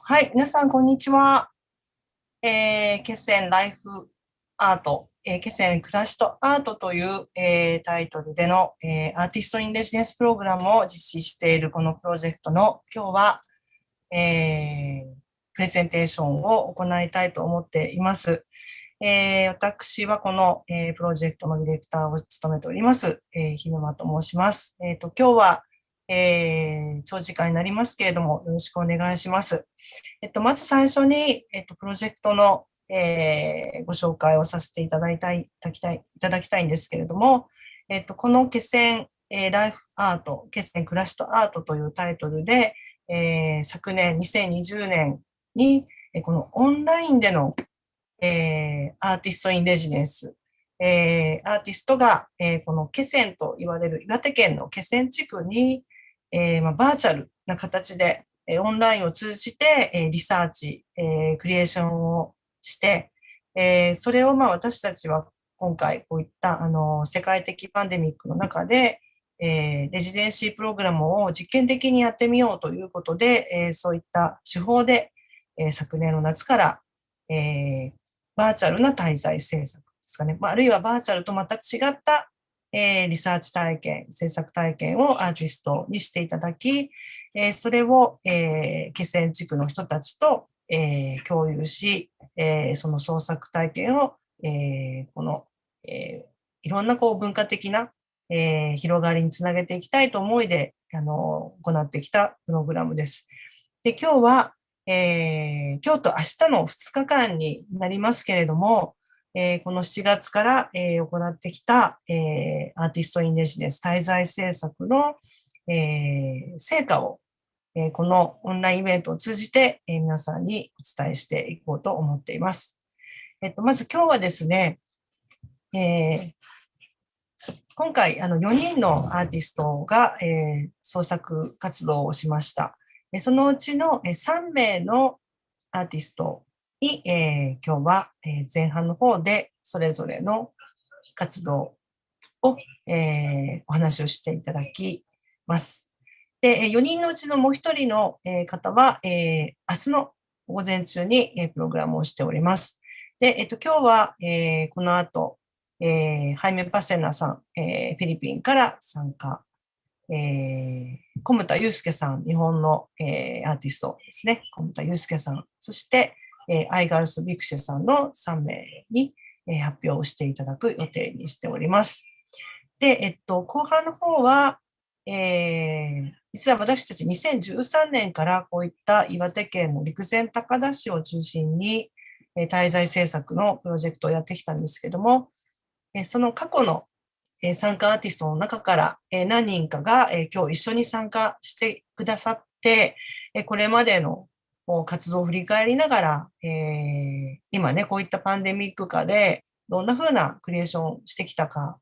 はい、皆さん、こんにちは。ケセンライフアート、ケセン暮らしとアートという、タイトルでの、アーティストインレジデンスプログラムを実施しているこのプロジェクトの今日は、プレゼンテーションを行いたいと思っています。私はこの、プロジェクトのディレクターを務めております、日沼と申します。今日は、長時間になりますけれども、よろしくお願いします。まず最初に、プロジェクトの、ご紹介をさせていただきたいんですけれども、この気仙、ライフアート、気仙暮らしとアートというタイトルで、昨年2020年に、このオンラインでの、アーティストインレジデンス、アーティストが、この気仙と言われる岩手県の気仙地区に、バーチャルな形で、オンラインを通じて、リサーチ、クリエーションをして、それを私たちは今回こういった世界的パンデミックの中で、レジデンシープログラムを実験的にやってみようということで、そういった手法で、昨年の夏から、バーチャルな滞在制作ですかね、あるいはバーチャルとまた違ったリサーチ体験、制作体験をアーティストにしていただき、それを、気仙地区の人たちと、共有し、その創作体験を、この、いろんなこう文化的な、広がりにつなげていきたいと思いで、行ってきたプログラムです。で、今日は、今日と明日の2日間になりますけれども、この7月から、行ってきた、アーティストインレジデンス滞在制作の、成果を、このオンラインイベントを通じて、皆さんにお伝えしていこうと思っています。まず今日はですね、今回4人のアーティストが、創作活動をしました。そのうちの3名のアーティストに、今日は前半の方でそれぞれの活動を、お話をしていただきます。で、4人のうちのもう1人の方は、明日の午前中にプログラムをしております。で、今日はこの後、ハイメ・パセナさん、フィリピンから参加、小牟田祐介さん、日本の、アーティストですね、小牟田祐介さん、そして、アイガールス・ビクシェさんの3名に、発表をしていただく予定にしております。で、後半の方は、実は私たち2013年からこういった岩手県の陸前高田市を中心に、滞在制作のプロジェクトをやってきたんですけども、その過去の参加アーティストの中から何人かが今日一緒に参加してくださって、これまでの活動を振り返りながら、今ね、こういったパンデミック下でどんな風なクリエーションをしてきたか、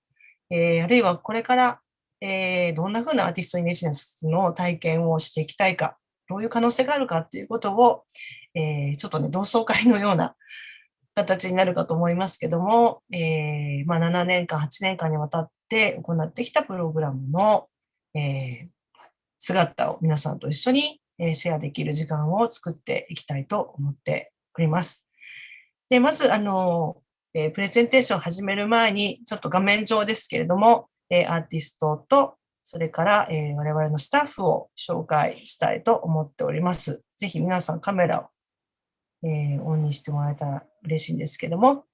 あるいはこれから、どんな風なアーティストインレジデンスの体験をしていきたいか、どういう可能性があるかっていうことを、ちょっとね、同窓会のような形になるかと思いますけども、7年間、8年間にわたって行ってきたプログラムの、姿を皆さんと一緒に、シェアできる時間を作っていきたいと思っております。で、まず、プレゼンテーションを始める前に、ちょっと画面上ですけれども、アーティストと、それから、我々のスタッフを紹介したいと思っております。ぜひ皆さんカメラをオンにしてもらえたら嬉しいんですけども、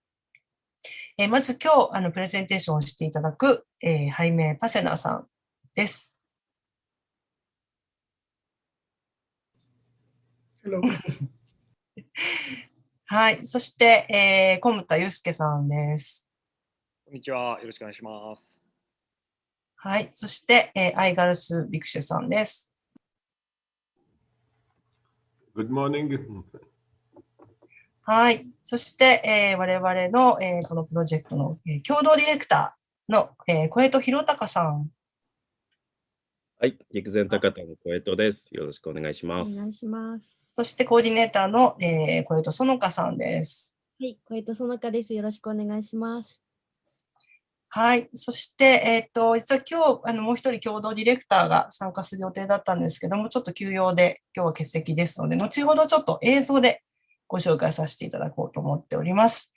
まず今日プレゼンテーションをしていただく、ハイメ・パセナさんです。はい、そして、小牟田祐介さんです。こんにちは、よろしくお願いします。はい、そして、アイガルス・ビクシェさんです。Good morning. はい。そして、我々の、このプロジェクトの、共同ディレクターの、小江戸弘隆さん。はい。陸前高田の小江戸です。よろしくお願いします。お願いします。そしてコーディネーターの、小江戸園香さんです。はい。小江戸園香です。よろしくお願いします。はい。そして、実は今日、もう一人共同ディレクターが参加する予定だったんですけども、ちょっと休養で今日は欠席ですので、後ほどちょっと映像でご紹介させていただこうと思っております。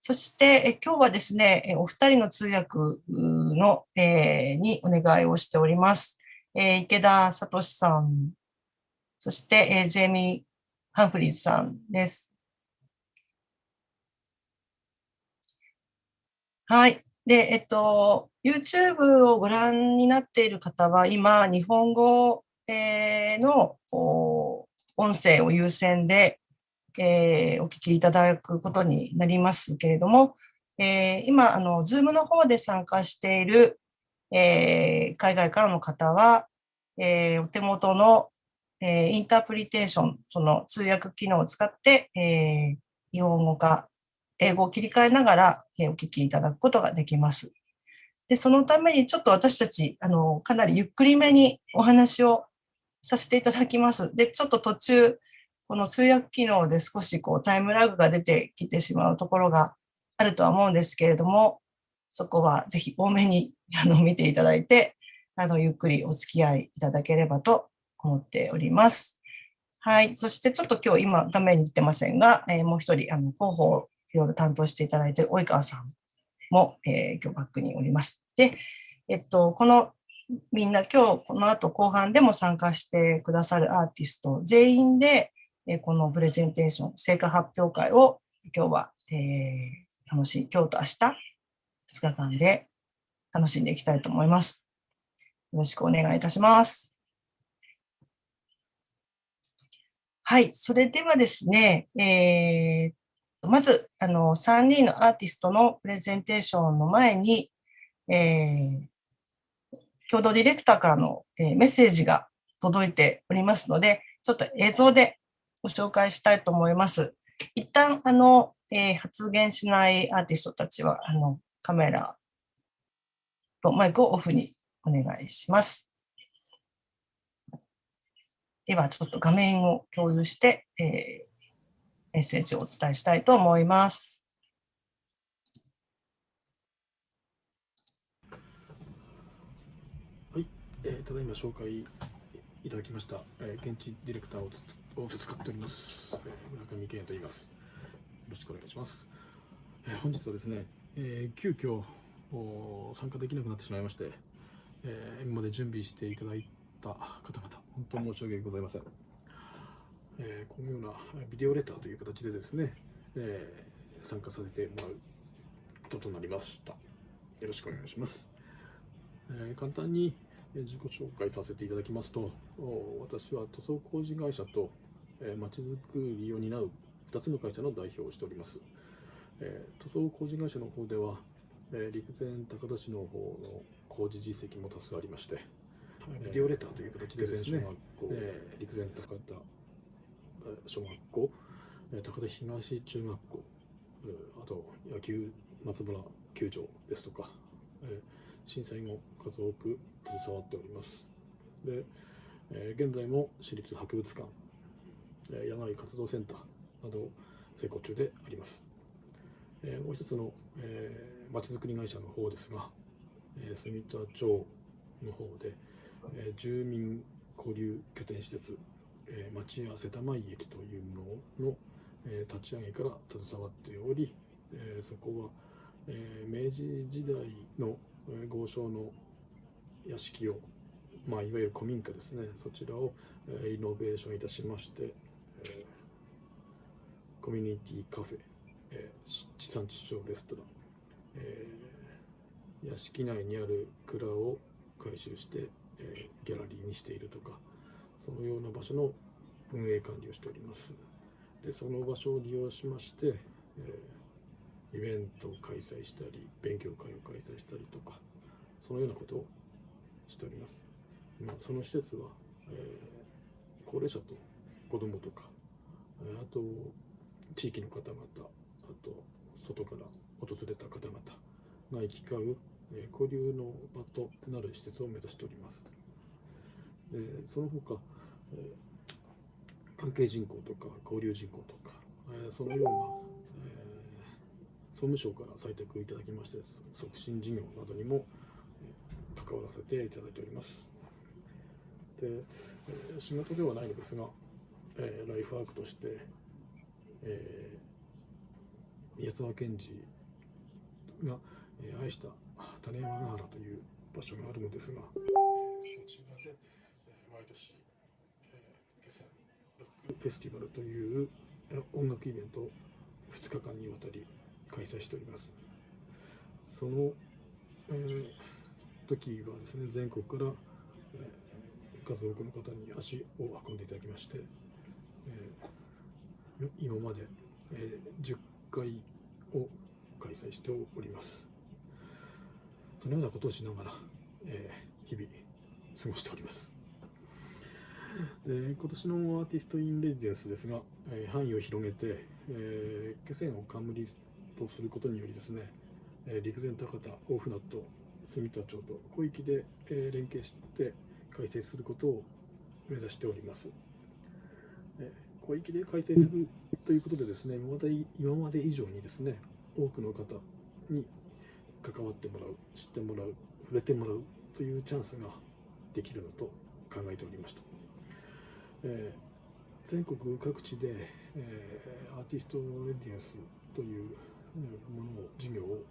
そして、今日はですね、お二人の通訳の、にお願いをしております。池田聡さん、そして、ジェイミー・ハンフリーズさんです。はい。で、YouTube をご覧になっている方は、今、日本語、の音声を優先で、お聞きいただくことになりますけれども、今、Zoom の方で参加している、海外からの方は、お手元の、インタープリテーション、その通訳機能を使って、日本語か英語を切り替えながら、お聞きいただくことができます。で、そのためにちょっと私たち、かなりゆっくりめにお話をさせていただきます。で、ちょっと途中、この通訳機能で少しこうタイムラグが出てきてしまうところがあるとは思うんですけれども、そこはぜひ多めに見ていただいて、ゆっくりお付き合いいただければと思っております。はい。そしてちょっと今日今画面に出てませんが、もう一人、広報をいろいろ担当していただいている及川さんも、今日バックにおります。で、このみんな今日この後後半でも参加してくださるアーティスト全員で、このプレゼンテーション、成果発表会を今日は、楽しい、今日と明日、2日間で楽しんでいきたいと思います。よろしくお願いいたします。はい、それではですね、まず、3人のアーティストのプレゼンテーションの前に、共同ディレクターからの、メッセージが届いておりますので、ちょっと映像でご紹介したいと思います。一旦、発言しないアーティストたちは、カメラとマイクをオフにお願いします。では、ちょっと画面を共有して、メッセージをお伝えしたいと思います。はい、ただいま紹介いただきました、現地ディレクターを使っております、村上健と言います。よろしくお願いします。本日はですね、急遽参加できなくなってしまいまして、今まで準備していただいた方々、本当に申し訳ございません。このようなビデオレターという形でですね、参加させてもらうこととなりました。よろしくお願いします。簡単に自己紹介させていただきますと、私は塗装工事会社とまちづくりを担う2つの会社の代表をしております。塗装工事会社の方では、陸前高田市の方の工事実績も多数ありまして、ビデオレターという形でですね、陸前高田小学校、高田東中学校、あと野球松原球場ですとか、震災後数多く携わっております。で、現在も市立博物館、野外活動センターなどを成功中であります。もう一つのまちづくり会社の方ですが、住田町の方で、住民交流拠点施設、町屋瀬田前駅というものの、立ち上げから携わっており、そこは、明治時代の豪商の屋敷を、いわゆる古民家ですね、そちらをリノベーションいたしまして、コミュニティカフェ、地産地消レストラン、屋敷内にある蔵を改修して、ギャラリーにしているとか、そのような場所の運営管理をしております。で、その場所を利用しまして、イベントを開催したり、勉強会を開催したりとか、そのようなことをしております。その施設は、高齢者と子どもとか、あと地域の方々、あと外から訪れた方々が行き交う、交流の場となる施設を目指しております。で、その他、関係人口とか交流人口とか、そのような、総務省から採択いただきまして、促進事業などにも関わらせていただいております。で、仕事ではないのですが、ライフワークとして、宮沢賢治が愛した種山ヶ原という場所があるのですが、そちらで毎年気仙ロックフェスティバルという音楽イベントを2日間にわたり開催しております。その、時はですね、全国から、数多くの方に足を運んでいただきまして、今まで、10回を開催しております。そのようなことをしながら、日々過ごしております。今年のアーティストインレジデンスですが、範囲を広げて、気仙を冠とすることによりですね、陸前高田、大船渡、住田町と広域で、連携して開催することを目指しております。広域で開催するということでですね、今まで以上にですね、多くの方に関わってもらう、知ってもらう、触れてもらうというチャンスができるのと考えておりました。全国各地で、アーティストレディエンスというものを、事業を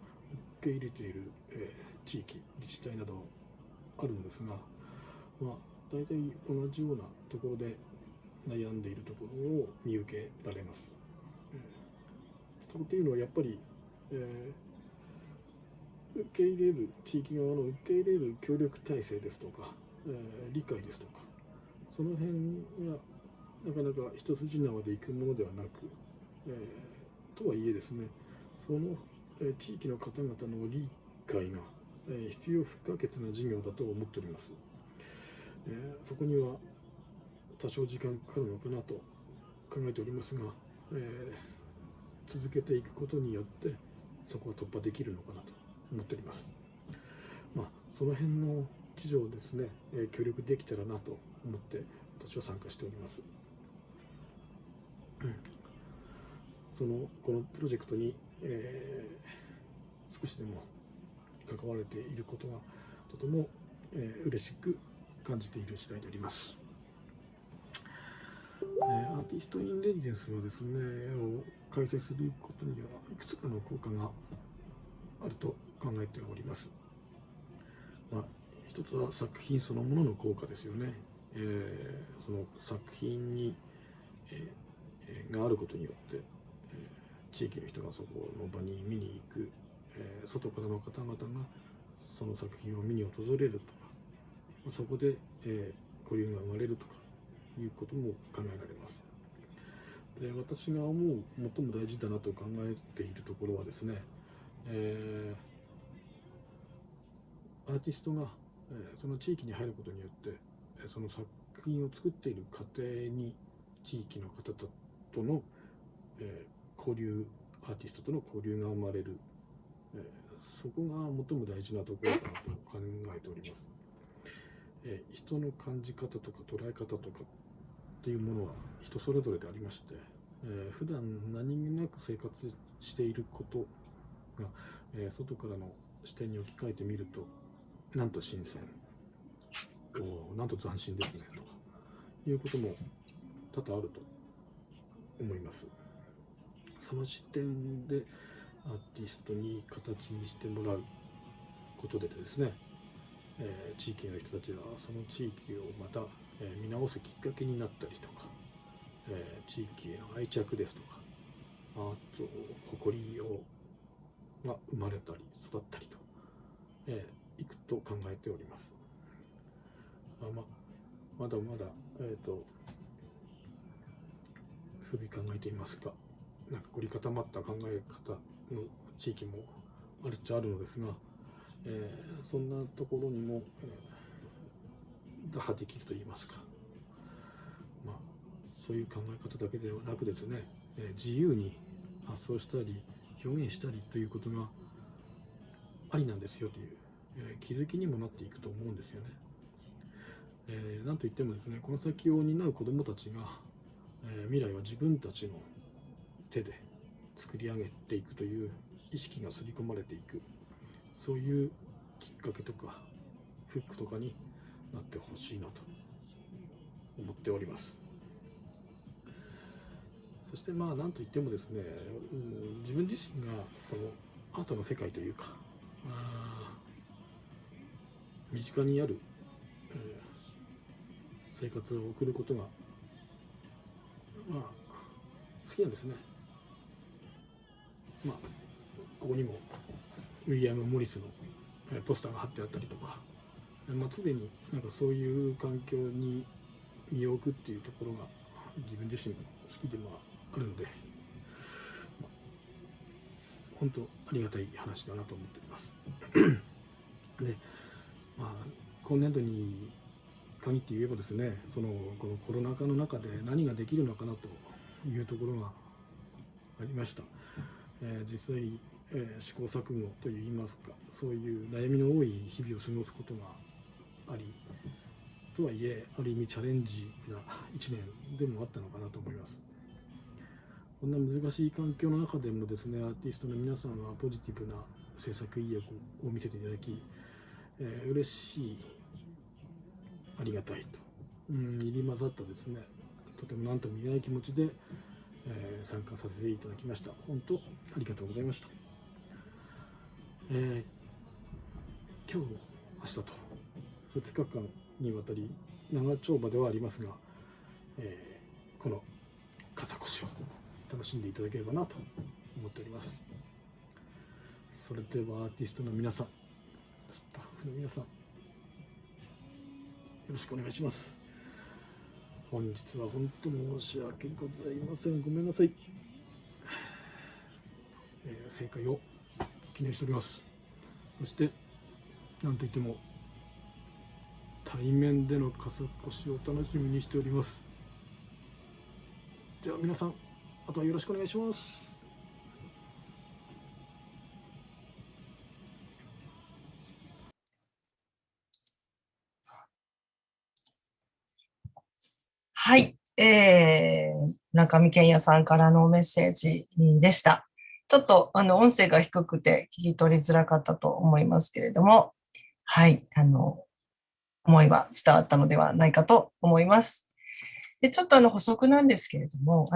受け入れている、地域、自治体などあるんですが、大体同じようなところで悩んでいるところを見受けられます。それというのはやっぱり、受け入れる地域側の受け入れる協力体制ですとか、理解ですとか、その辺がなかなか一筋縄でいくものではなく、とはいえですね、その、地域の方々の理解が、必要不可欠な事業だと思っております。そこには多少時間かかるのかなと考えておりますが、続けていくことによってそこは突破できるのかなと思っております。その辺の知情をですね、協力できたらなと思って私は参加しております。このプロジェクトに、少しでも関われていることがとても、嬉しく感じている次第であります。アーティストインレジデンスはですね、を開催することにはいくつかの効果があると考えております。一つは作品そのものの効果ですよね。その作品に、があることによって、地域の人がそこの場に見に行く、外からの方々がその作品を見に訪れるとか、そこで、交流が生まれるとかいうことも考えられます。で、私が思う最も大事だなと考えているところはですね、アーティストが、その地域に入ることによってその作品を作っている過程に地域の方との、交流、アーティストとの交流が生まれる、そこが最も大事なところかなと考えております。人の感じ方とか捉え方とかっていうものは人それぞれでありまして、普段何気なく生活していることが、外からの視点に置き換えてみると、なんと新鮮、なんと斬新ですねとかいうことも多々あると思います。その視点でアーティストに形にしてもらうことでですね、地域の人たちがその地域をまた、見直すきっかけになったりとか、地域への愛着ですとか、あと誇りが生まれたり育ったりと、いくと考えております。まだまだ、不備考えていますが、なんか凝り固まった考え方の地域もあるっちゃあるのですが、そんなところにも、打破できるといいますか、そういう考え方だけではなくですね、自由に発想したり表現したりということがありなんですよという、気づきにもなっていくと思うんですよね。なんといってもですね、この先を担う子どもたちが、未来は自分たちの手で作り上げていくという意識が刷り込まれていく、そういうきっかけとかフックとかになってほしいなと思っております。そしてなんといってもですね、自分自身がこのアートの世界というか、身近にある、生活を送ることが、好きなんですね。ここにもウィリアム・モリスのポスターが貼ってあったりとか、常にそういう環境に身を置くっていうところが自分自身も好きであるので、本当ありがたい話だなと思っております。で、今年度に限って言えばですね、このコロナ禍の中で何ができるのかなというところがありました。実際、試行錯誤といいますか、そういう悩みの多い日々を過ごすことがあり、とはいえある意味チャレンジな1年でもあったのかなと思います。こんな難しい環境の中でもですね、アーティストの皆さんはポジティブな制作意欲を見せていただき、嬉しい、ありがたいと、入り混ざったですね、とても何とも言えない気持ちで、参加させていただきました。本当ありがとうございました。今日、明日と2日間にわたり長丁場ではありますが、この風越しを楽しんでいただければなと思っております。それではアーティストの皆さん、スタッフの皆さん、よろしくお願いします。本日は本当申し訳ございません。ごめんなさい。正解を記念しております。そして何といっても対面での傘越しを楽しみにしております。では皆さん、あとはよろしくお願いします。はい、中見健也さんからのメッセージでした。ちょっと音声が低くて聞き取りづらかったと思いますけれども、はい、思いは伝わったのではないかと思います。で、ちょっと補足なんですけれども、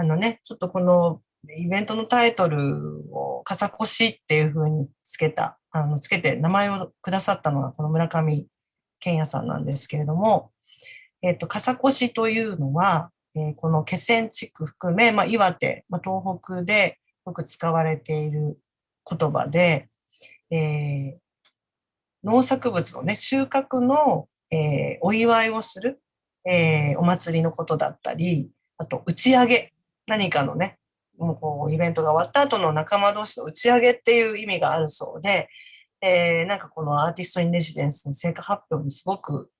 ちょっとこのイベントのタイトルを傘越しっていう風につけて名前をくださったのがこの村上健也さんなんですけれども、傘越しというのは、この気仙地区含め、岩手、東北でよく使われている言葉で、農作物のね、収穫の、お祝いをする、お祭りのことだったり、あと打ち上げ、何かのね、もうこうイベントが終わった後の仲間同士の打ち上げっていう意味があるそうで、このアーティストインレジデンスの成果発表にすごく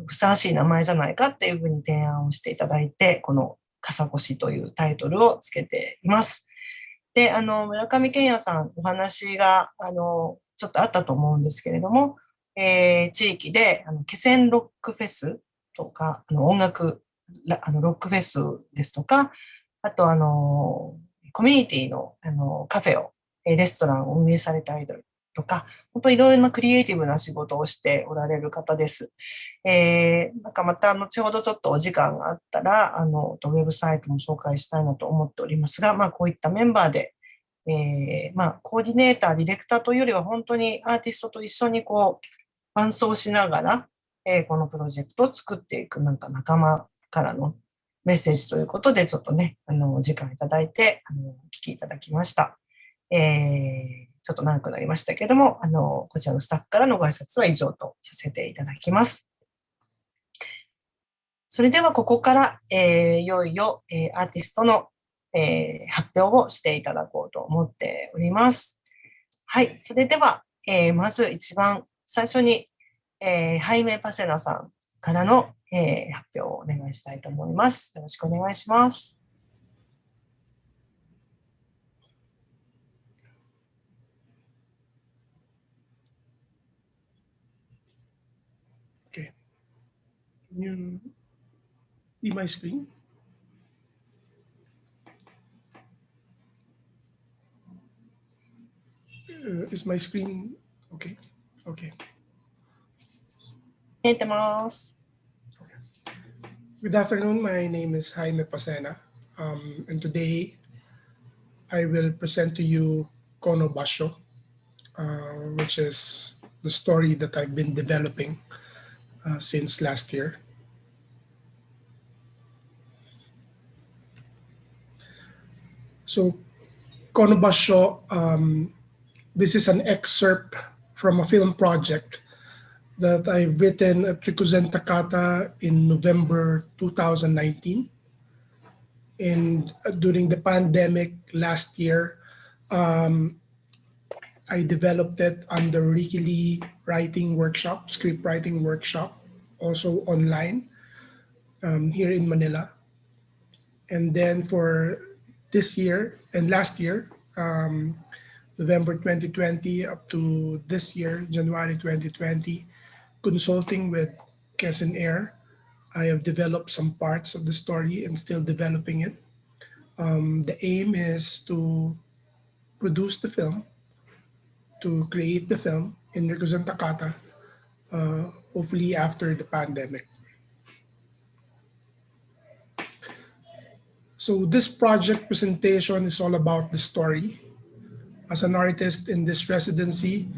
ふさわしい名前じゃないかっていうふうに提案をしていただいて、この傘越しというタイトルをつけています。で、村上健也さんお話が、ちょっとあったと思うんですけれども、地域で、気仙ロックフェスとか、音楽、ロックフェスですとか、あと、コミュニティの、カフェを、レストランを運営されたりとか、本当いろいろなクリエイティブな仕事をしておられる方です。また後ほどちょっとお時間があったら、ウェブサイトも紹介したいなと思っておりますが、こういったメンバーで、コーディネーター、ディレクターというよりは本当にアーティストと一緒にこう、伴走しながら、このプロジェクトを作っていく仲間からのメッセージということで、ちょっとね、お時間いただいて、お聞きいただきました。ちょっと長くなりましたけども、こちらのスタッフからのご挨拶は以上とさせていただきます。それではここから、いよいよ、アーティストの、発表をしていただこうと思っております。はい、それでは、まず一番最初に、ハイメ・パセナさんからの、発表をお願いしたいと思います。よろしくお願いします。Okay. Can you see my screen? Is my screen okay? Okay. 見えてます。 Good afternoon. My name is Jaime Pasena. And today I will present to you Kono Basho, which is the story that I've been developing since last year. So Kono Basho, this is an excerpt from a film project that I've written at Rikuzen Takata in November 2019. And during the pandemic last year, I developed it under Ricky Lee writing workshop, script writing workshop, also online here in Manila. And then for this year and last year, November 2020 up to this year, January 2020, consulting with KESEN AIR, I have developed some parts of the story and still developing it. The aim is to produce the film, to create the film in Rikuzen Takata, hopefully after the pandemic. So this project presentation is all about the story. As an artist in this residency,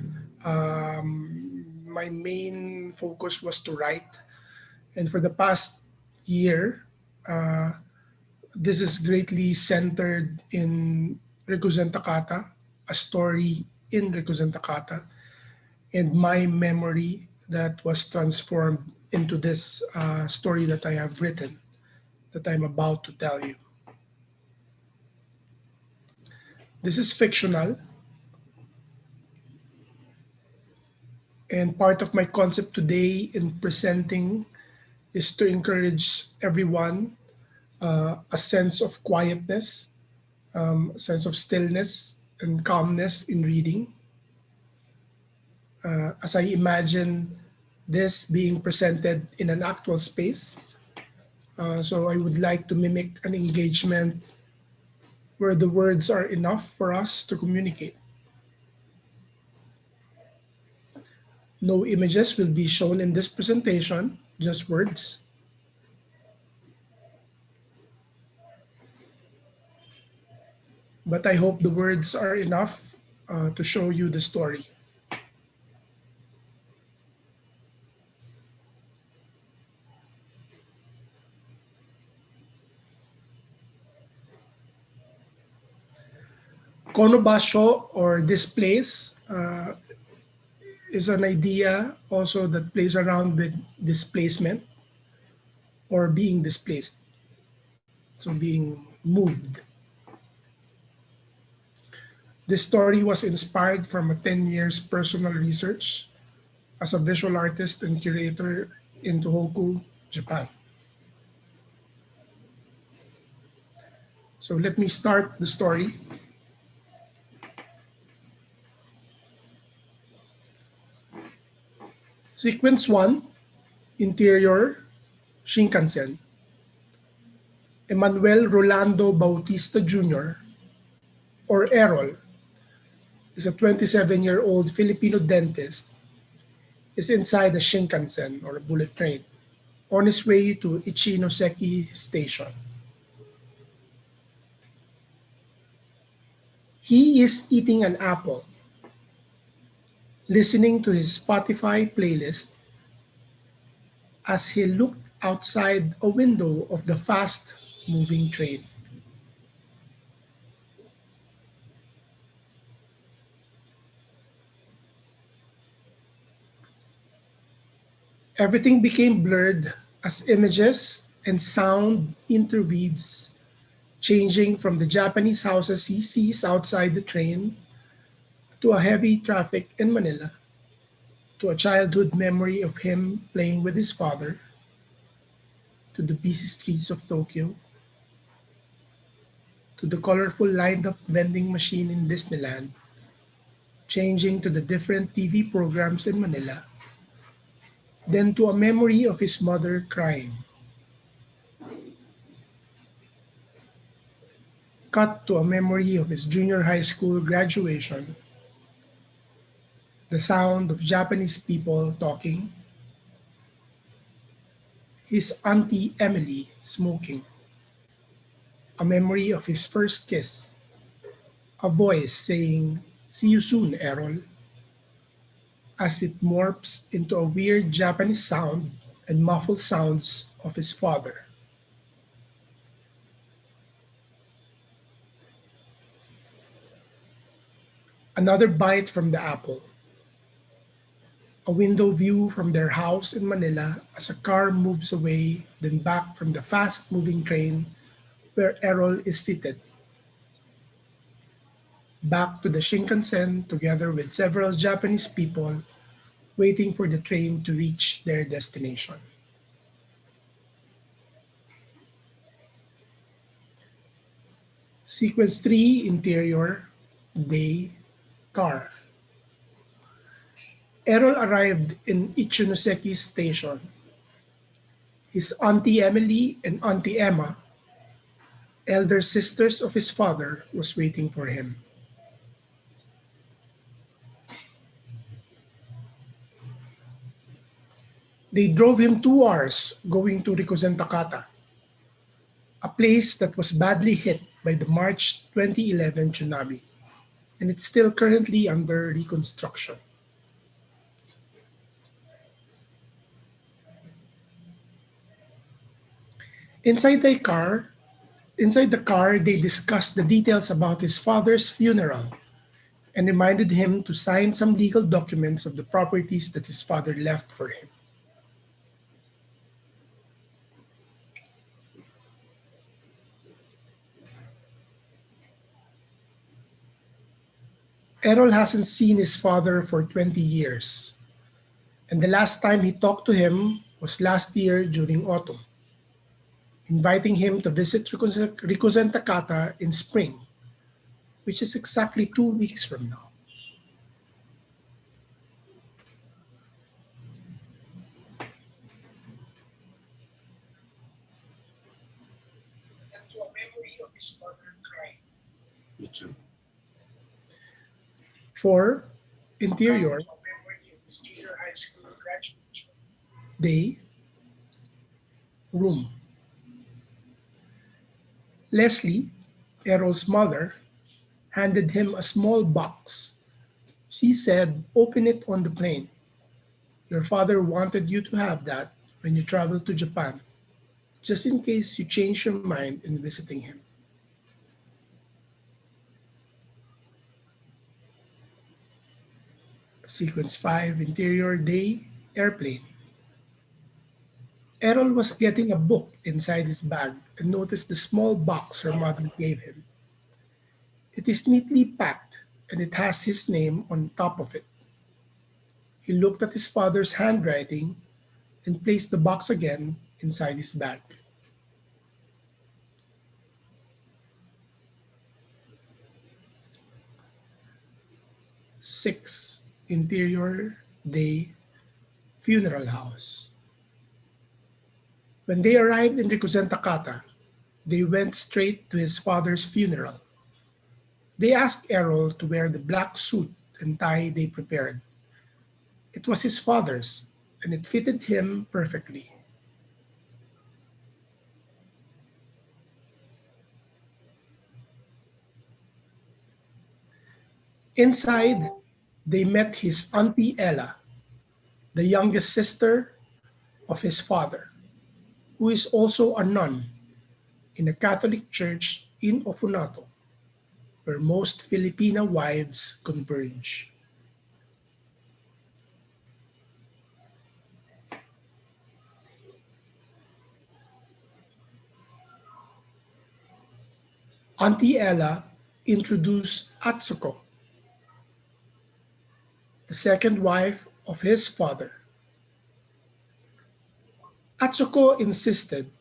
my main focus was to write. And for the past year, this is greatly centered in Rikuzen Takata, a story in Rikuzen Takata, and my memory that was transformed into this story that I have written, that I'm about to tell you. This is fictional, and part of my concept today in presenting is to encourage everyone a sense of quietness, a sense of stillness and calmness in reading. As I imagine this being presented in an actual space. So I would like to mimic an engagement where the words are enough for us to communicate. No images will be shown in this presentation, just words. But I hope the words are enough to show you the story. Konobasho, or this place, is an idea also that plays around with displacement or being displaced. So being moved. This story was inspired from a 10 years personal research as a visual artist and curator in Tohoku, Japan. So let me start the story. Sequence 1, interior, Shinkansen. Emmanuel Rolando Bautista Jr., or Errol, is a 27-year-old Filipino dentist, is inside a Shinkansen, or a bullet train, on his way to Ichinoseki Station. He is eating an apple, listening to his Spotify playlist as he looked outside a window of the fast-moving train. Everything became blurred as images and sound interweaves, changing from the Japanese houses he sees outside the train to a heavy traffic in Manila, to a childhood memory of him playing with his father, to the busy streets of Tokyo, to the colorful lined-up vending machine in Disneyland, changing to the different TV programs in Manila, then to a memory of his mother crying. Cut to a memory of his junior high school graduation, the sound of Japanese people talking, his Auntie Emily smoking, a memory of his first kiss, a voice saying, "See you soon, Errol," as it morphs into a weird Japanese sound and muffled sounds of his father. Another bite from the apple, a window view from their house in Manila as a car moves away, then back from the fast moving train where Errol is seated, back to the Shinkansen together with several Japanese people waiting for the train to reach their destination. Sequence 3 interior, day, car. Errol arrived in Ichinoseki Station. His Auntie Emily and Auntie Emma, elder sisters of his father, was waiting for him. They drove him 2 hours going to Rikuzen Takata, a place that was badly hit by the March 2011 tsunami, and it's still currently under reconstruction. Inside the car, Inside the car, they discussed the details about his father's funeral and reminded him to sign some legal documents of the properties that his father left for him. Errol hasn't seen his father for 20 years, and the last time he talked to him was last year during autumn, inviting him to visit Rikuzen Takata in spring, which is exactly 2 weeks from now. And to a memory of his mother crying. 4. Interior, day, room. Leslie, Errol's mother, handed him a small box. She said, "Open it on the plane. Your father wanted you to have that when you travel to Japan, just in case you change your mind in visiting him." Sequence 5, interior, day, airplane. Errol was getting a book inside his bag and noticed the small box her mother gave him. It is neatly packed and it has his name on top of it. He looked at his father's handwriting and placed the box again inside his bag. 6. Interior, day, funeral house. When they arrived in Rikuzen Takata, they went straight to his father's funeral. They asked Errol to wear the black suit and tie they prepared. It was his father's, and it fitted him perfectly. Inside, they met his Auntie Ella, the youngest sister of his father, who is also a nun in a Catholic church in Ofunato, where most Filipina wives converge. Auntie Ella introduced Atsuko, the second wife of his father. Atsuko insisted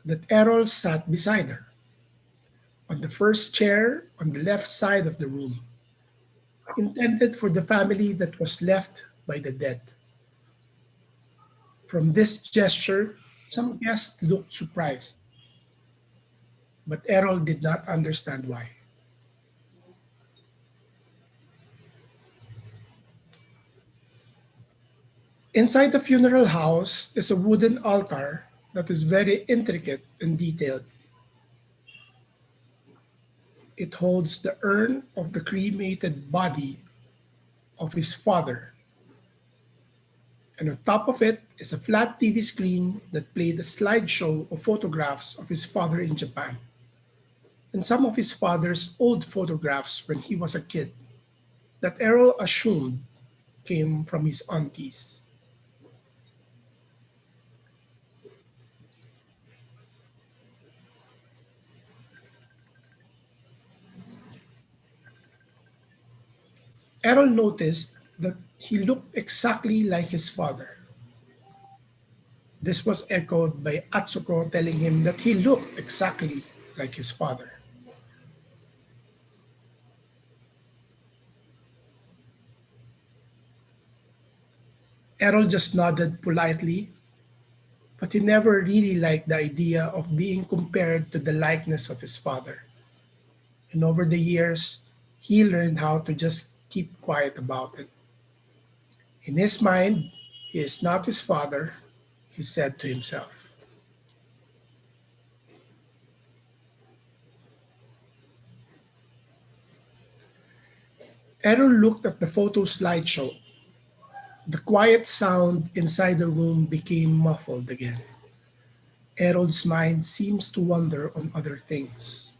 that Errol sat beside her, on the first chair on the left side of the room, intended for the family that was left by the dead. From this gesture, some guests looked surprised, but Errol did not understand why. Inside the funeral house is a wooden altar that is very intricate and detailed. It holds the urn of the cremated body of his father, and on top of it is a flat TV screen that played a slideshow of photographs of his father in Japan and some of his father's old photographs when he was a kid that Errol assumed came from his aunties. Errol noticed that he looked exactly like his father. This was echoed by Atsuko telling him that he looked exactly like his father. Errol just nodded politely, but he never really liked the idea of being compared to the likeness of his father. And over the years, he learned how to just keep quiet about it. In his mind, he is not his father, he said to himself. Errol looked at the photo slideshow. The quiet sound inside the room became muffled again. Errol's mind seems to wander on other things.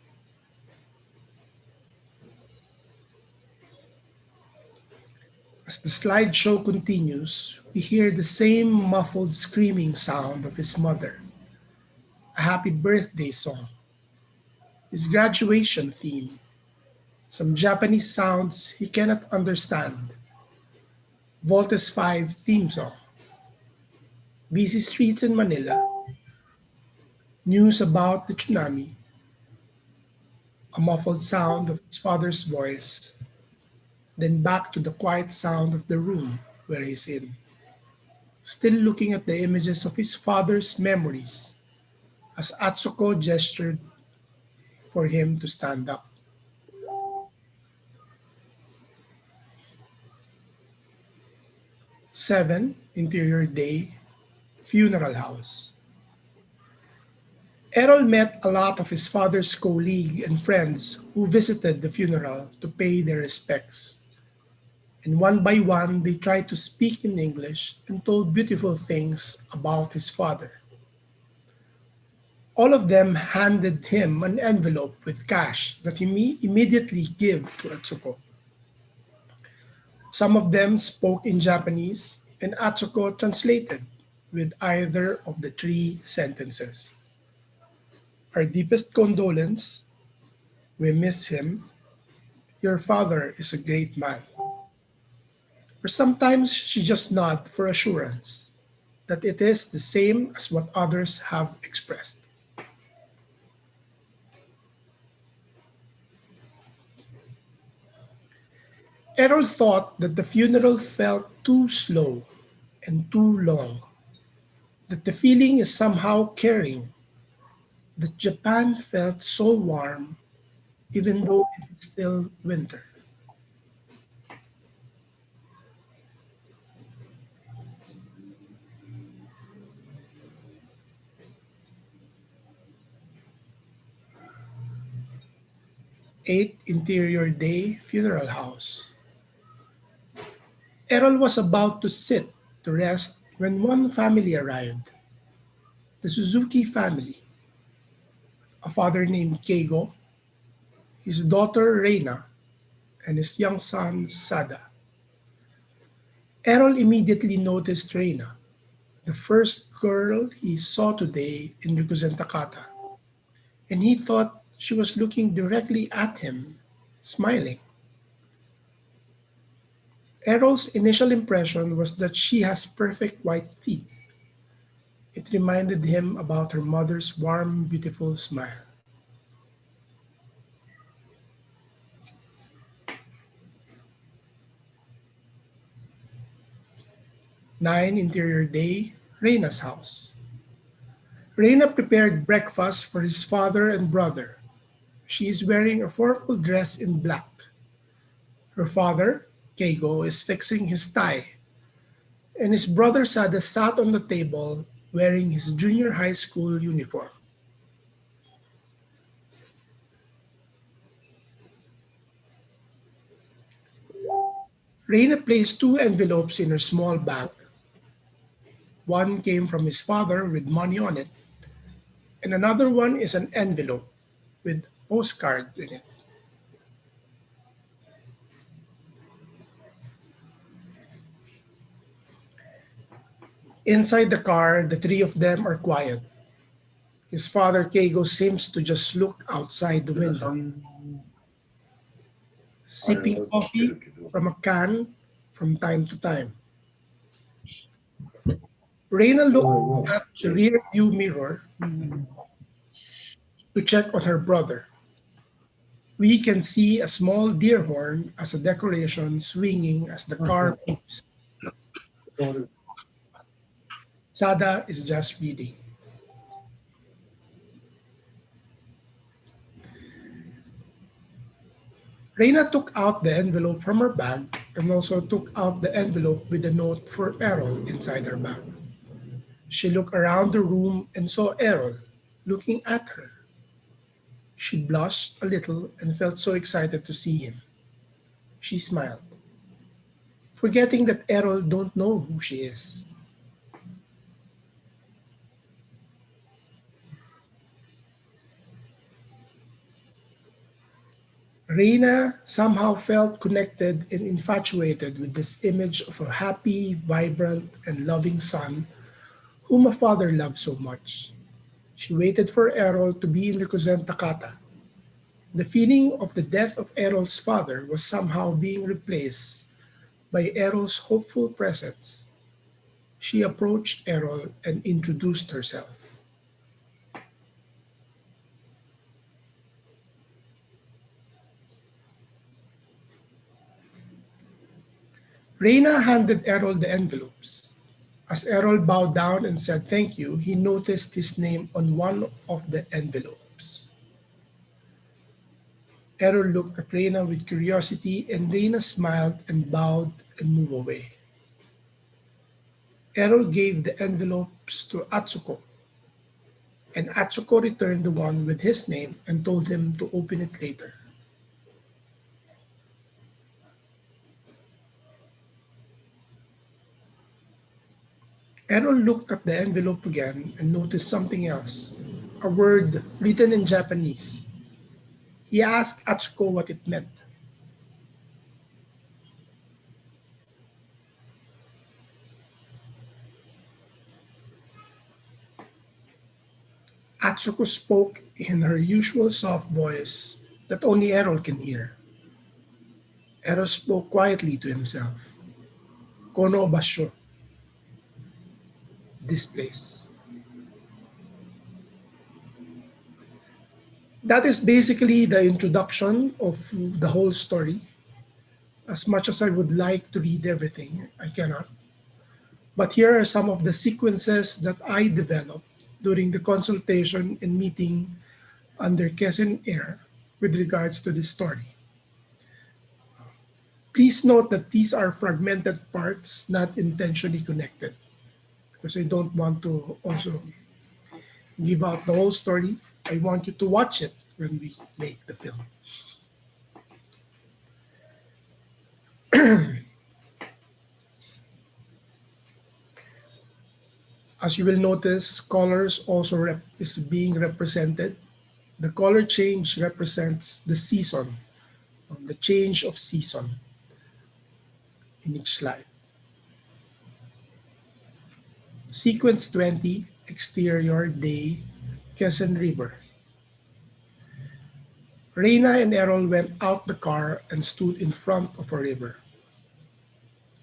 As the slideshow continues, we hear the same muffled screaming sound of his mother, a happy birthday song, his graduation theme, some Japanese sounds he cannot understand, Voltes 5 theme song, busy streets in Manila, news about the tsunami, a muffled sound of his father's voice, then back to the quiet sound of the room where he's in, still looking at the images of his father's memories as Atsuko gestured for him to stand up. 7 Interior Day, Funeral House. Errol met a lot of his father's colleagues and friends who visited the funeral to pay their respects. And one by one, they tried to speak in English and told beautiful things about his father. All of them handed him an envelope with cash that he immediately gave to Atsuko. Some of them spoke in Japanese, and Atsuko translated with either of the three sentences. Our deepest condolence. We miss him. Your father is a great man. Or sometimes she just nods for assurance that it is the same as what others have expressed. Errol thought that the funeral felt too slow and too long, that the feeling is somehow caring, that Japan felt so warm even though it is still winter. 8 Interior Day Funeral House. Errol was about to sit to rest when one family arrived, the Suzuki family, a father named Keigo, his daughter Reina, and his young son Sada. Errol immediately noticed Reina, the first girl he saw today in Rikuzen Takata, and he thought she was looking directly at him, smiling. Errol's initial impression was that she has perfect white teeth. It reminded him about her mother's warm, beautiful smile. 9 Interior Day, Reina's house. Reina prepared breakfast for his father and brother. She is wearing a formal dress in black. Her father, Keigo, is fixing his tie, and his brother Sada sat on the table wearing his junior high school uniform. Reina placed two envelopes in her small bag. One came from his father with money on it, and another one is an envelope with postcard in it. Inside the car, the three of them are quiet. His father, Keigo, seems to just look outside the window, sipping coffee from a can from time to time. Reina looked at the rear view mirror to check on her brother. We can see a small deer horn as a decoration swinging as the car moves. Sada is just reading. Reina took out the envelope from her bag and also took out the envelope with a note for Errol inside her bag. She looked around the room and saw Errol looking at her. She blushed a little and felt so excited to see him. She smiled, forgetting that Errol don't know who she is. Reina somehow felt connected and infatuated with this image of a happy, vibrant, and loving son whom a father loved so much. She waited for Errol to be in Rikuzen Takata. The feeling of the death of Errol's father was somehow being replaced by Errol's hopeful presence. She approached Errol and introduced herself. Reina handed Errol the envelopes. As Errol bowed down and said thank you, he noticed his name on one of the envelopes. Errol looked at Reina with curiosity, and Reina smiled and bowed and moved away. Errol gave the envelopes to Atsuko, and Atsuko returned the one with his name and told him to open it later. Errol looked at the envelope again and noticed something else, a word written in Japanese. He asked Atsuko what it meant. Atsuko spoke in her usual soft voice that only Errol can hear. Errol spoke quietly to himself. Kono basho, this place. That is basically the introduction of the whole story. As much as I would like to read everything, I cannot. But here are some of the sequences that I developed during the consultation and meeting under KESEN AIR with regards to this story. Please note that these are fragmented parts, not intentionally connected, because I don't want to also give out the whole story. I want you to watch it when we make the film. As you will notice, colors also is being represented. The color change represents the season, the change of season in each slide. Sequence 20, exterior day, Quezon River. Reina and Errol went out the car and stood in front of a river.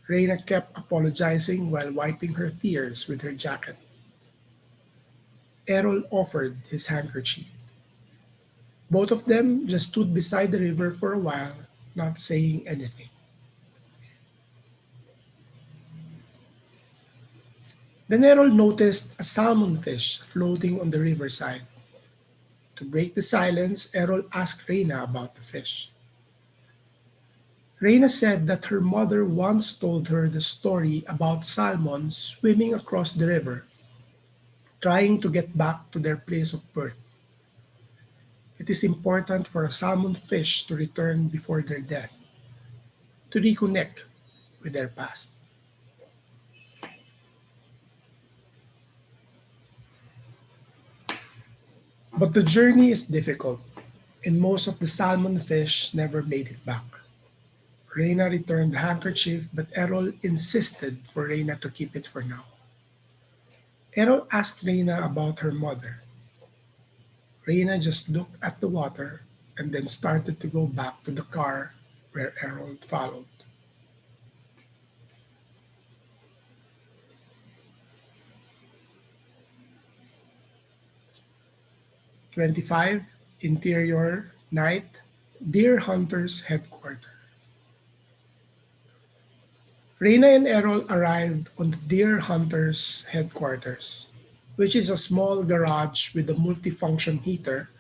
Reina kept apologizing while wiping her tears with her jacket. Errol offered his handkerchief. Both of them just stood beside the river for a while, not saying anything. Then Errol noticed a salmon fish floating on the riverside. To break the silence, Errol asked Reina about the fish. Reina said that her mother once told her the story about salmon swimming across the river, trying to get back to their place of birth. It is important for a salmon fish to return before their death, to reconnect with their past. But the journey is difficult, and most of the salmon fish never made it back. Reina returned the handkerchief, but Errol insisted for Reina to keep it for now. Errol asked Reina about her mother. Reina just looked at the water and then started to go back to the car where Errol followed. 25, interior, night, Deer Hunters Headquarters. Reina and Errol arrived on the Deer Hunters Headquarters, which is a small garage with a multifunction heater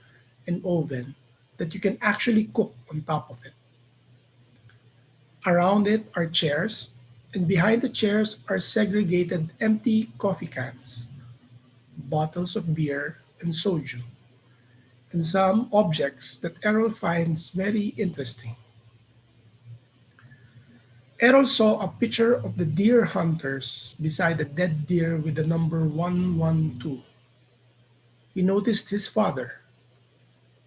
and oven that you can actually cook on top of it. Around it are chairs, and behind the chairs are segregated empty coffee cans, bottles of beer and soju, and some objects that Errol finds very interesting. Errol saw a picture of the deer hunters beside a dead deer with the number 112. He noticed his father,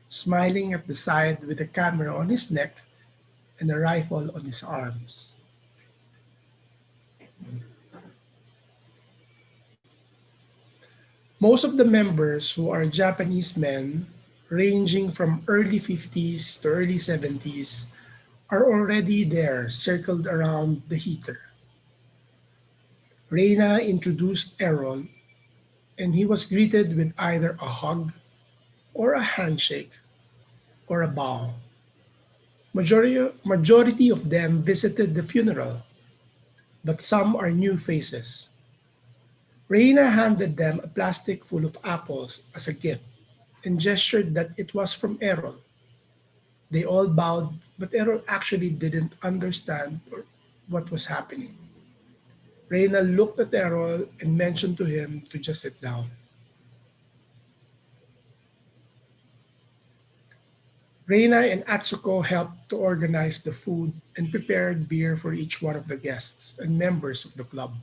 smiling at the side with a camera on his neck and a rifle on his arms. Most of the members, who are Japanese men ranging from early 50s to early 70s, are already there circled around the heater. Reina introduced Errol, and he was greeted with either a hug or a handshake or a bow. Majority of them visited the funeral, but some are new faces. Reina handed them a plastic full of apples as a gift and gestured that it was from Errol. They all bowed, but Errol actually didn't understand what was happening. Reina looked at Errol and mentioned to him to just sit down. Reina and Atsuko helped to organize the food and prepared beer for each one of the guests and members of the club.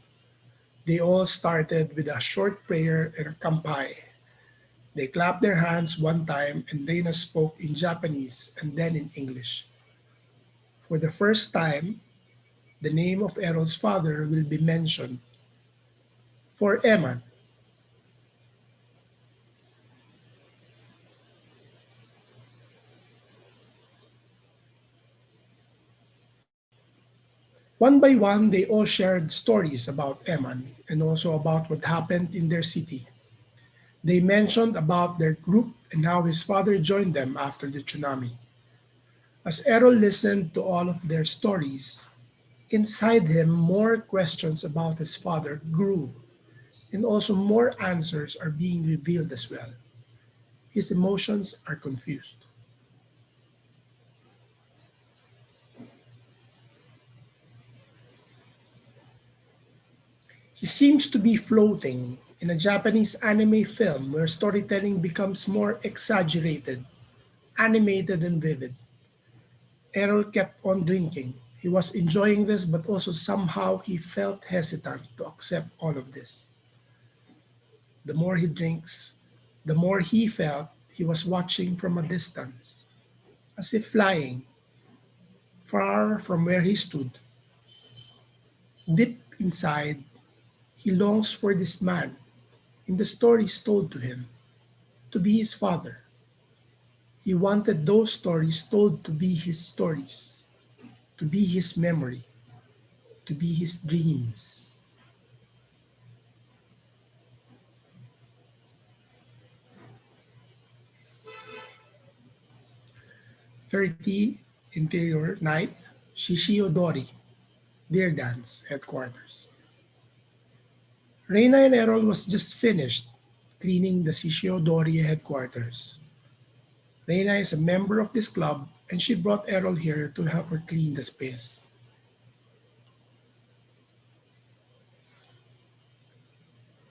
They all started with a short prayer and a kampai. They clapped their hands one time and Reina spoke in Japanese and then in English. For the first time, the name of Errol's father will be mentioned. For Eman. One by one, they all shared stories about Eman and also about what happened in their city. They mentioned about their group and how his father joined them after the tsunami. As Errol listened to all of their stories, inside him more questions about his father grew, and also more answers are being revealed as well. His emotions are confused. He seems to be floating in a Japanese anime film where storytelling becomes more exaggerated, animated, and vivid. Errol kept on drinking. He was enjoying this, but also somehow he felt hesitant to accept all of this. The more he drinks, the more he felt he was watching from a distance, as if flying, far from where he stood. Deep inside, he longs for this man in the stories told to him to be his father. He wanted those stories told to be his stories, to be his memory, to be his dreams. "30, interior, night, Shishiodori, Deer Dance, headquarters. Reina and Errol was just finished cleaning the Shishiodori headquarters. Reina is a member of this club and she brought Errol here to help her clean the space.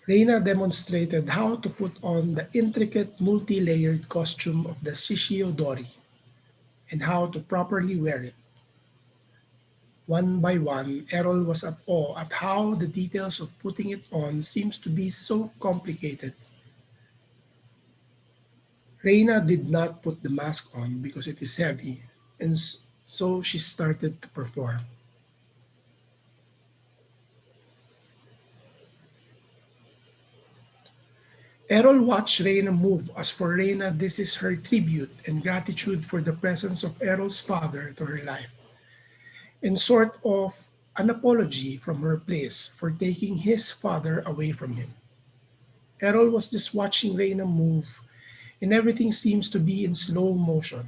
Reina demonstrated how to put on the intricate multi-layered costume of the Shishiodori and how to properly wear it. One by one, Errol was at awe at how the details of putting it on seems to be so complicated. Reina did not put the mask on because it is heavy, and so she started to perform. Errol watched Reina move as for Reina this is her tribute and gratitude for the presence of Errol's father to her life, and sort of an apology from her place for taking his father away from him. Errol was just watching Reina move, and everything seems to be in slow motion.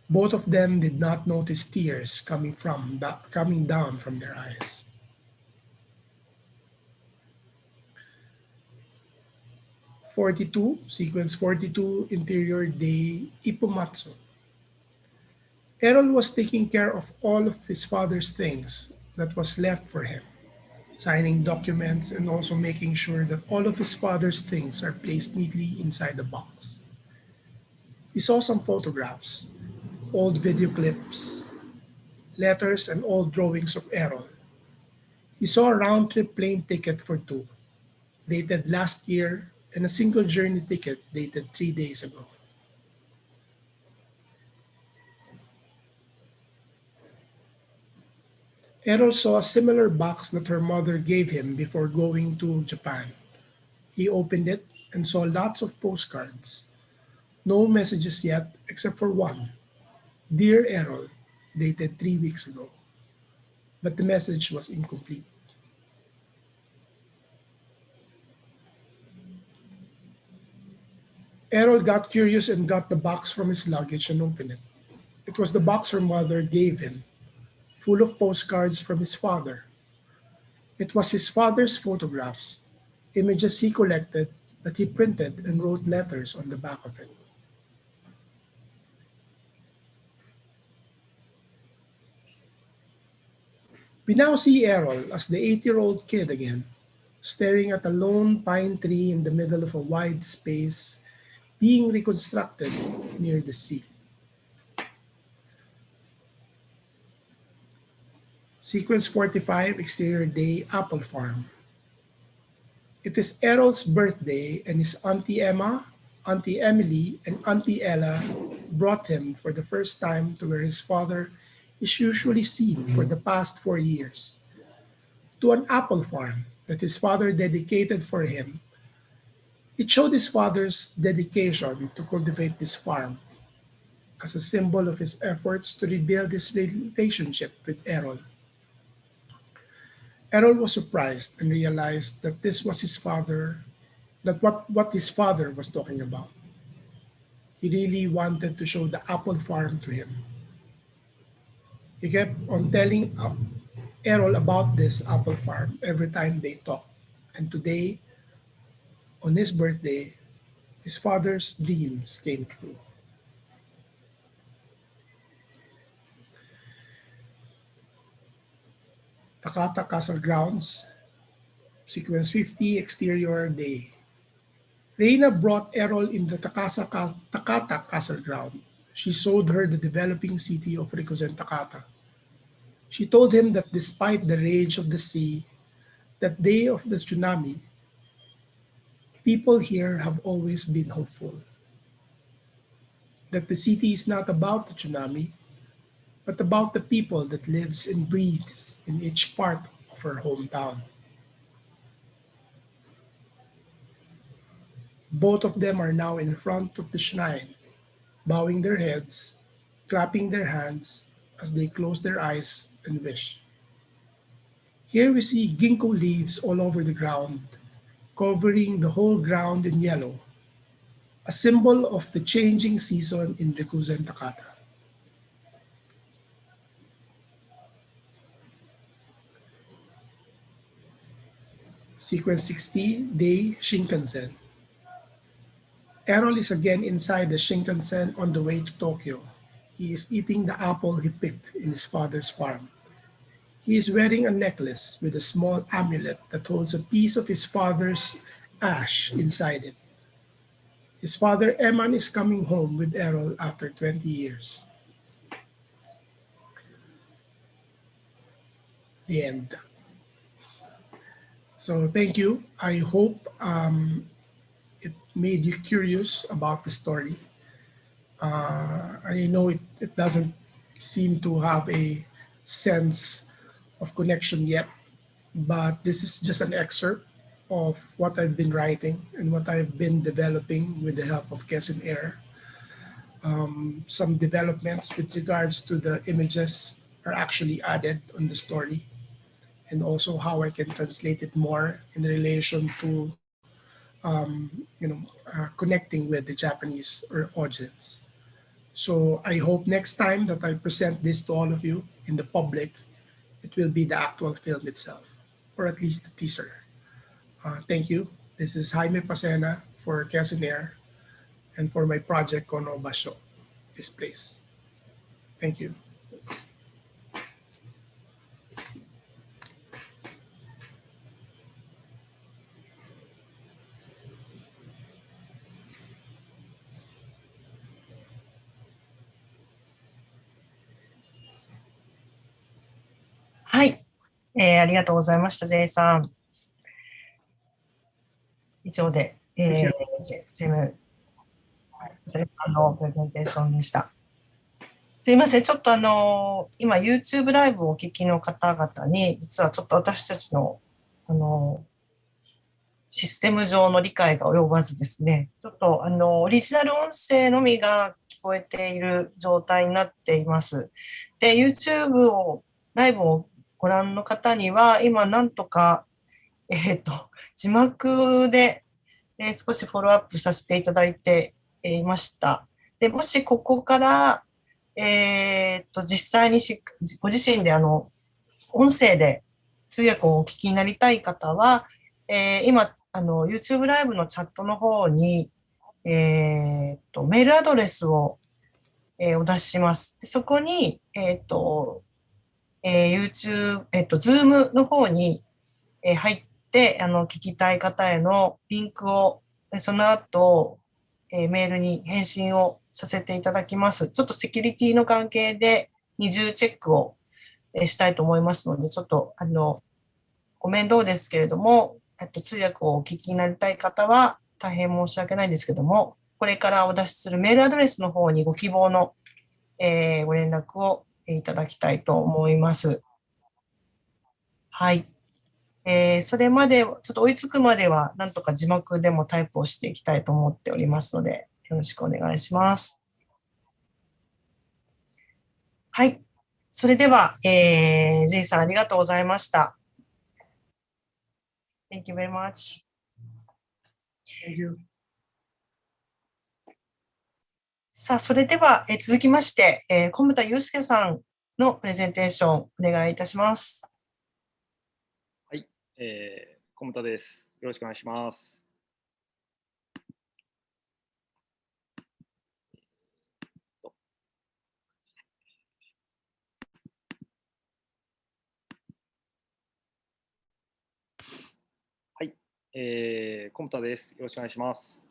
Both of them did not notice tears coming down from their eyes. Sequence 42, Interior Day, Ipumatsu. Errol was taking care of all of his father's things that was left for him, signing documents and also making sure that all of his father's things are placed neatly inside the box. He saw some photographs, old video clips, letters, and old drawings of Errol. He saw a round trip plane ticket for two, dated last year, and a single journey ticket dated 3 days ago. Errol saw a similar box that her mother gave him before going to Japan. He opened it and saw lots of postcards. No messages yet, except for one. Dear Errol, dated 3 weeks ago. But the message was incomplete. Errol got curious and got the box from his luggage and opened it. It was the box her mother gave him, full of postcards from his father. It was his father's photographs, images he collected that he printed and wrote letters on the back of it. We now see Errol as the 8-year-old kid again, staring at a lone pine tree in the middle of a wide space being reconstructed near the sea. Sequence 45, Exterior Day, Apple Farm. It is Errol's birthday, and his Auntie Emma, Auntie Emily, and Auntie Ella brought him for the first time to where his father is usually seen for the past 4 years, to an apple farm that his father dedicated for him. It showed his father's dedication to cultivate this farm as a symbol of his efforts to rebuild his relationship with Errol. Errol was surprised and realized that this was his father, that what his father was talking about. He really wanted to show the apple farm to him. He kept on telling Errol about this apple farm every time they talked. And today, on his birthday, his father's dreams came true. Takata Castle Grounds, Sequence 50, Exterior Day. Reina brought Errol in the Takata Castle Ground. She showed her the developing city of Rikuzen Takata. She told him that despite the rage of the sea, that day of the tsunami, people here have always been hopeful. That the city is not about the tsunami, but about the people that lives and breathes in each part of her hometown. Both of them are now in front of the shrine, bowing their heads, clapping their hands as they close their eyes and wish. Here we see ginkgo leaves all over the ground, covering the whole ground in yellow, a symbol of the changing season in Rikuzen Takata. Sequence 60, Day Shinkansen. Errol is again inside the Shinkansen on the way to Tokyo. He is eating the apple he picked in his father's farm. He is wearing a necklace with a small amulet that holds a piece of his father's ash inside it. His father Eman is coming home with Errol after 20 years. The end. So thank you. I hope it made you curious about the story. I know it doesn't seem to have a sense of connection yet, but this is just an excerpt of what I've been writing and what I've been developing with the help of KESEN AIR. Some developments with regards to the images are actually added on the story, and also how I can translate it more in relation to connecting with the Japanese audience. So I hope next time that I present this to all of you in the public, it will be the actual film itself, or at least the teaser. Thank you. This is Jaime Pacena for KESEN AIR and for my project Kono Basho, this place. Thank you.はい、ありがとうございました、J さん。以上で、ジムさんのプレゼンテーションでした。すいません、ちょっと今 YouTube ライブをお聞きの方々に、実はちょっと私たちの、システム上の理解が及ばずですね、ちょっとオリジナル音声のみが聞こえている状態になっています。で、YouTube ライブをご覧の方には、今なんとか、字幕で、少しフォローアップさせていただいていました。で、もしここから、実際にご自身で音声で通訳をお聞きになりたい方は、今、YouTube ライブのチャットの方に、メールアドレスを、お出しします。でそこに、YouTube、Zoom の方に、入って、聞きたい方へのリンクを、その後、メールに返信をさせていただきます。ちょっとセキュリティの関係で二重チェックをしたいと思いますので、ちょっと、ご面倒ですけれども、通訳をお聞きになりたい方は大変申し訳ないんですけども、これからお出しするメールアドレスの方にご希望の、ご連絡をいただきたいと思います。はい。それまで、ちょっと追いつくまでは、なんとか字幕でもタイプをしていきたいと思っておりますので、よろしくお願いします。はい。それでは、J さんありがとうございました。Thank you very much. Thank you. さあ、それでは、続きまして、小牟田祐介さんのプレゼンテーション、お願いいたします。はい、小牟田です。よろしくお願いします。はい、小牟田です。よろしくお願いします。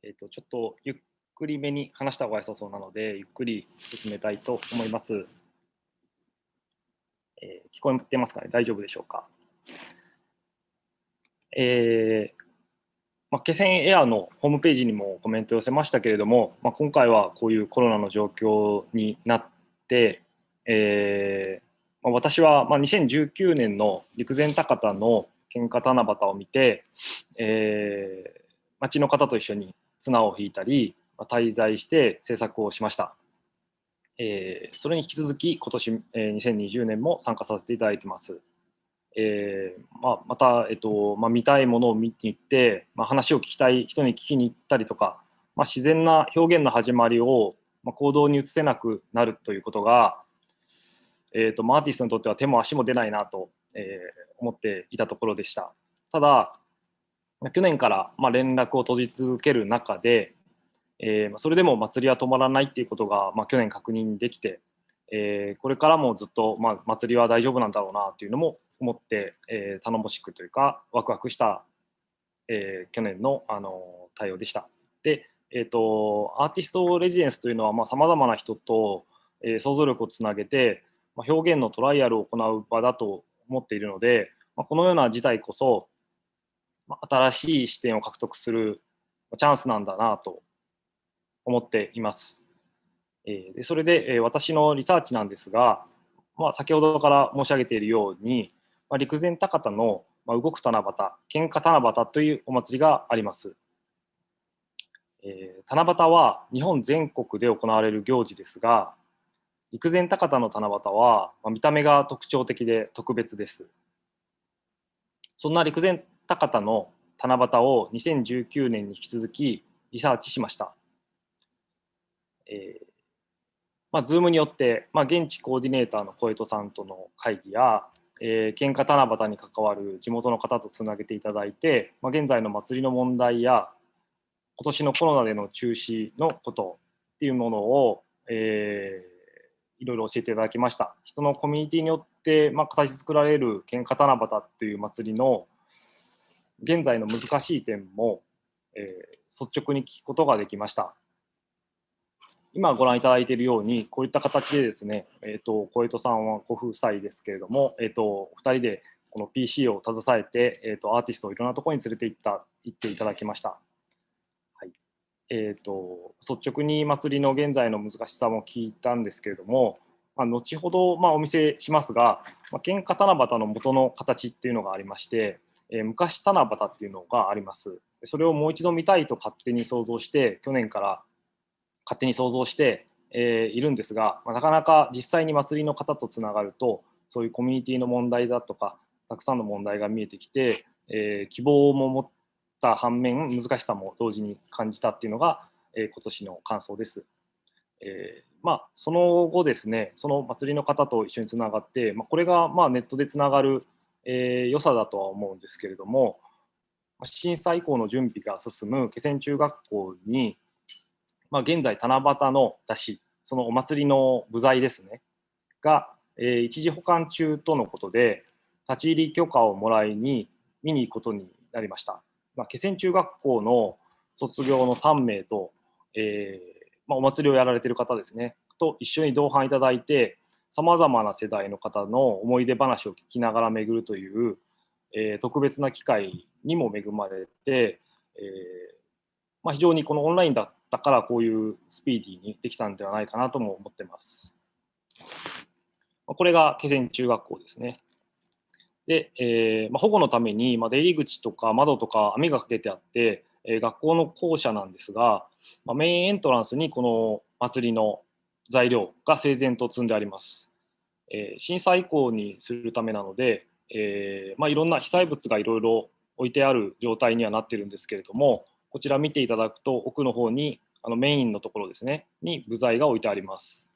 ちょっとゆっくりめに話した方が良さそうなので、ゆっくり進めたいと思います。聞こえてますかね？大丈夫でしょうか？KESEN AIR のホームページにもコメント寄せましたけれども、今回はこういうコロナの状況になって、私は2019年の陸前高田の喧嘩七夕を見て、町の方と一緒に綱を引いたり滞在して制作をしました。それに引き続き今年、2020年も参加させていただいています。また、見たいものを見に行って、話を聞きたい人に聞きに行ったりとか、自然な表現の始まりを、行動に移せなくなるということが、アーティストにとっては手も足も出ないなと、思っていたところでした。ただ、去年から連絡を取り続ける中で、それでも祭りは止まらないっていうことが、去年確認できて、これからもずっと、祭りは大丈夫なんだろうなというのも思って、頼もしくというかワクワクした、去年の、対応でした。で、アーティストレジデンスというのはさまざまな人と、想像力をつなげて、表現のトライアルを行う場だと思っているので、このような事態こそ、新しい視点を獲得するチャンスなんだなと思っています。でそれで、私のリサーチなんですが、先ほどから申し上げているように、陸前高田の動く七夕、喧嘩七夕というお祭りがあります。七夕は日本全国で行われる行事ですが、陸前高田の七夕は見た目が特徴的で特別です。そんな陸前高田の七夕を2019年に引き続きリサーチしました。Zoom によって、現地コーディネーターの小江戸さんとの会議や、喧嘩七夕に関わる地元の方とつなげていただいて、現在の祭りの問題や今年のコロナでの中止のことっていうものを、いろいろ教えていただきました。人のコミュニティによって、形作られる喧嘩七夕っていう祭りの現在の難しい点も、率直に聞くことができました。今ご覧いただいているように、こういった形でですね、小江戸さんはご夫妻ですけれども、お二人でこの PC を携えて、アーティストをいろんなところに連れて行っていただきました。はい。率直に祭りの現在の難しさも聞いたんですけれども、後ほどお見せしますが、喧嘩七夕の元の形っていうのがありまして、昔七夕っていうのがあります。それをもう一度見たいと勝手に想像して、去年から勝手に想像して、いるんですが、なかなか実際に祭りの方とつながると、そういうコミュニティの問題だとかたくさんの問題が見えてきて、希望も持った反面難しさも同時に感じたっていうのが、今年の感想です。その後ですね、その祭りの方と一緒につながって、これがネットでつながる、良さだとは思うんですけれども、震災以降の準備が進む気仙中学校に、現在七夕の出汁、そのお祭りの部材ですねが、一時保管中とのことで、立ち入り許可をもらいに見に行くことになりました。気仙中学校の卒業の3名と、お祭りをやられている方ですねと一緒に同伴いただいて、さまざまな世代の方の思い出話を聞きながら巡るという、特別な機会にも恵まれて、非常にこのオンラインだったからこういうスピーディーにできたんではないかなとも思ってます。これが気仙中学校ですね。で、保護のために出入り口とか窓とか網がかけてあって、学校の校舎なんですが、メインエントランスにこの祭りの材料が整然と積んであります。震災以降にするためなので、いろんな被災物がいろいろ置いてある状態にはなっているんですけれども、こちら見ていただくと奥の方にメインのところですねに部材が置いてあります。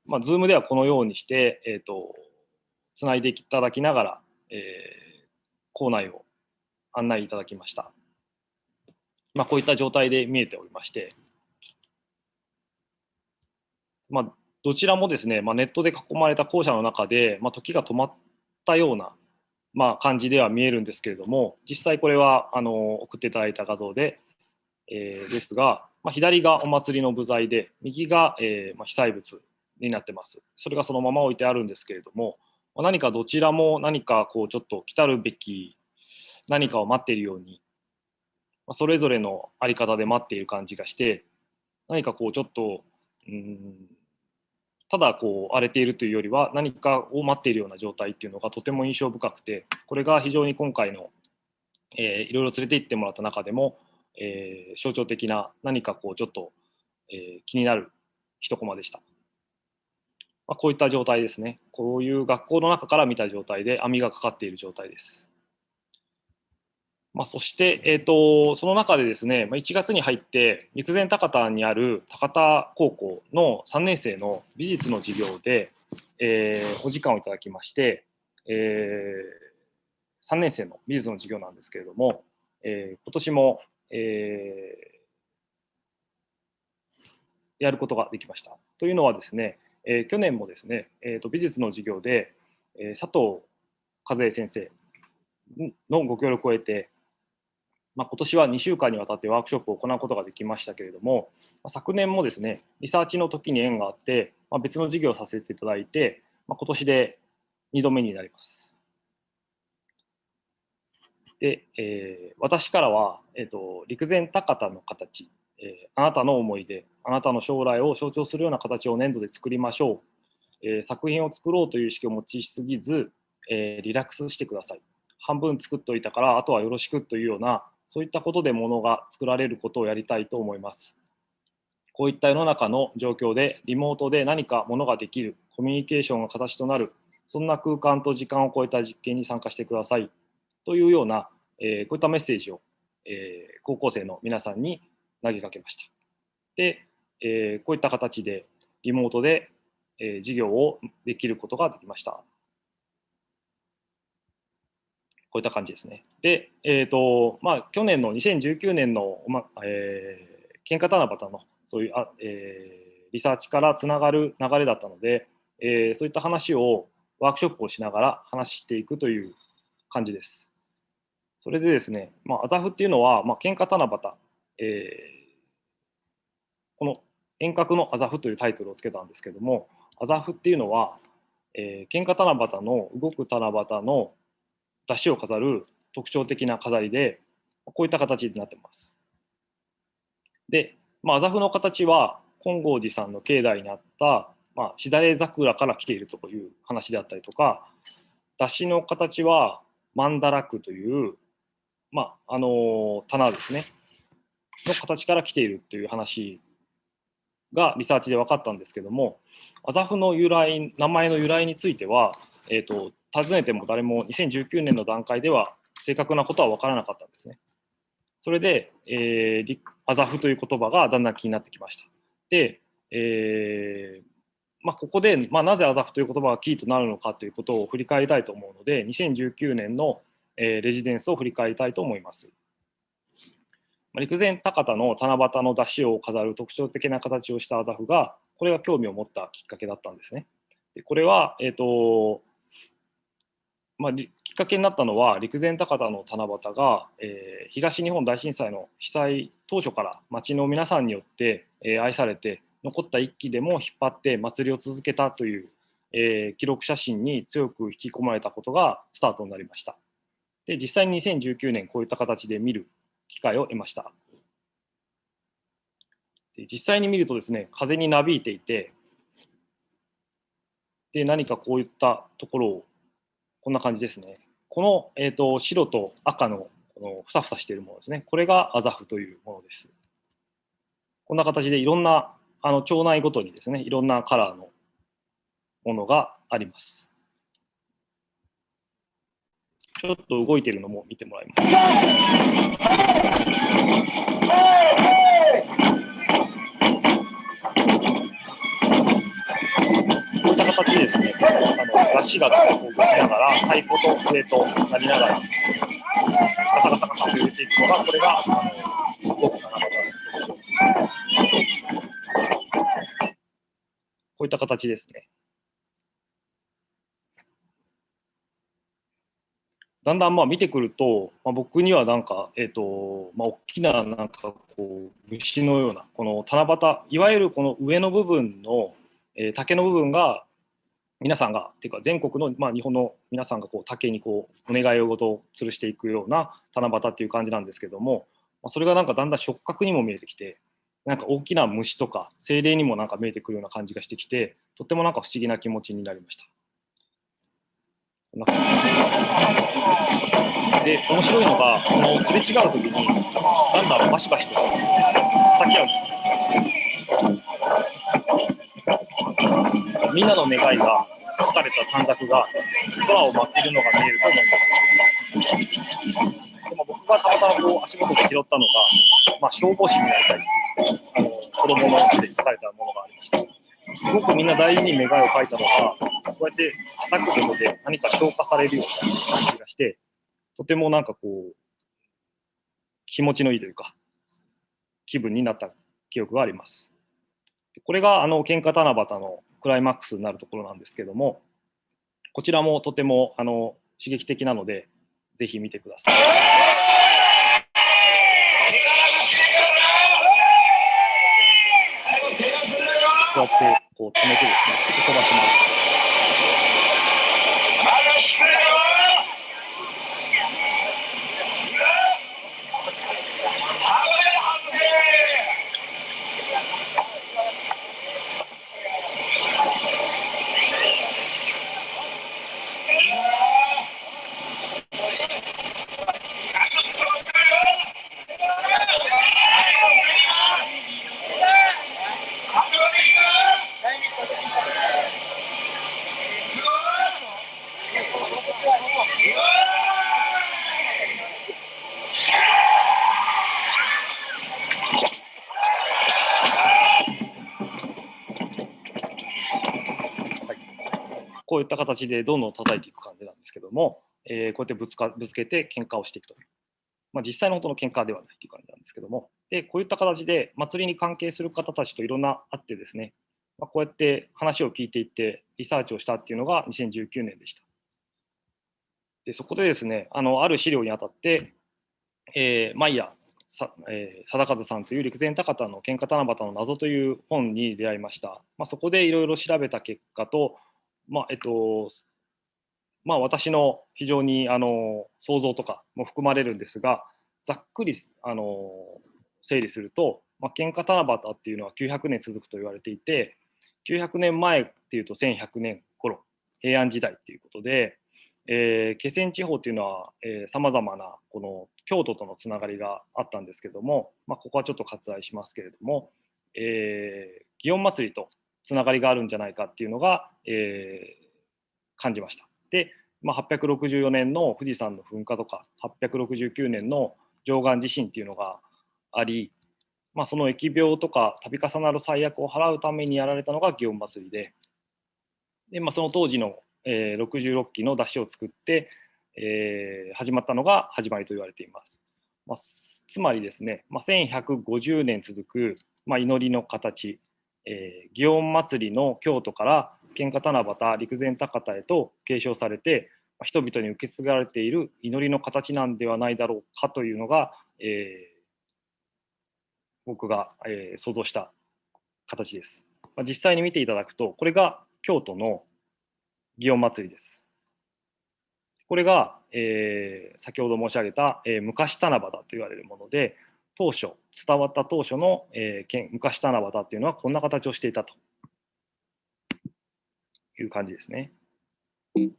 Zoom ではこのようにして、つないでいただきながら、校内を案内いただきました。こういった状態で見えておりまして、どちらもですね、ネットで囲まれた校舎の中で、時が止まったような、感じでは見えるんですけれども、実際これは送っていただいた画像で、ですが、左がお祭りの部材で、右が、被災物になってます。それがそのまま置いてあるんですけれども、何かどちらも何かこうちょっと来たるべき何かを待っているように、それぞれの在り方で待っている感じがして、何かこうちょっとただこう荒れているというよりは何かを待っているような状態っていうのがとても印象深くて、これが非常に今回の、いろいろ連れて行ってもらった中でも、象徴的な何かこうちょっと、気になる一コマでした。こういった状態ですね。こういう学校の中から見た状態で網がかかっている状態です。そして、その中でですね、1月に入って陸前高田にある高田高校の3年生の美術の授業で、お時間をいただきまして、3年生の美術の授業なんですけれども、今年も、やることができました。というのはですね、去年もですね、美術の授業で、佐藤和恵先生のご協力を得て、今年は2週間にわたってワークショップを行うことができましたけれども、昨年もですね、リサーチの時に縁があって、別の授業をさせていただいて、今年で2度目になります。で、私からは、陸前高田の形、あなたの思い出、あなたの将来を象徴するような形を粘土で作りましょう。作品を作ろうという意識を持ちすぎず、リラックスしてください。半分作っといたからあとはよろしくというような、そういったことで物が作られることをやりたいと思います。こういった世の中の状況でリモートで何かものができる、コミュニケーションが形となる、そんな空間と時間を超えた実験に参加してくださいというような、こういったメッセージを、高校生の皆さんに投げかけました。で、こういった形でリモートで、授業をできることができました。こういった感じですね。で、去年の2019年の、喧嘩七夕のそういう、リサーチからつながる流れだったので、そういった話をワークショップをしながら話していくという感じです。それでですね、アザフっていうのは、喧嘩七夕、この遠隔のアザフというタイトルをつけたんですけども、アザフっていうのは、喧嘩七夕の動く七夕の出汁を飾る特徴的な飾りで、こういった形になっています。で、アザフの形は金剛寺さんの境内にあった、しだれ桜から来ているという話であったりとか、出汁の形はマンダラクという、棚ですねの形から来ているという話がリサーチで分かったんですけども、アザフの由来、名前の由来については、尋ねても誰も2019年の段階では正確なことは分からなかったんですね。それで、アザフという言葉がだんだん気になってきました。で、ここで、なぜアザフという言葉がキーとなるのかということを振り返りたいと思うので、2019年の、レジデンスを振り返りたいと思います。陸前高田の七夕の出汁を飾る特徴的な形をしたアザフが、これが興味を持ったきっかけだったんですね。でこれは、きっかけになったのは、陸前高田の七夕が、東日本大震災の被災当初から町の皆さんによって、愛されて、残った一揆でも引っ張って祭りを続けたという、記録写真に強く引き込まれたことがスタートになりました。で、実際に2019年こういった形で見る機会を得ました。で実際に見るとですね、風になびいていて、で何かこういったところをこんな感じですね。この、白と赤のこのふさふさしているものですね。これがアザフというものです。こんな形でいろんな町内ごとにですね、いろんなカラーのものがあります。ちょっと動いているのも見てもらいます。こういった形でですね、出汁が動きながら、太鼓と笛となりながら、ガサガサガサと揺れていくのが、これが動く七夕の特徴ですね。こういった形ですね。だんだん見てくると、僕にはなんか、大きななんかこう虫のような、この七夕、いわゆるこの上の部分の、竹の部分が、皆さんが、っていうか全国の、日本の皆さんがこう竹にこうお願い事を吊るしていくような七夕っていう感じなんですけども、それがなんかだんだん触覚にも見えてきて、なんか大きな虫とか精霊にもなんか見えてくるような感じがしてきて、とってもなんか不思議な気持ちになりました。こんな感じで、面白いのが、このすれ違う時にだんだんバシバシと叩き合うんですね。みんなの願いが書かれた短冊が空を舞っているのが見えると思います。でも僕がたまたまこう足元で拾ったのが、消防士になりたい子供の字で書かれたものがありました。すごくみんな大事に願いを書いたのが、こうやって叩くことで何か消化されるような感じがして、とてもなんかこう気持ちのいいというか気分になった記憶があります。これが喧嘩七夕のクライマックスになるところなんですけども、こちらもとても刺激的なのでぜひ見てください。こうやってこう止めてですね、ちょっと飛ばします。こういった形でどんどん叩いていく感じなんですけども、こうやってぶつけて喧嘩をしていくという、実際の本当の喧嘩ではないという感じなんですけども、でこういった形で祭りに関係する方たちといろんなあってですね、こうやって話を聞いていってリサーチをしたっていうのが2019年でした。でそこでですね、ある資料にあたって、マイヤ貞和さんという陸前高田の喧嘩七夕の謎という本に出会いました。そこでいろいろ調べた結果と、私の非常に想像とかも含まれるんですが、ざっくり整理すると、喧嘩七夕っていうのは900年続くと言われていて、900年前っていうと1100年頃、平安時代っていうことで、気仙地方っていうのはさまざまなこの京都とのつながりがあったんですけども、ここはちょっと割愛しますけれども、祇園祭とつながりがあるんじゃないかっていうのが、感じました。で、864年の富士山の噴火とか869年の貞観地震っていうのがあり、その疫病とか度重なる災厄を払うためにやられたのが祇園祭で、その当時の66基の出汁を作って、始まったのが始まりと言われています。つまりですね、1150年続く、祈りの形、祇園祭の京都から喧嘩七夕陸前高田へと継承されて、人々に受け継がれている祈りの形なんではないだろうかというのが、僕が、想像した形です。実際に見ていただくと、これが京都の祇園祭です。これが、先ほど申し上げた、昔七夕と言われるもので、当初伝わった当初の、昔七夕というのはこんな形をしていたという感じですね。はい、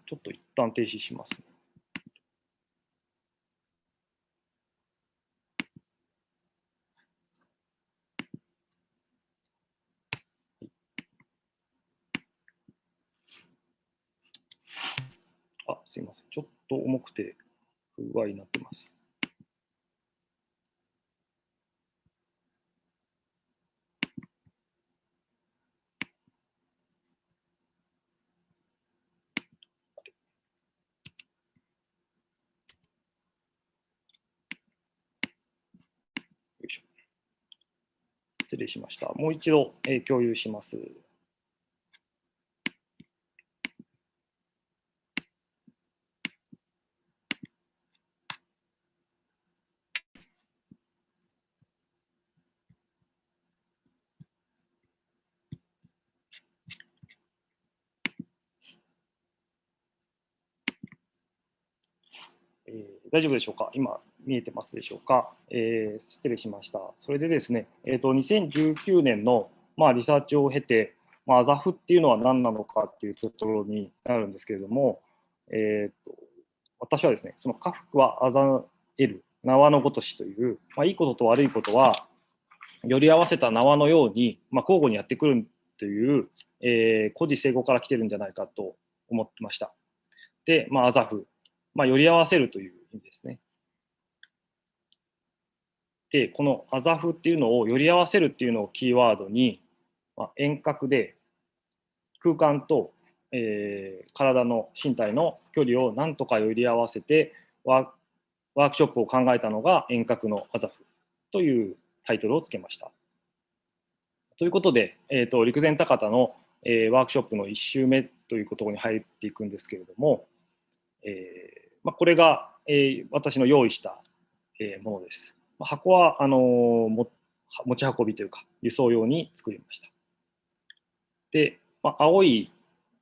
ちょっと一旦停止します。すいません。ちょっと重くて不具合になってます。よいしょ。失礼しました。もう一度、共有します。大丈夫でしょうか。今見えてますでしょうか。失礼しました。それでですね、2019年の、リサーチを経て、アザフっていうのは何なのかっていうところになるんですけれども、私はですね、その家福はあざえる縄のごとしという、いいことと悪いことはより合わせた縄のように、交互にやってくるという、古事成語から来てるんじゃないかと思ってました。で、アザフ、より合わせるという意味ですね。で、このアザフっていうのをより合わせるっていうのをキーワードに、遠隔で空間と、体の身体の距離をなんとかより合わせてワークショップを考えたのが遠隔のアザフというタイトルをつけました。ということで、陸前高田の、ワークショップの1週目ということに入っていくんですけれども、これが、私の用意した、ものです。箱は持ち運びというか輸送用に作りました。で、青い、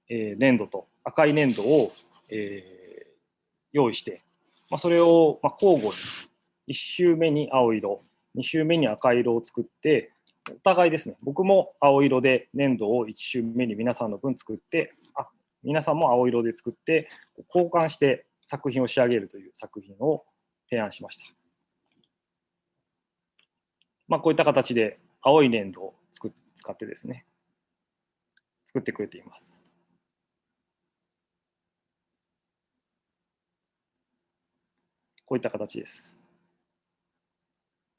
粘土と赤い粘土を、用意して、それを、交互に1周目に青色、2周目に赤色を作って、お互いですね、僕も青色で粘土を1周目に皆さんの分作って、皆さんも青色で作って、交換して作品を仕上げるという作品を提案しました。こういった形で青い粘土を使ってですね、作ってくれています。こういった形です。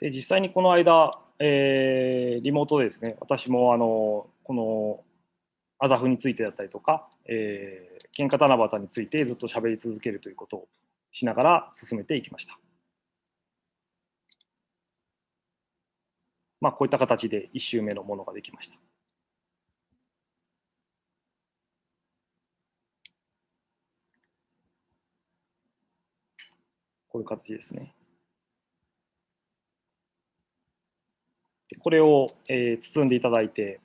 で、実際にこの間、リモートでですね、私もこのアザフについてだったりとか、喧嘩七夕についてずっと喋り続けるということをしながら進めていきました。こういった形で1周目のものができました。こういう形ですね。これを、包んでいただいて、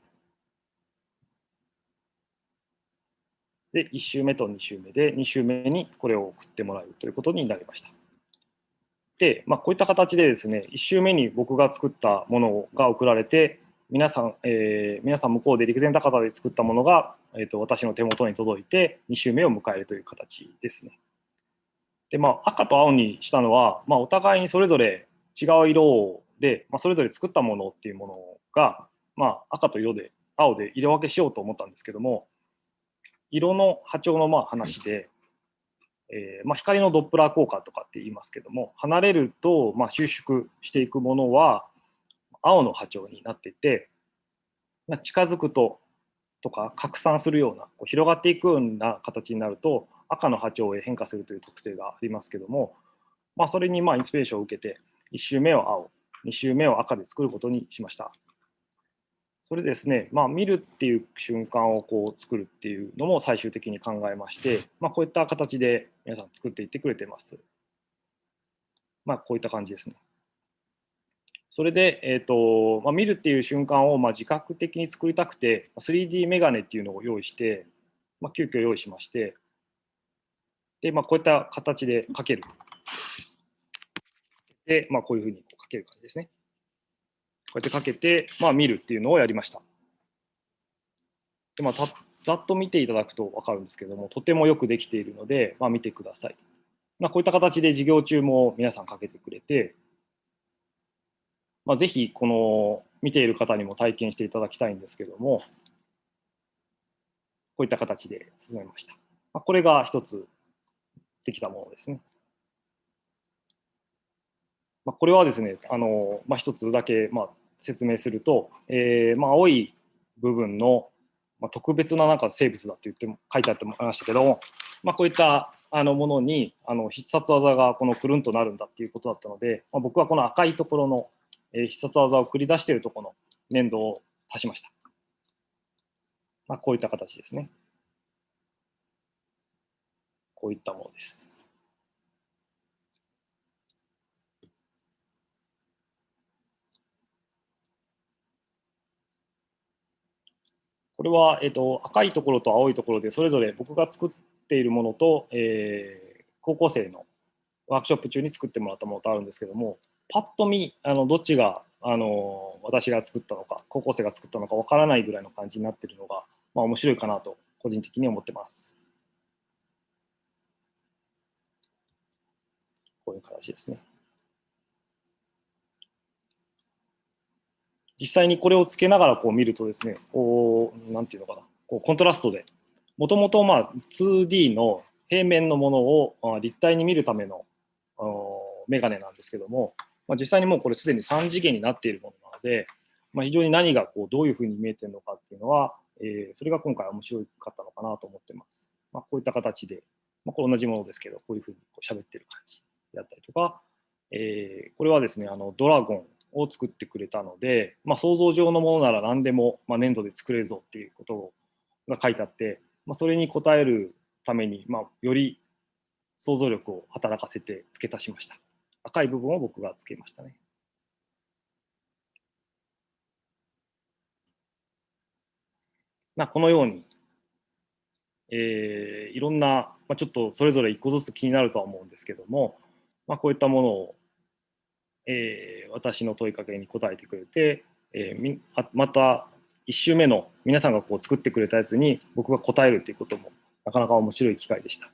で、1周目と2周目で、2周目にこれを送ってもらうということになりました。で、こういった形でですね、1周目に僕が作ったものが送られて、皆さん向こうで陸前高田で作ったものが、私の手元に届いて、2周目を迎えるという形ですね。で、赤と青にしたのは、お互いにそれぞれ違う色で、それぞれ作ったものっていうものが、赤と青で色分けしようと思ったんですけども、色の波長の話で、光のドップラー効果とかって言いますけども、離れると収縮していくものは青の波長になっていて、近づくとか拡散するような広がっていくような形になると赤の波長へ変化するという特性がありますけども、それにインスピレーションを受けて1周目を青、2周目を赤で作ることにしました。それですね、見るっていう瞬間を作るっていうのも最終的に考えまして、こういった形で皆さん作っていってくれてます。こういった感じですね。それで、見るっていう瞬間を自覚的に作りたくて、3D メガネっていうのを用意して、急遽用意しまして、で、こういった形で描ける。で、こういうふうに描ける感じですね。こうやってかけて、見るっていうのをやりました。でざっと見ていただくと分かるんですけども、とてもよくできているので、見てください。こういった形で授業中も皆さんかけてくれて、ぜひこの見ている方にも体験していただきたいんですけども、こういった形で進めました。これが一つできたものですね。これはですね、一つだけ説明すると、青い部分の特別な生物だって書いてあってましたけども、こういったものに必殺技がこのくるんとなるんだっていうことだったので、僕はこの赤いところの必殺技を繰り出しているところの粘土を足しました。こういった形ですね。こういったものです。これは、赤いところと青いところでそれぞれ僕が作っているものと、高校生のワークショップ中に作ってもらったものとあるんですけども、パッと見どっちが私が作ったのか高校生が作ったのかわからないぐらいの感じになっているのが、面白いかなと個人的に思ってます。こういう形ですね。実際にこれをつけながら見るとですね、なんていうのかな、コントラストで、もともと2D の平面のものを立体に見るためのメガネなんですけども、実際にもうこれすでに3次元になっているものなので、非常に何がどういうふうに見えているのかっていうのはそれが今回面白かったのかなと思ってます。こういった形で、これ同じものですけど、こういうふうに喋ってる感じであったりとか、これはですね、ドラゴンを作ってくれたので、想像上のものなら何でも、粘土で作れるぞっていうことが書いてあって、それに応えるために、より想像力を働かせて付け足しました。赤い部分を僕が付けましたね。このように、いろんな、ちょっとそれぞれ1個ずつ気になるとは思うんですけども、こういったものを、私の問いかけに答えてくれて、また1週目の皆さんがこう作ってくれたやつに僕が答えるということもなかなか面白い機会でした。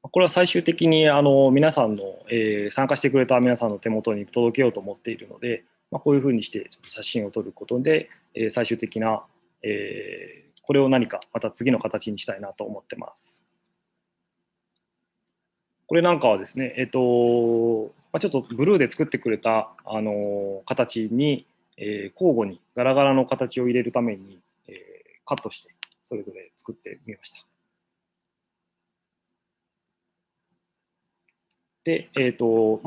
これは最終的に皆さんの、参加してくれた皆さんの手元に届けようと思っているので、こういうふうにして写真を撮ることで、最終的な、これを何かまた次の形にしたいなと思ってます。これなんかはですね、ちょっとブルーで作ってくれた、形に、交互にガラガラの形を入れるために、カットしてそれぞれ作ってみました。で、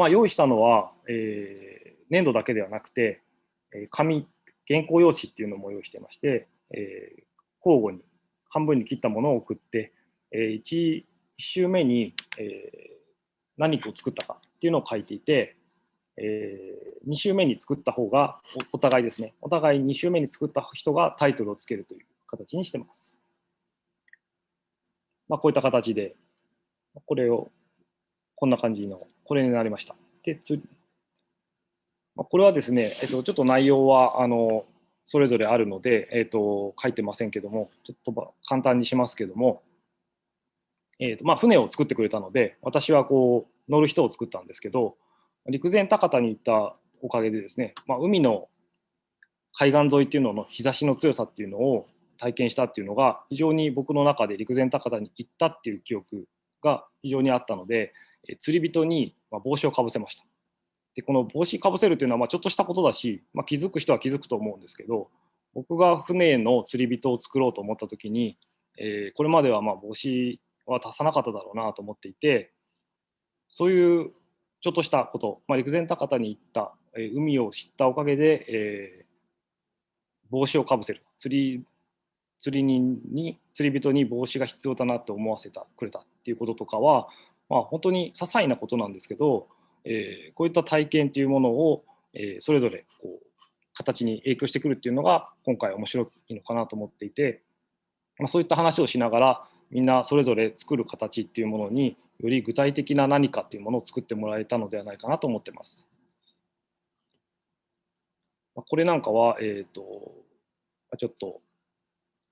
用意したのは、粘土だけではなくて、紙、原稿用紙っていうのも用意してまして、交互に半分に切ったものを送って、1週目に、何を作ったかっていうのを書いていて、2週目に作った方がお互いですね、お互い2週目に作った人がタイトルをつけるという形にしてます。こういった形で、これをこんな感じの、これになりました。で、これはですね、ちょっと内容はそれぞれあるので、書いてませんけども、ちょっと簡単にしますけども、船を作ってくれたので、私はこう乗る人を作ったんですけど、陸前高田に行ったおかげでですね、海の海岸沿いっていうのの日差しの強さっていうのを体験したっていうのが、非常に僕の中で陸前高田に行ったっていう記憶が非常にあったので、釣り人に帽子をかぶせました。でこの帽子かぶせるというのはちょっとしたことだし、気づく人は気づくと思うんですけど、僕が船の釣り人を作ろうと思った時に、これまでは帽子は足さなかっただろうなと思っていて、そういうちょっとしたこと、陸前高田に行った、海を知ったおかげで、帽子をかぶせる、釣り人に帽子が必要だなって思わせてくれたっていうこととかは、本当に些細なことなんですけど、こういった体験っていうものを、それぞれこう形に影響してくるっていうのが今回面白いのかなと思っていて、そういった話をしながらみんなそれぞれ作る形っていうものにより具体的な何かっていうものを作ってもらえたのではないかなと思ってます。これなんかは、ちょっと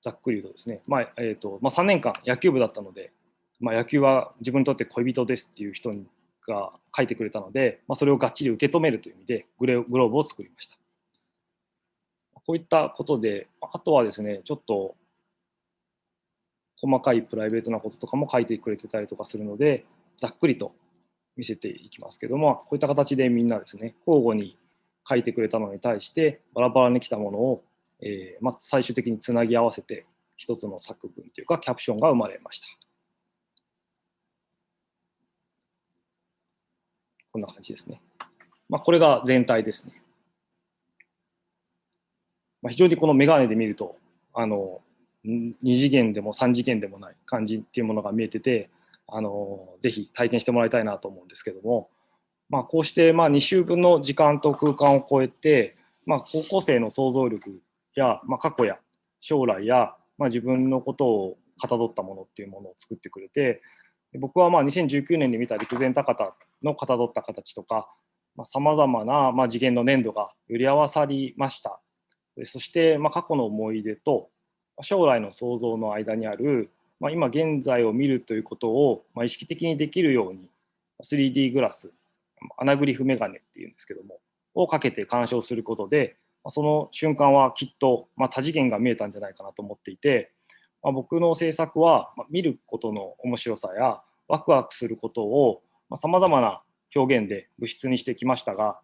ざっくりとですね、3年間野球部だったので、野球は自分にとって恋人ですっていう人が書いてくれたので、それをがっちり受け止めるという意味でグローブを作りました。こういったことで、あとはですね、ちょっと細かいプライベートなこととかも書いてくれてたりとかするので、ざっくりと見せていきますけども、こういった形でみんなですね、交互に書いてくれたのに対してバラバラに来たものを、最終的につなぎ合わせて一つの作文というかキャプションが生まれました。こんな感じですね。これが全体ですね。非常にこのメガネで見ると2次元でも3次元でもない感じっていうものが見えてて、ぜひ体験してもらいたいなと思うんですけども、こうして2週分の時間と空間を超えて、高校生の想像力や、過去や将来や、自分のことをかたどったものっていうものを作ってくれて、僕は2019年に見た陸前高田のかたどった形とかさまざまな次元の粘土がより合わさりました。そして過去の思い出と将来の想像の間にある今現在を見るということを意識的にできるように 3D グラス、アナグリフメガネっていうんですけどもをかけて鑑賞することで、その瞬間はきっと多次元が見えたんじゃないかなと思っていて、僕の制作は見ることの面白さやワクワクすることをさまざまな表現で物質にしてきましたが、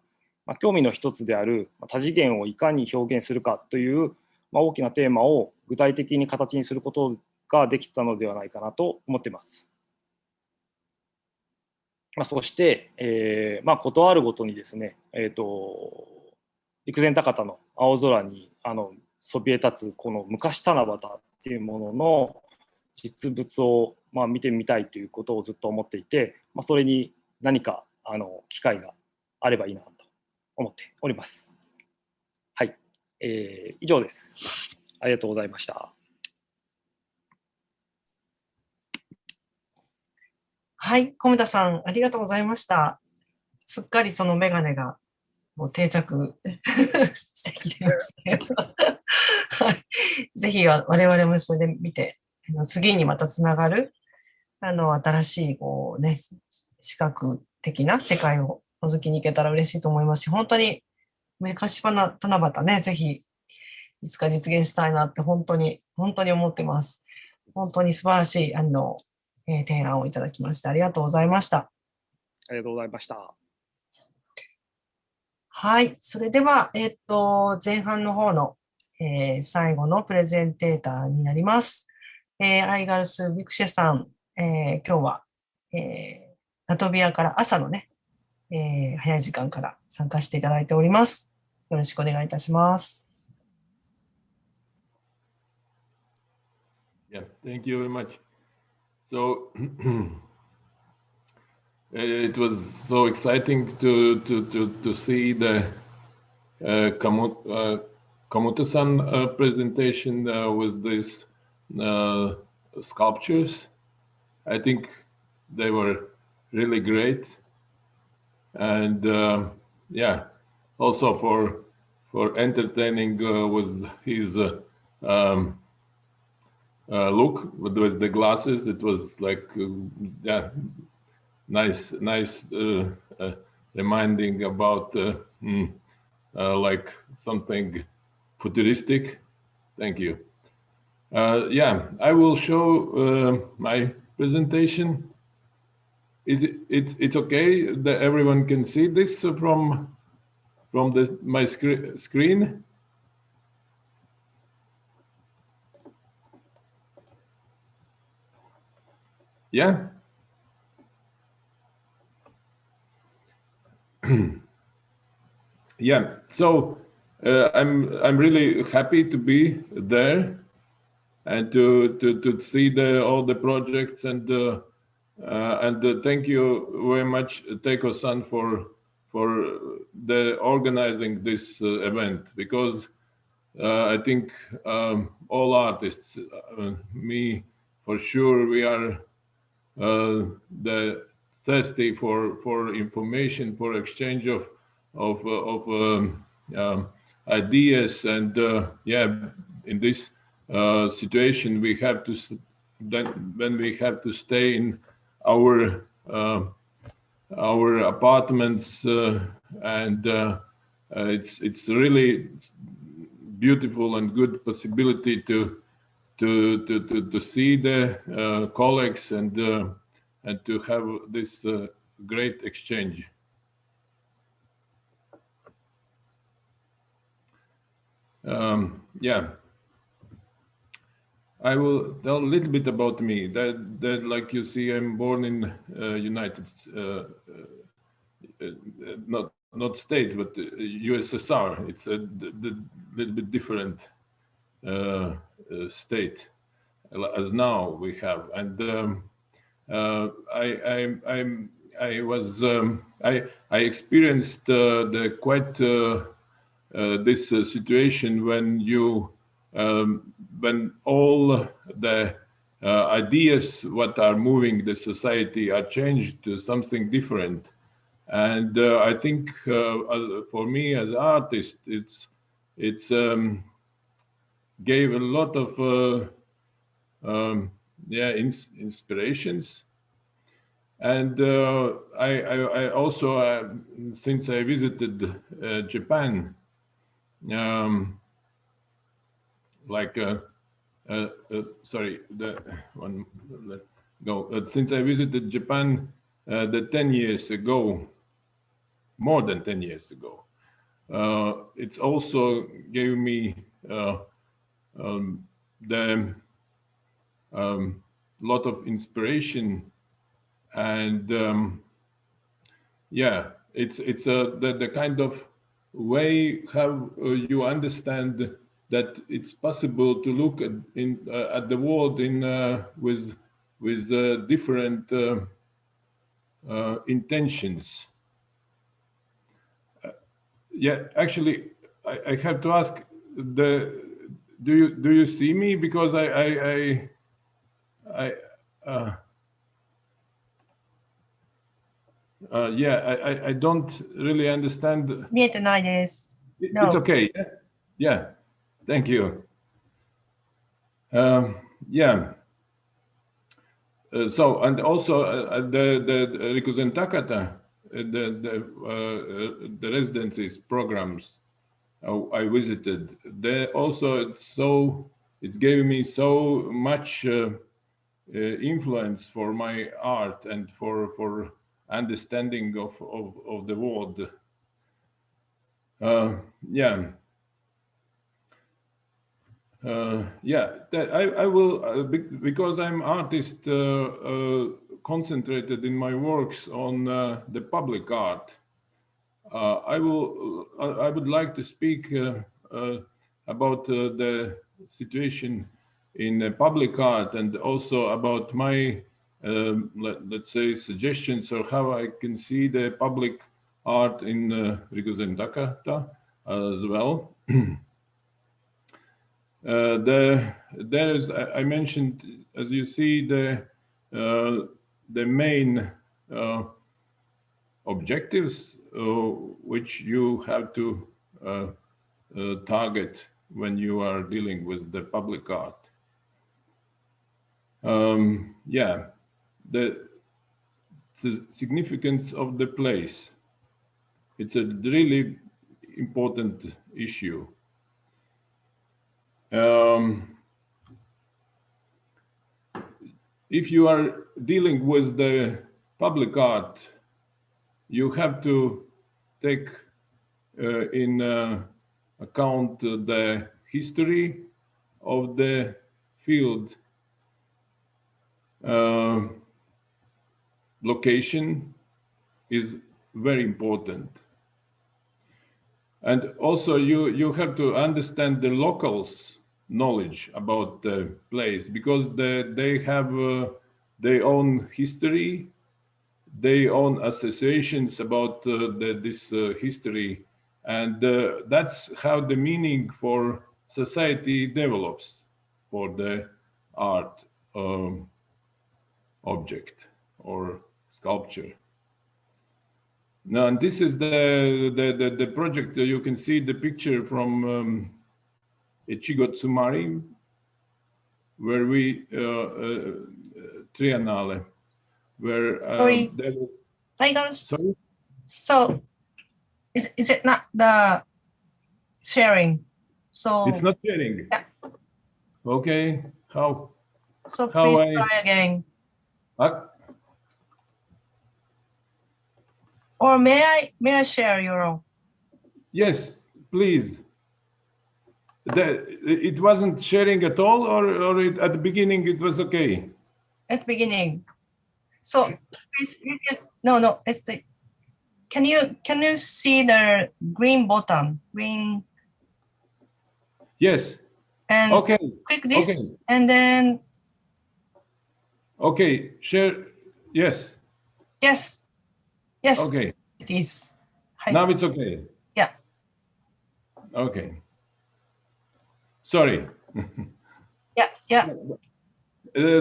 興味の一つである多次元をいかに表現するかという大きなテーマを具体的に形にすることができたのではないかなと思っています。そして、ことあるごとにですね、陸前高田の青空にそびえ立つこの昔七夕っていうものの実物を見てみたいということをずっと思っていて、それに何か機会があればいいなと思っております。はい、以上です。ありがとうございました。はい、小牟田さん、ありがとうございました。すっかりそのメガネがもう定着してきてますね。はい、ぜひ我々もそれで見て、次にまたつながる、新しい、こうね、視覚的な世界を覗きに行けたら嬉しいと思いますし、本当に昔七夕ね、ぜひ、いつか実現したいなって本当に思ってます。本当に素晴らしい、提案をいただきまして、ありがとうございました。ありがとうございました。はい。それでは、前半の方の、最後のプレゼンテーターになります。アイガルス・ビクシェさん、今日は、ラトビアから朝のね、早い時間から参加していただいております。よろしくお願いいたします。Yeah, thank you very much. So it was so exciting to see the Kamuta-san presentation with these sculptures. I think they were really great, and yeah, also for entertaining with his look with the glasses. It was like yeah, nice reminding about like something futuristic. Thank you. Yeah, I will show my presentation. It's okay that everyone can see this from my screen? Yeah. Yeah. So I'm really happy to be there and to see all the projects and thank you very much, Teiko-san, for the organizing this event, because I think all artists, me for sure, we are the thirsty for information, for exchange of ideas, and yeah, in this situation we have to when we have to stay in our apartments, and it's really beautiful and good possibility to see the colleagues and to have this great exchange. Yeah, I will tell a little bit about me. That like you see, I'm born in United not state, but USSR. It's a little bit different state as now we have, and I experienced the quite this situation when you when all the ideas what are moving the society are changed to something different. And I think for me as an artist, it's gave a lot of yeah, inspirations. And I also, since I visited Japan, like sorry, the one, let go. Since I visited Japan the 10 years ago, more than 10 years ago, it's also gave me the lot of inspiration, and yeah, it's the kind of way how you understand that it's possible to look at the world with different intentions. Yeah, actually, I have to ask, do you see me? Because yeah, I don't really understand. 見えてないです。 It's No. okay. Yeah, thank you. Yeah. So, and also the Rikuzen Takata, the residencies programs I visited, they also, it gave me so much influence for my art and for understanding of the world. Yeah. Yeah, I will, because I'm artist concentrated in my works on the public art. I would like to speak about the situation in public art, and also about my, let's say, suggestions or how I can see the public art in Rikuzen Takata as well. There is, I mentioned, as you see, the main objectives which you have to target when you are dealing with the public art. Yeah, the significance of the place. It's a really important issue. If you are dealing with the public art, you have to take in account the history of the field, location is very important. And also you have to understand the locals' knowledge about the place, because they have their own history, their own associations about this history, and that's how the meaning for society develops for the art object or sculpture. Now, and this is the project. You can see the picture from Echigo Tsumari, where we Triennale, where Sorry. there was, Tigers. sorry? So, is it not the sharing? So, It's not sharing. Yeah. Okay, how? So how please try again. Or may I share your own? Yes, please. It wasn't sharing at all, or at the beginning it was okay? At the beginning. So please, you can, no, it's the, can you see the green button? Green. Yes. And okay. click this, Okay. and then. Okay, share, yes. Yes. Yes. Okay. It is. Now it's okay. Yeah. Okay. Sorry. Yeah.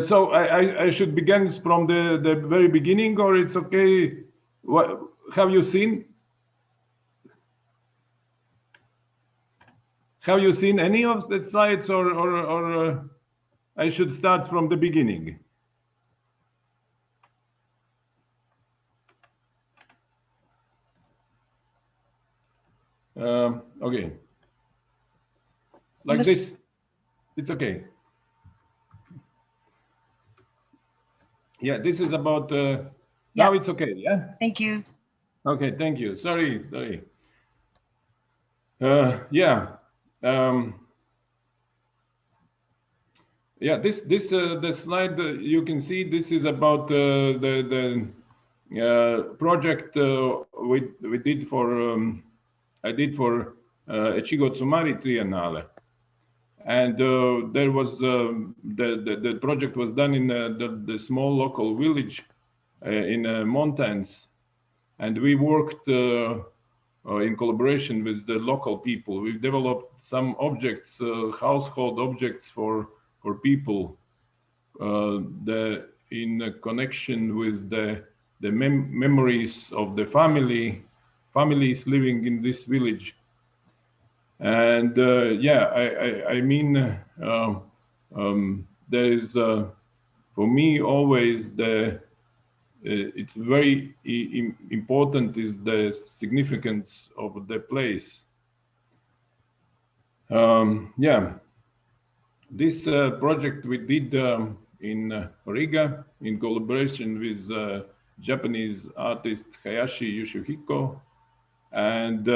So I should begin from the very beginning, or it's okay? What have you seen? Have you seen any of the slides, or I should start from the beginning? Okay. Like this. It's okay. Yeah, this is about. Yeah. Now it's okay. Yeah. Thank you. Okay. Thank you. Sorry. Yeah. Yeah. This the slide you can see. This is about the project we did for. I did for Echigo Tsumari Triennale. And there was the project was done in the small local village in mountains, and we worked in collaboration with the local people. We've developed some objects, household objects for people, in connection with the memories of the families living in this village. And yeah, I mean, there is for me always it's very important is the significance of the place. Yeah, this project we did in Riga in collaboration with Japanese artist Hayashi Yoshihiko, and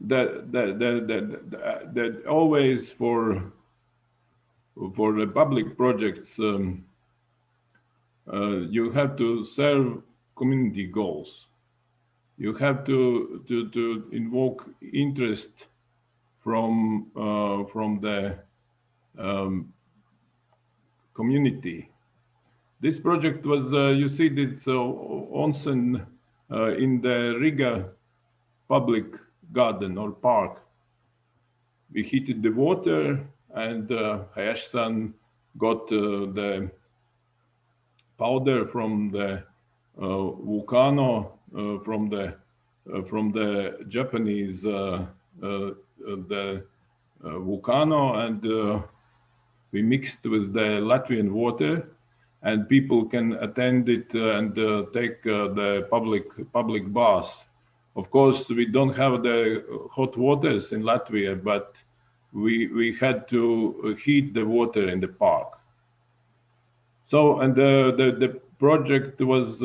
that always for the public projects you have to serve community goals. You have to invoke interest from the community. This project was you see this onsen in the Riga public garden or park. We heated the water, and Hayashi-san got the powder from the volcano, from the Japanese volcano, and we mixed with the Latvian water, and people can attend it and take the public bath. Of course, we don't have the hot waters in Latvia, but we had to heat the water in the park. So, and the project was,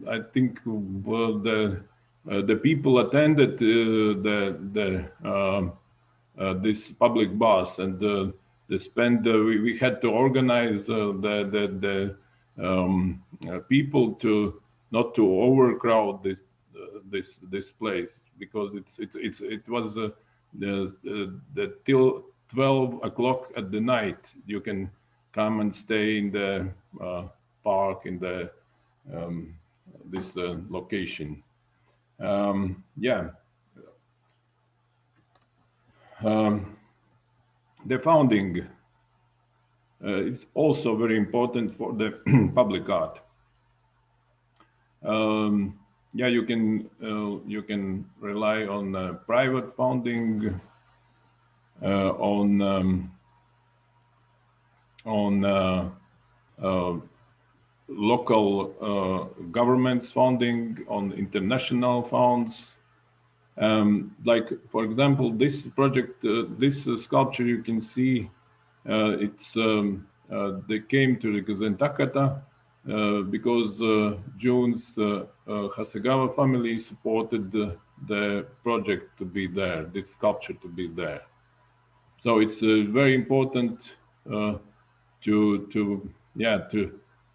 I think, well, the people attended this public bath, and they spent. We had to organize the people to not to overcrowd this place, because it was the till 12 o'clock at the night you can come and stay in the park in the this location. Yeah. The founding is also very important for the public art. Yeah, you can rely on private funding, on local governments funding, on international funds. Like, for example, this project, this sculpture you can see, it's they came to the KESEN Takata because June's Hasegawa family supported the project to be there, this sculpture to be there. So it's very important to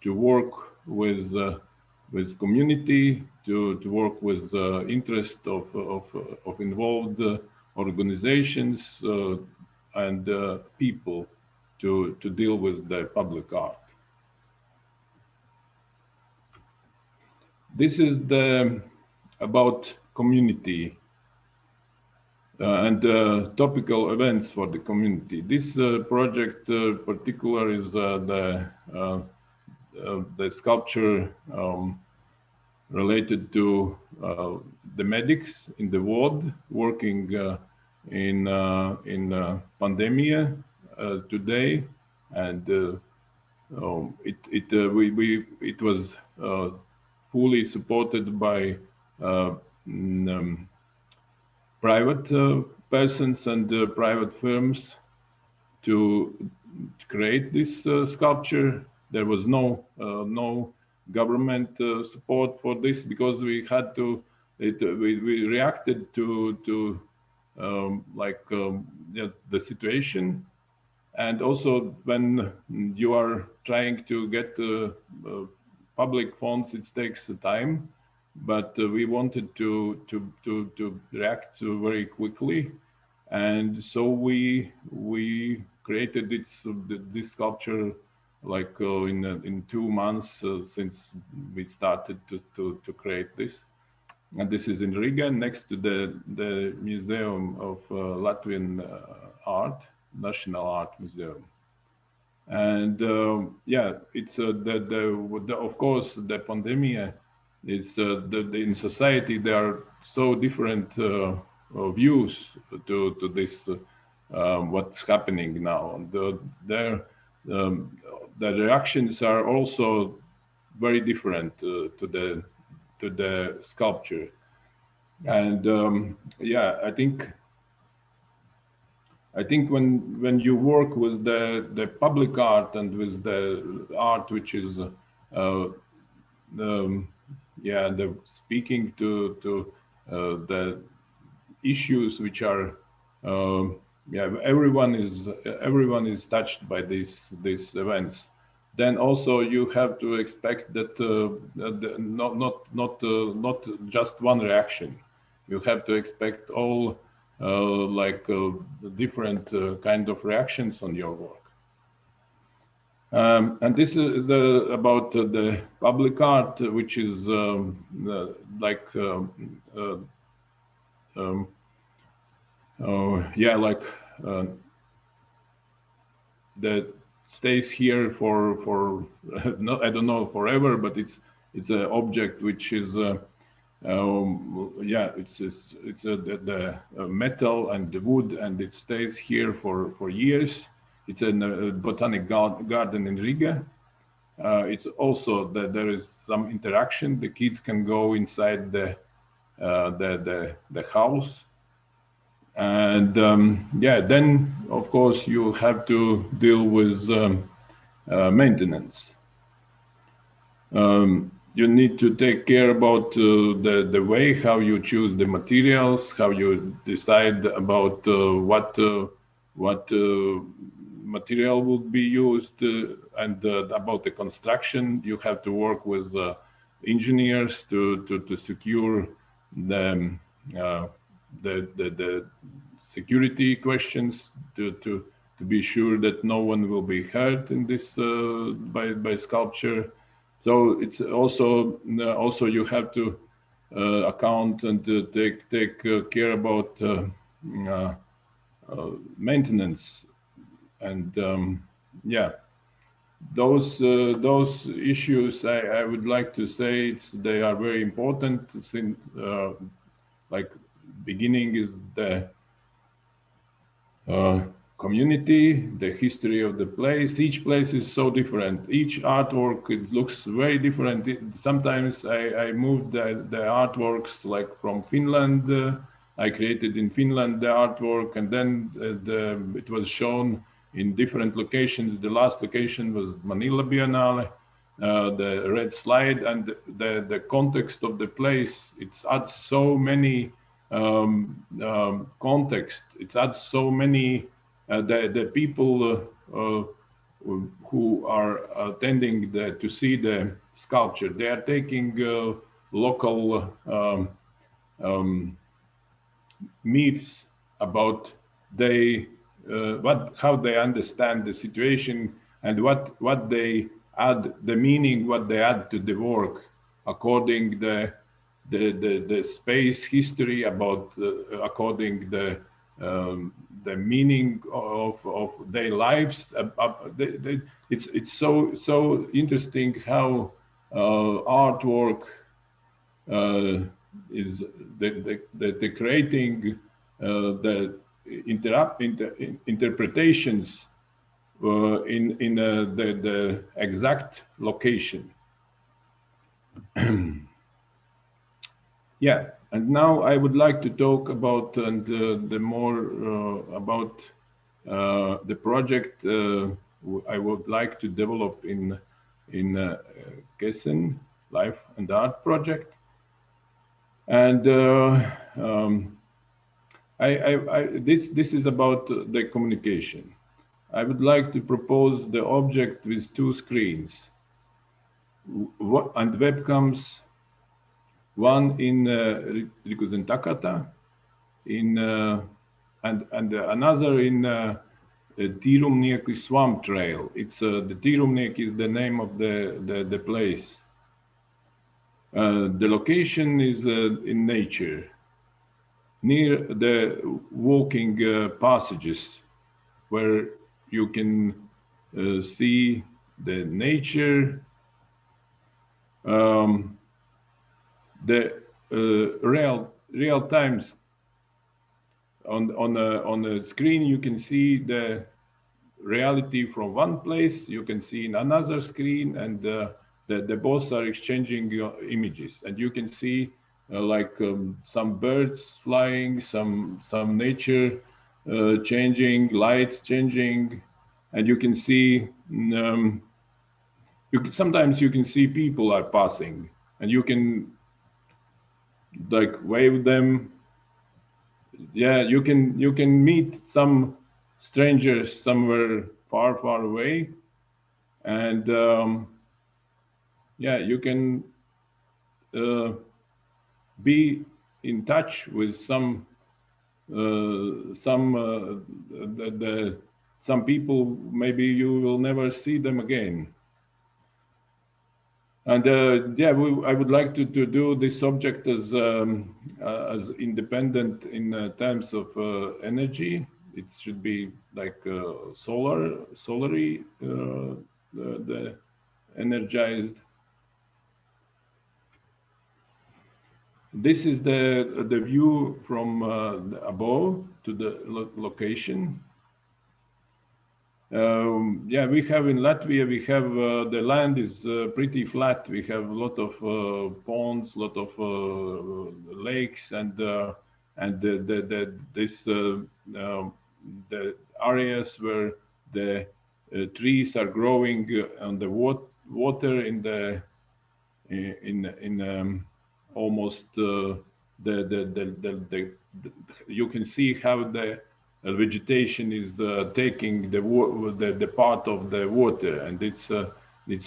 work with community, to work with interest of involved organizations and people to deal with the public art. This is about community and topical events for the community. This project particular is the sculpture related to the medics in the ward working in pandemia today, and it was fully supported by private persons and private firms to create this sculpture. There was no government support for this, because we had to. We reacted to the situation, and also when you are trying to get public funds, it takes time. But we wanted to react very quickly, and so we created this sculpture like in 2 months since we started to create this. And this is in Riga, next to the Museum of Latvian Art, National Art Museum. And yeah, it's of course the pandemic is in society there are so different views to this what's happening now. The reactions are also very different to the sculpture. And yeah, I think when you work with the public art and with the art which is the speaking to the issues which are everyone is touched by these events, then also you have to expect that not just one reaction. You have to expect all different kind of reactions on your work. And this is about the public art, which is that stays here for no, I don't know forever, but it's an object which is it's the metal and the wood, and it stays here for years. It's in a botanic garden in Riga. It's also that there is some interaction. The kids can go inside the house, and then of course you have to deal with maintenance. You need to take care about the way how you choose the materials, how you decide about what material would be used, and about the construction. You have to work with engineers to secure the security questions, to be sure that no one will be hurt in this by sculpture. So it's also you have to account and take care about maintenance, and those issues I would like to say they are very important. Since like beginning is the community, the history of the place. Each place is so different. Each artwork, it looks very different. Sometimes I moved the artworks like from Finland. I created in Finland the artwork, and then it was shown in different locations. The last location was Manila Biennale, the red slide, and the context of the place, it adds so many context. It adds so many the people who are attending to see the sculpture. They are taking local myths about how they understand the situation, and what they add, the meaning what they add to the work according the space history, about according the meaning of their lives. It's so interesting how artwork is the creating the interpretations in the exact location. Yeah, and now I would like to talk about the more about the project I would like to develop in KESEN Life and Art project. And this is about the communication. I would like to propose the object with two screens and webcams, one in Rikuzentakata, and another in Tirumnieki Swamp Trail. It's the Tirumniek is the name of the place. The location is in nature, near the walking passages, where you can see the nature, the real times. On the screen you can see the reality from one place, you can see in another screen, and the both are exchanging images, and you can see some birds flying, some nature changing, lights changing, and you can see sometimes you can see people are passing, and you can like wave them. Yeah, you can meet some strangers somewhere far away, and yeah, you can be in touch with some people. Maybe you will never see them again. And yeah, I would like to do this object as independent in terms of energy. It should be like solary, the energized. This is the view from above to the location. Yeah, we have in Latvia, we have the land is pretty flat. We have a lot of ponds, a lot of lakes, and the areas where the trees are growing on the water in almost you can see how the vegetation is taking the part of the water, and it's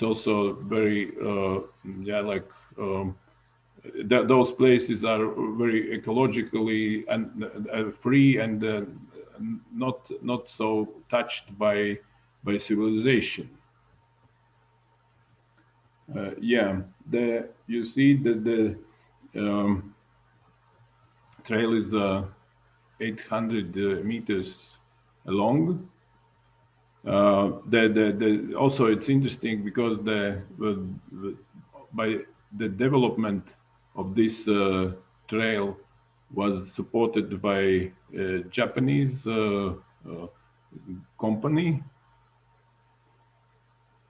also very yeah, like those places are very ecologically and free, and not so touched by civilization. Yeah, you see that the trail is 800 meters long. Also, it's interesting because by the development of this trail was supported by a Japanese company.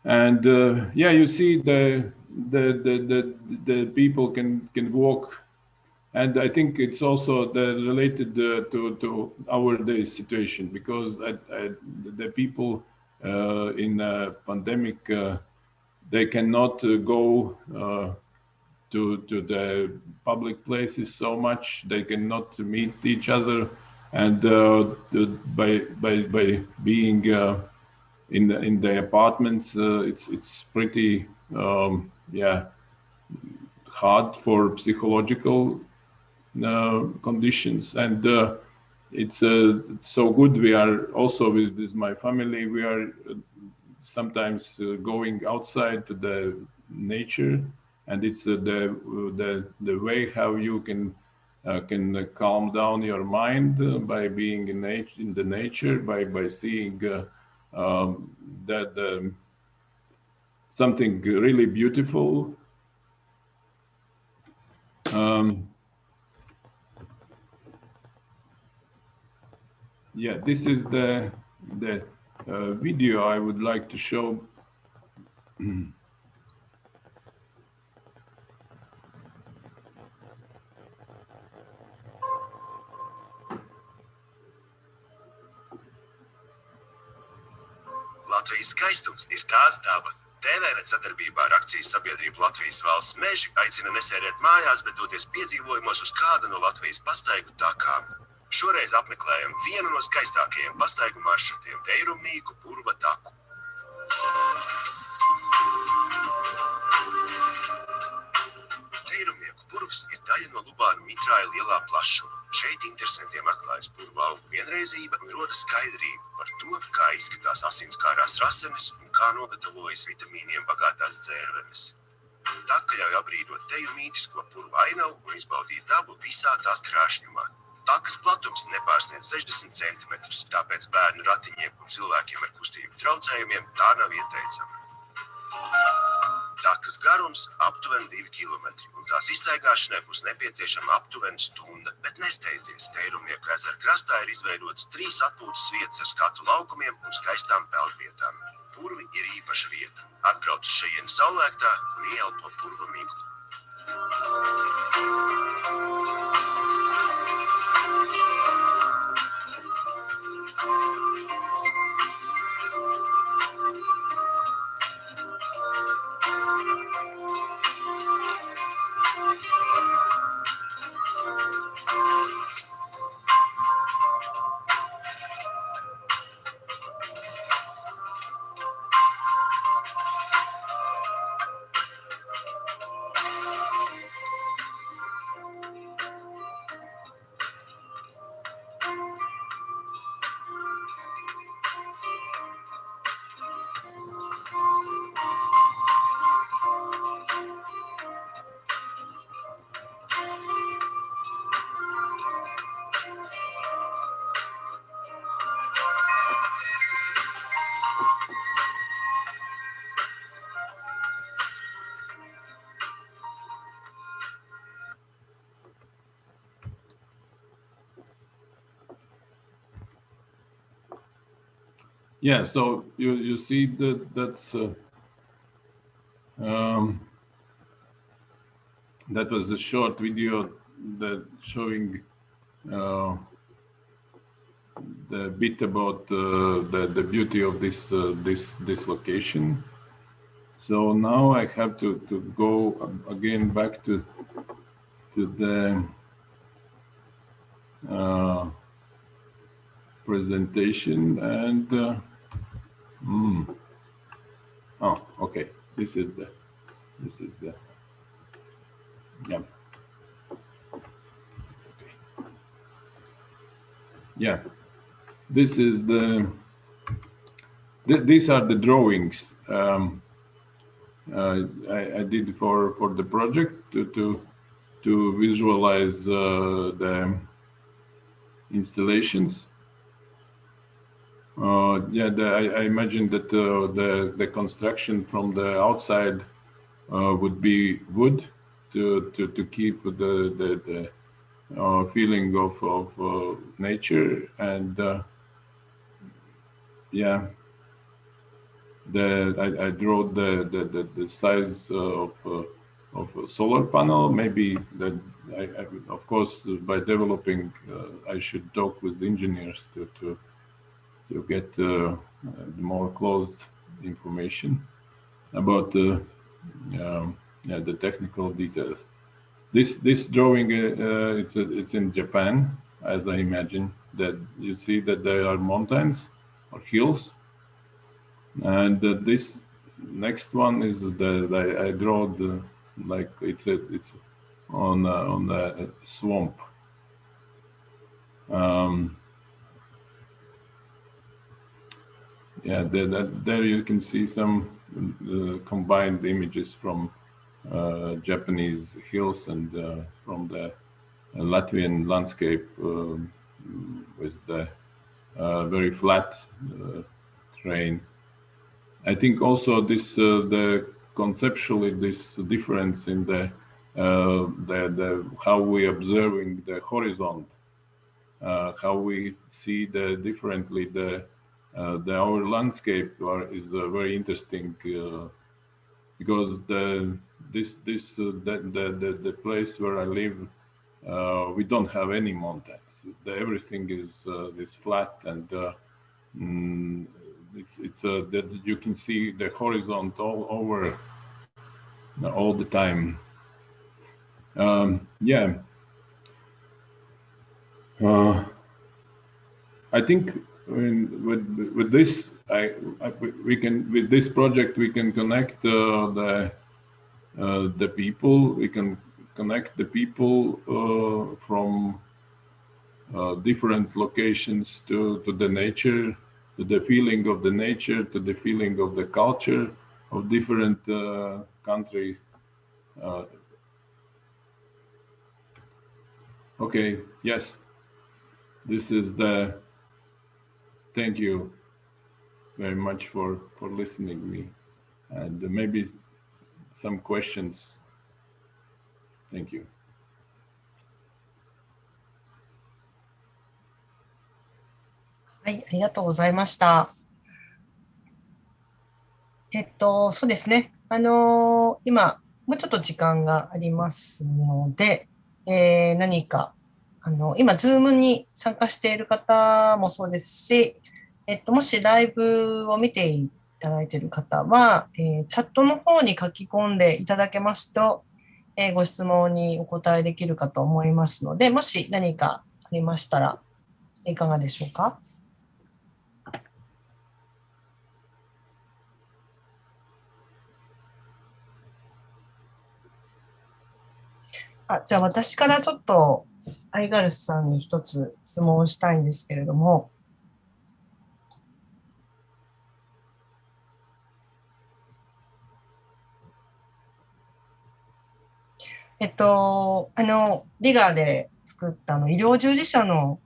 And yeah, you see the people can walk, and I think it's also related to our day situation, because the people in pandemic they cannot go to the public places so much. They cannot meet each other, and by being in the apartments, it's pretty yeah, hard for psychological conditions, and it's so good. We are also with my family. We are sometimes going outside to the nature, and it's the way how you can calm down your mind by being in the nature, by seeing that something really beautiful. Yeah, this is the video I would like to show. Latvijas skaistums ir tās daba. TVNet sadarbībā ar akcijas sabiedrību Latvijas valsts meži aicina nesērēt mājās, bet doties piedzīvojumos uz kādu no Latvijas pastaigu takām. Šoreiz apmeklējam vienu no skaistākajiem pastaigu maršrutiem – Teirumnieku purva taku. Teirumnieku purvs ir daļa no Lubānu mitrāja lielā plašuma. Šeit interesantiem atklājas purva augu vienreizība un rodas skaidrība par to, kā izskatās asinskārās rasenes un kā nogatavojas vitamīniem bagātās dzērvenes. Taka ļauj abrīnot teju mītisko purva ainavu un izbaudīt dabu visā tās krāšņumā. Takas platums nepārsniedz 60 cm, tāpēc bērnu ratiņiem un cilvēkiem ar kustību traucējumiem tā nav ieteicama. Takas garums aptuveni 2 km, un tās izstaigāšanai būs nepieciešama aptuveni stunda, bet nesteidzies. Teirumnieku ezera krastā ir izveidotas 3 atpūtas vietas ar skatu laukumiem un skaistām peldvietām. Purvi ir īpaša vieta. Atbrauc uz šejienu saulēktā un ieelpo purva miglu. Yeah, so you see that was a short video that showing the bit about the beauty of this location. So now I have to go again back to the presentation and oh, okay, this is the yeah. Okay. Yeah, this is these are the drawings I did for the project to visualize the installations. Yeah, I imagine that the construction from the outside would be wood to keep the feeling of nature, and yeah, I draw the size of a solar panel. Maybe that of course by developing I should talk with the engineers to get more closed information about the technical details. This drawing it's in Japan, as I imagine. That you see that there are mountains or hills, and this next one is I draw like it's on a swamp. Yeah, there you can see some combined images from Japanese hills and from the Latvian landscape with the very flat terrain. I think also this conceptually this difference in the how we observing the horizon, how we see differently our landscape is very interesting because the place where I live we don't have any mountains. Everything is flat, and it's that you can see the horizon all over all the time. Yeah. I think with this, we can, with this project, we can connect the people. We can connect the people from different locations to the nature, to the feeling of the nature, to the feeling of the culture of different countries. Okay. Yes. This is the. Thank you very much for listening me, and maybe some questions. Thank you. はい、ありがとうございました。そうですね。今、もうちょっと時間がありますので、何か、今、ズームに参加している方もそうですし、もしライブを見ていただいている方は、チャットの方に書き込んでいただけますと、ご質問にお答えできるかと思いますので、もし何かありましたらいかがでしょうか。じゃあ私からちょっとアイガルスさんに一つ質問をしたいんですけれども、リガで作った医療従事者の、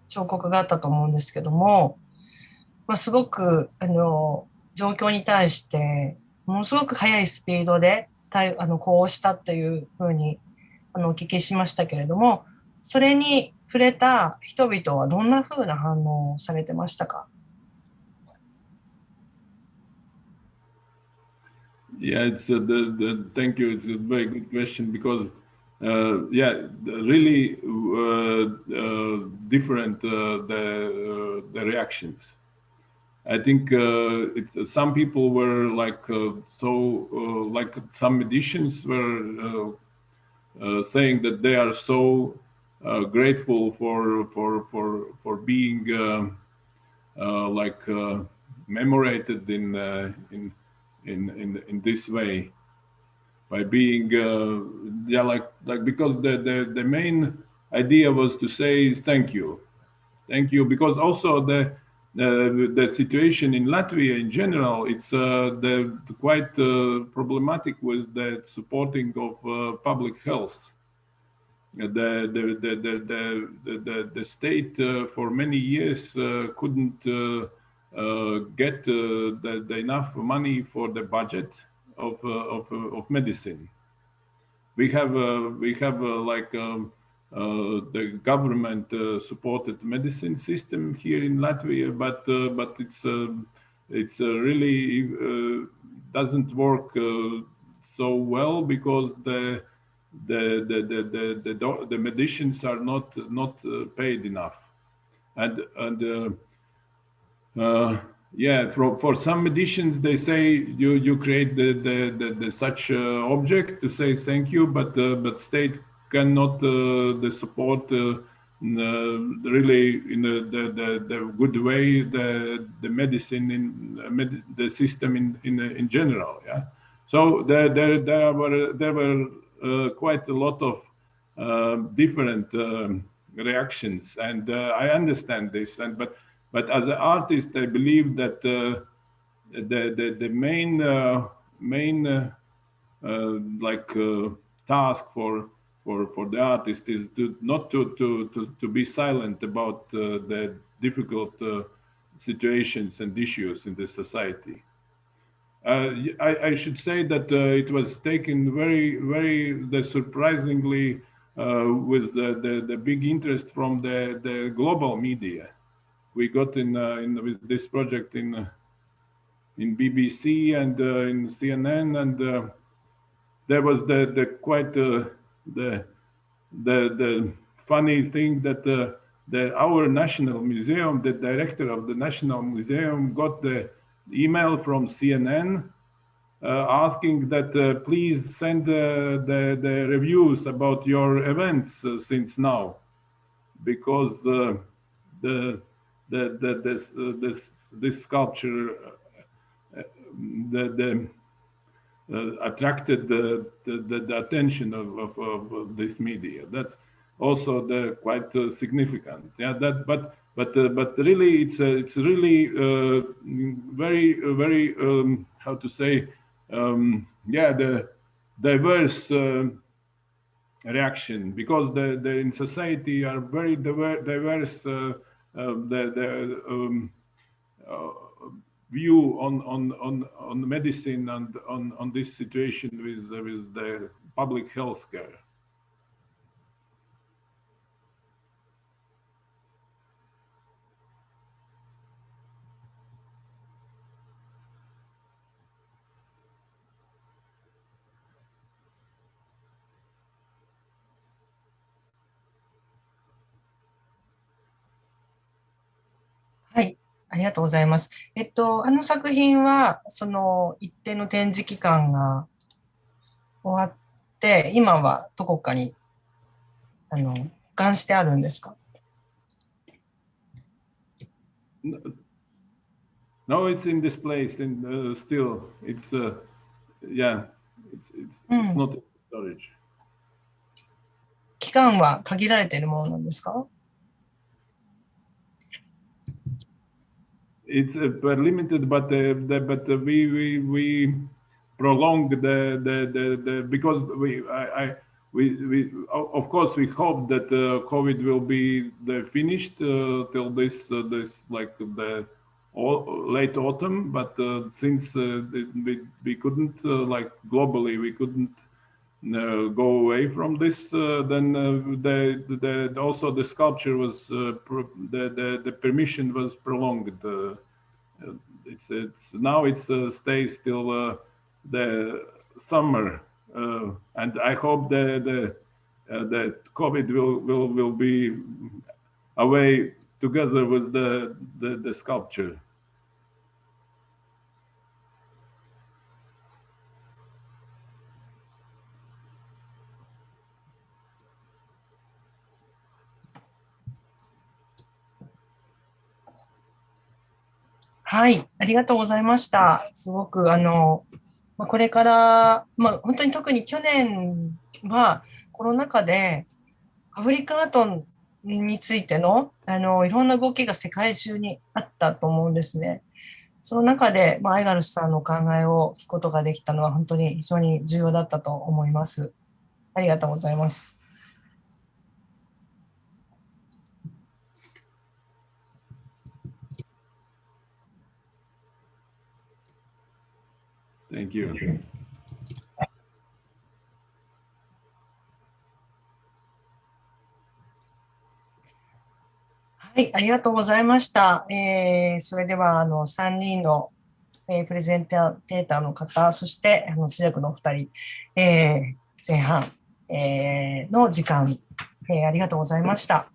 彫刻があったと思うんですけども、すごく、状況に対して、ものすごく速いスピードでこうしたっていうふうに、お聞きしましたけれども、それに触れた人々はどんなふうな反応をされてましたか？ Yeah, it's thank you. It's a very good question because yeah, really different the reactions. I think some people were like like some editions were saying that they are so grateful for being like commemorated in this way, by being yeah, like because the main idea was to say thank you, because also the situation in Latvia in general, it's the quite problematic with the supporting of public health. The state for many years couldn't get the enough money for the budget of medicine. We have like the government supported medicine system here in Latvia, but it's really doesn't work so well because the medicines are not paid enough, and yeah, for some editions they say you create the such object to say thank you, but state cannot the support really in the good way the medicine in the system in general. Yeah, so there were quite a lot of different reactions, and I understand this, and but as an artist, I believe that the main like task for the artist is not to be silent about the difficult situations and issues in the society. I should say that it was taken very surprisingly with the big interest from the global media. We got in with this project in BBC and in CNN, and there was the quite the funny thing that our national museum, the director of the national museum, got the email from CNN asking that please send the reviews about your events since now, because this sculpture attracted the attention of this media. That's also quite significant. Yeah, but really it's really very how to say, yeah, the diverse reaction, because the in society are very diverse view on medicine and on this situation with the public health care.はい。ありがとうございます。あの作品は、その一定の展示期間が終わって、今はどこかに、保管してあるんですか？ Now it's in this place, and still it's yeah, it's not in storage. 期間は限られているものなんですか？ It's limited, but we prolong because we of course we hope that COVID will be finished till this like the late autumn, but since we couldn't like globally we couldn't go away from this, then also the sculpture was the permission was prolonged. It's now it stays till the summer, and I hope that COVID will be away together with the sculpture. はい。ありがとうございました。すごく、これから、本当に特に去年はコロナ禍でパブリックアートについての、いろんな動きが世界中にあったと思うんですね。その中で、アイガルスさんのお考えを聞くことができたのは本当に非常に重要だったと思います。ありがとうございます。Thank you. はい、ありがとうございました。それでは、3人の、プレゼンテーターの方、そして、通訳のお二人、前半、の時間、ありがとうございました。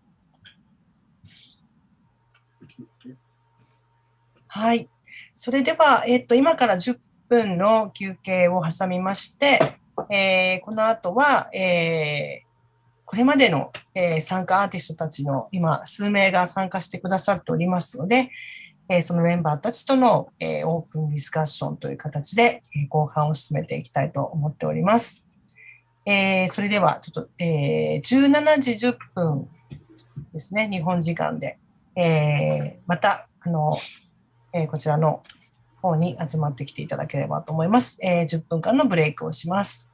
はい。それでは、今から10分の休憩を挟みまして、この後は、これまでの、参加アーティストたちの今、数名が参加してくださっておりますので、そのメンバーたちとの、オープンディスカッションという形で、後半を進めていきたいと思っております。それでは、ちょっと、17時10分ですね、日本時間で、また、こちらの方に集まってきていただければと思います。10分間のブレイクをします。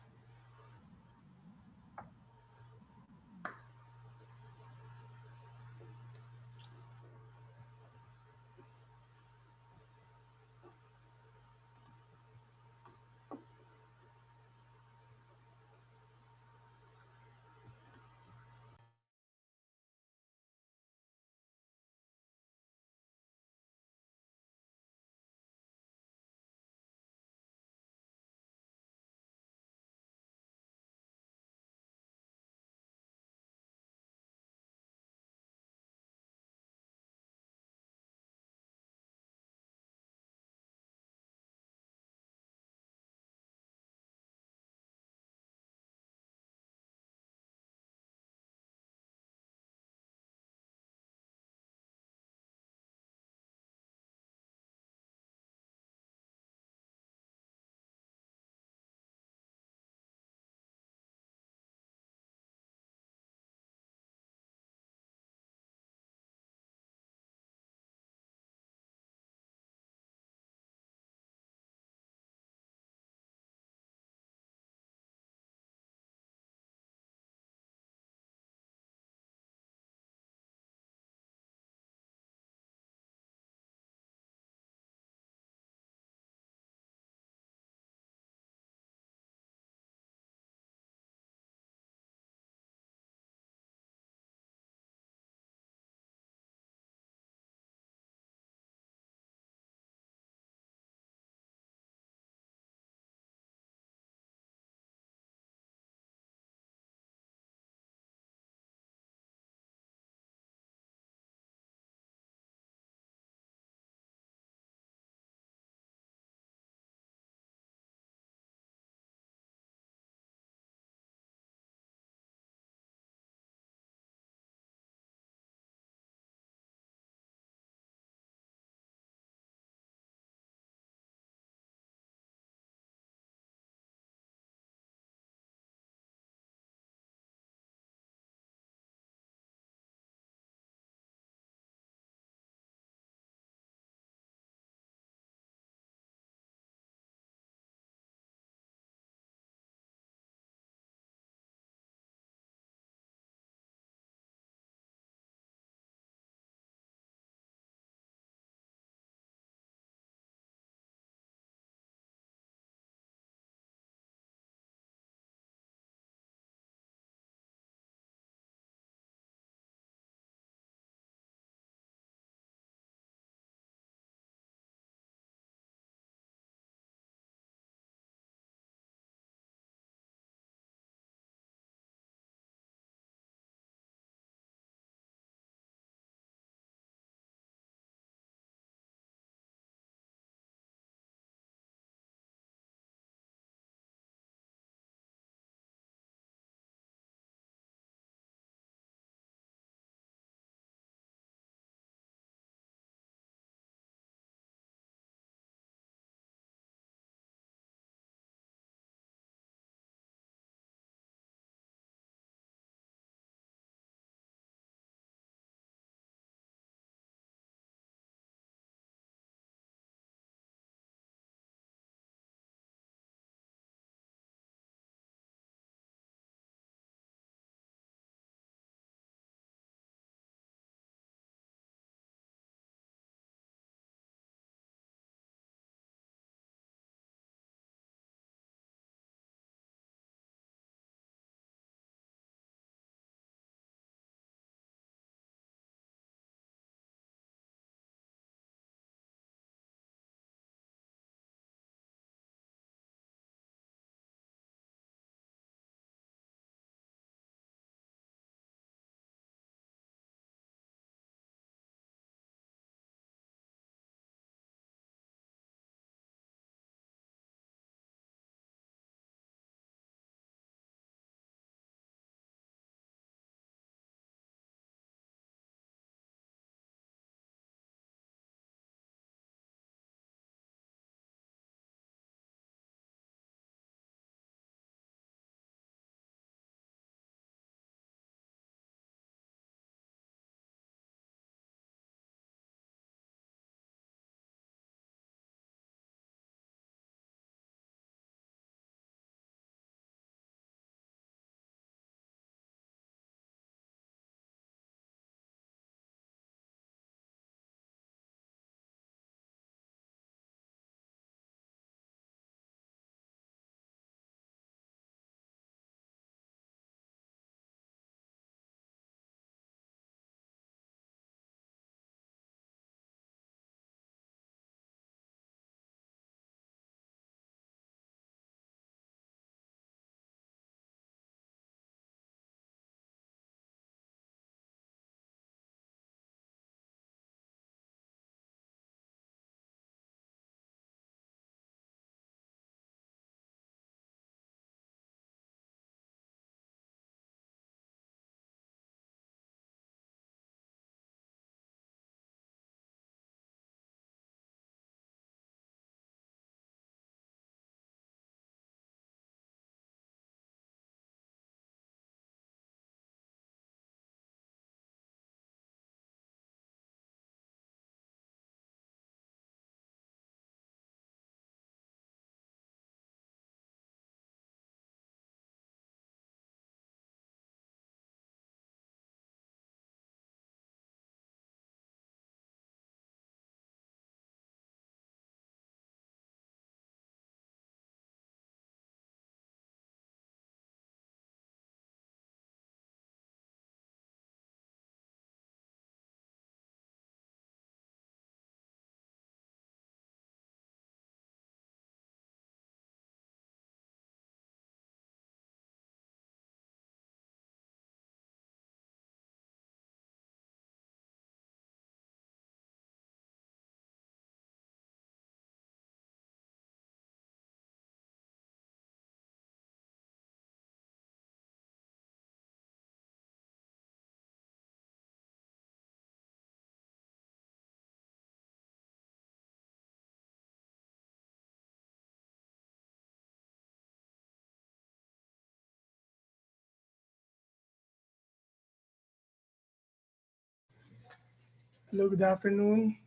Hello, good afternoon.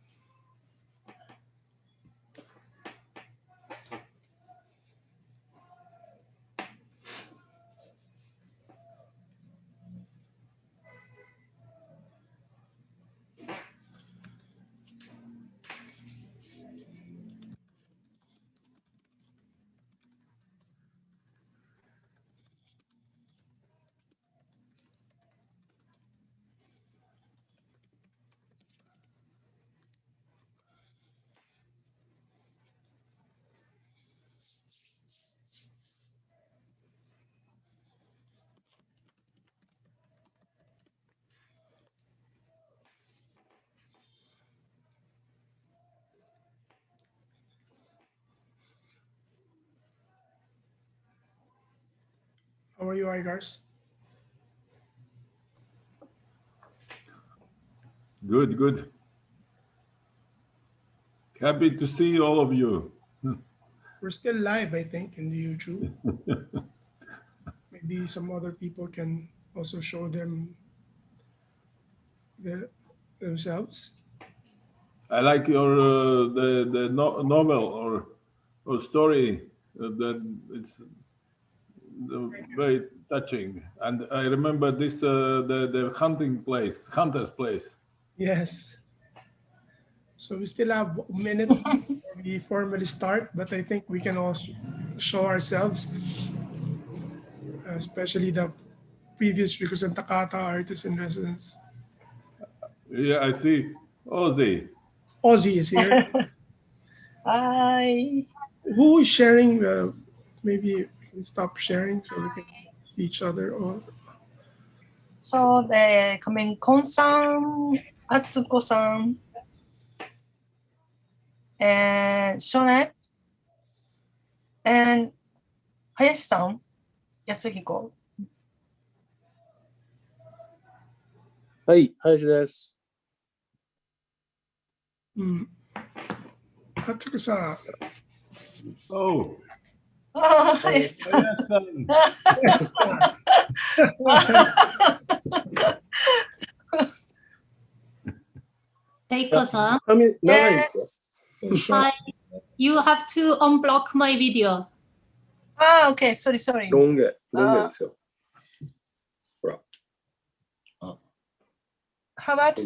How are you, Igars? Good, good. Happy to see all of you. We're still live, I think, in the YouTube. Maybe some other people can also show them themselves. I like your the novel or story. That it's very touching. And I remember this the hunter's place. Yes. So we still have a minute before we formally start, but I think we can also show ourselves, especially the previous Rikusan Takata artist in residence. Yeah, I see. Ozzy. Ozzy is here. Hi. Who is sharing? Maybe we can stop sharing so we can see each other. Or So, coming, Kon-san, Atsuko-san, and Shonet, and Hayashi-san, Yasuhiko. はい、林です。Hatsuko-san. Oh, Ah, Hayashi-san. Teiko-san, 長いんですか Yes. hi. You have to unblock my video. Ah, okay. Sorry. ロン毛ですよ。 How about?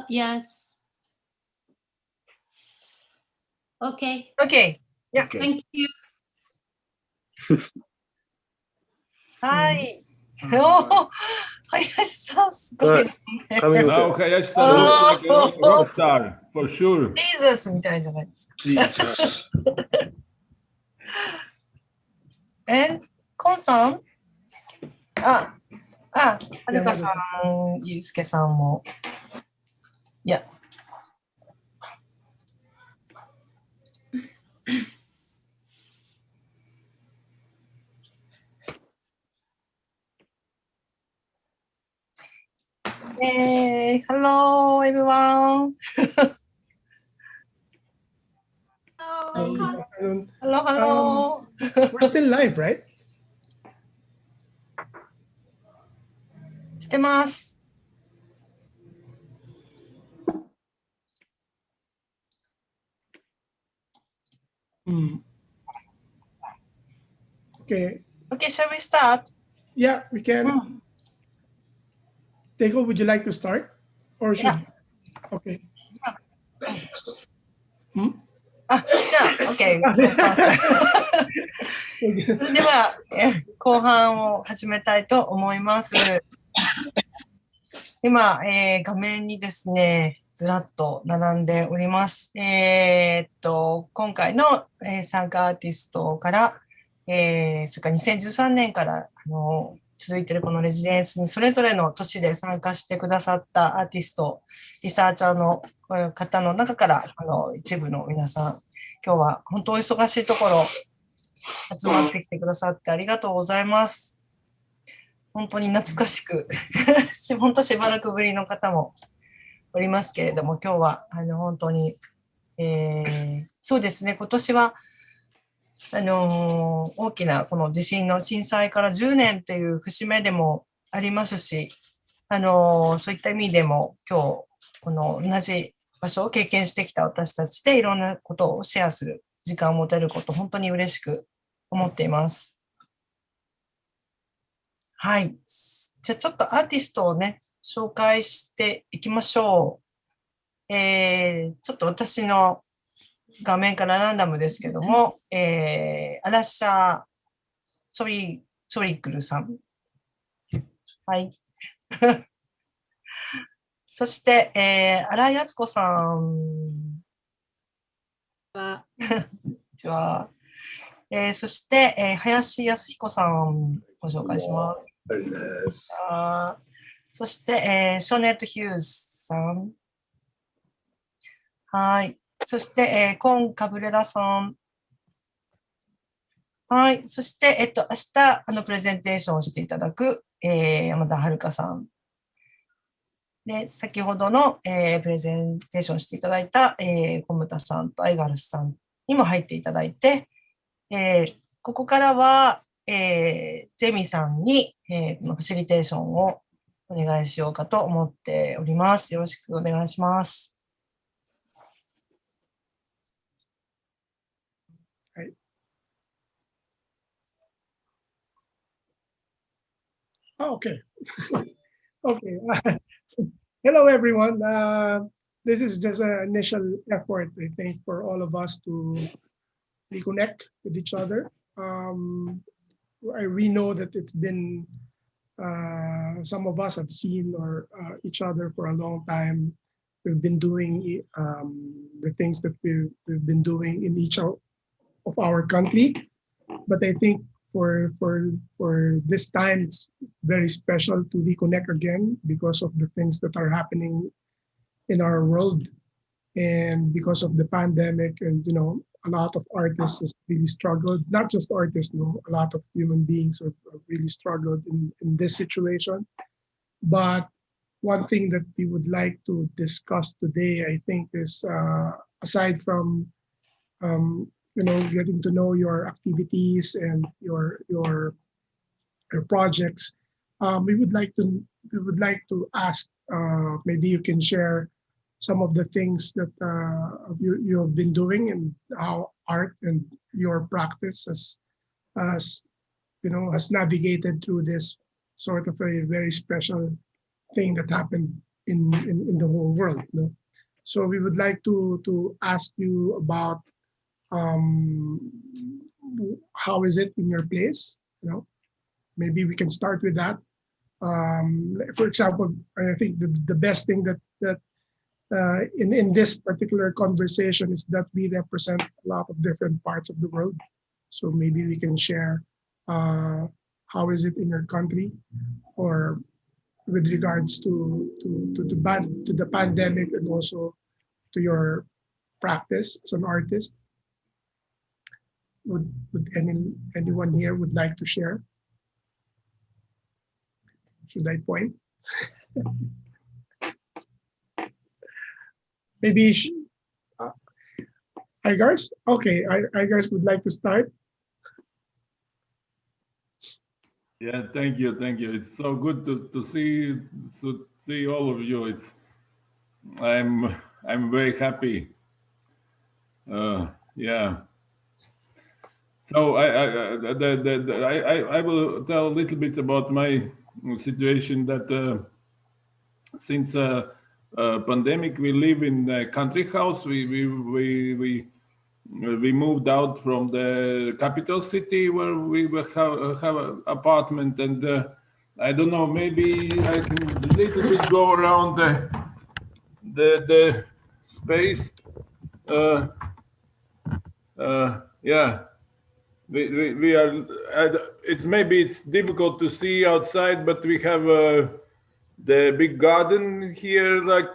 Yes. Okay. Okay. Yeah. Thank you. Hi. Oh, Hayashi-san, すごいね。髪の now 毛。 Hayashi-san looks like a rock star for sure. Jesus みたいじゃないですか。Jesus. And コンさん、はるかさん、ゆうすけさんも。いや。Hello everyone. Good afternoon. Hello. We're still live, right? してます。Okay. Okay, shall we start? Yeah, we can. Teiko, would you like to start? Or should? Okay. じゃあ、OK。それでは、後半を始めたいと思います。今、画面にですね、ずらっと並んでおります。今回の、参加アーティストから、それから2013年から続いているこのレジデンスにそれぞれの都市で参加してくださったアーティスト、リサーチャーの方の中から一部の皆さん、今日は本当お忙しいところ集まってきてくださってありがとうございます。本当に懐かしく本当しばらくぶりの方もおりますけれども、今日は本当に、そうですね、今年は大きなこの地震の震災から10年という節目でもありますし、そういった意味でも今日、この同じ場所を経験してきた私たちでいろんなことをシェアする時間を持てること、本当に嬉しく思っています。はい。じゃあちょっとアーティストをね、紹介していきましょう。ちょっと私の画面からランダムですけども、アラッシャー・チョリクルさん。はい。そして、新井敦子さん。こんにちは。そして、林康彦さん、ご紹介します。そして、ショネット・ヒューズさん。はい。そして、コン・カブレラさん。はい。そして、明日、プレゼンテーションをしていただく、山田遥さん。で、先ほどの、プレゼンテーションしていただいた、小牟田さんとアイガルスさんにも入っていただいて、ここからは、ジェミさんに、このファシリテーションをお願いしようかと思っております。よろしくお願いします。はい。Okay. Okay. Hello, everyone. This is just an initial effort, I think, for all of us to reconnect with each other. We know that it's been, some of us have seen each other for a long time. We've been doing the things that we've been doing in each of our country. But I think for this time, it's very special to reconnect again because of the things that are happening in our world, and because of the pandemic. And a lot of artists have really struggled. Not just artists, no, a lot of human beings have really struggled in this situation. But one thing that we would like to discuss today, I think, is aside from getting to know your activities and your projects, we would like to ask, maybe you can share some of the things that you have been doing, and how art and your practice has navigated through this sort of a very special thing that happened in the whole world. So we would like to ask you about, how is it in your place? Maybe we can start with that. For example, I think the best thing that in this particular conversation is that we represent a lot of different parts of the world. So maybe we can share, how is it in your country, or with regards to the pandemic, and also to your practice as an artist. Would anyone here would like to share? Should I point? Maybe Igars? Okay, Igars would like to start. Yeah, thank you. It's so good to see all of you. I'm very happy. Yeah. So I will tell a little bit about my situation. That since pandemic, we live in a country house. We moved out from the capital city where we have an apartment, and I don't know, maybe I can a little bit go around the space. Yeah, we are. It's difficult to see outside, but we have the big garden here. Like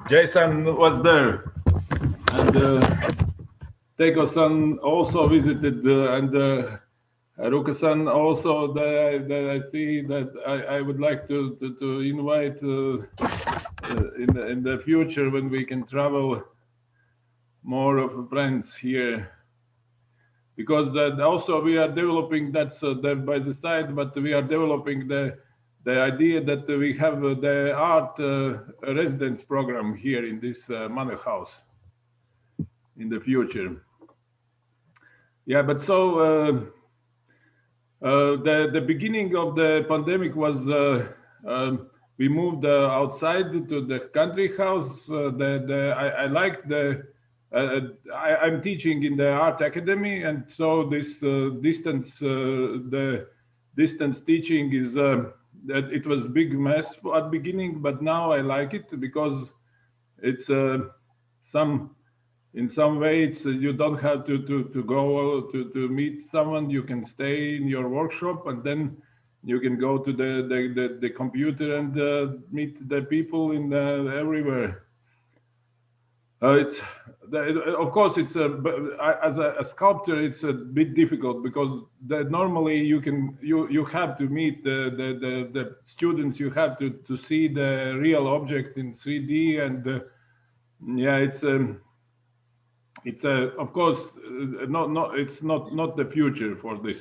Jason was there, and Teko-san also visited, and Haruka-san also. That I see that I would like to invite in the future, when we can travel, more of friends here, because also we are developing, that's by the side, but we are developing the the idea that we have the art residence program here in this manor house in the future. Yeah, but so the beginning of the pandemic was we moved outside to the country house. I liked the I'm teaching in the art academy, and so this the distance teaching is that it was big mess at the beginning, but now I like it because it's in some way it's you don't have to go to meet someone. You can stay in your workshop, and then you can go to the computer and meet the people in everywhere. Of course it's as a sculptor it's a bit difficult because normally you have to meet the students. You have to see the real object in 3D, and yeah, it's of course it's not the future for this,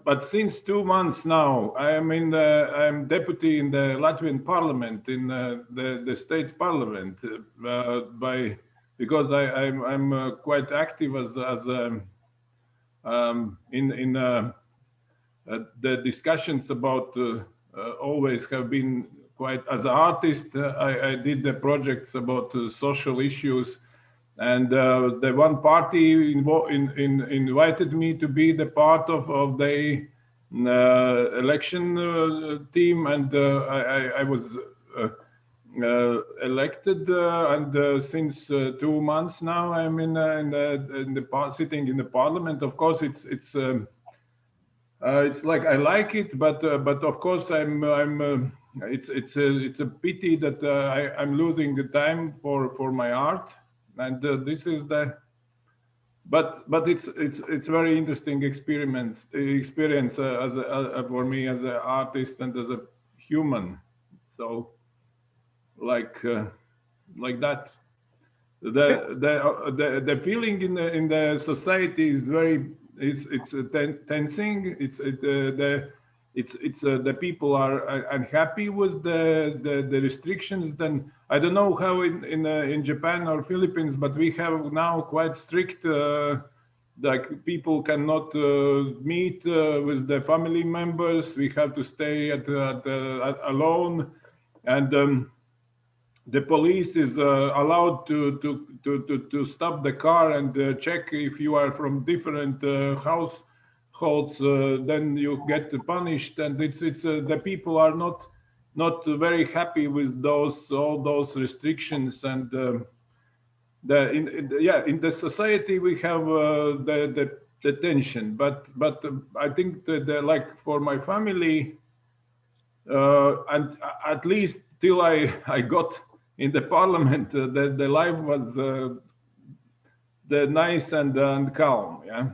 but since 2 months now, I'm deputy in the Latvian parliament, in the state parliament, because I'm quite active as in the discussions about always have been quite as an artist. I did the projects about social issues. And the one party invited me to be the part of the election team, and I was elected. And since 2 months now, I'm sitting in the parliament. Of course, it's like I like it, but of course it's a pity that I'm losing the time for my art. And this is but it's very interesting experience for me as an artist and as a human. So like that, the feeling in the society is very it's tensing. It's the people are unhappy with the restrictions. Then I don't know how in Japan or Philippines, but we have now quite strict, like people cannot meet with the family members. We have to stay alone, and the police is allowed to stop the car and check if you are from different households. Then you get punished, and it's the people are not very happy with all those restrictions. And in the society we have the tension, but I think that like for my family, and at least till I got in the parliament, the life was the nice and calm. Yeah.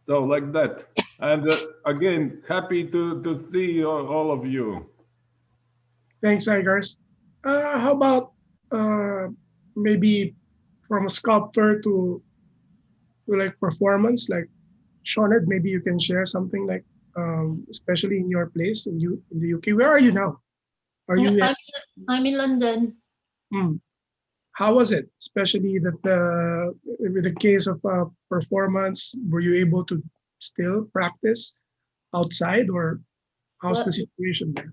So like that. And again, happy to see all of you. Thanks, Igars. How about maybe from a sculptor to like performance, like Shoned, maybe you can share something like, especially in your place in the UK. Where are you now? Are you? I'm in London. How was it, especially that with the case of performance? Were you able to still practice outside, or how's the situation there?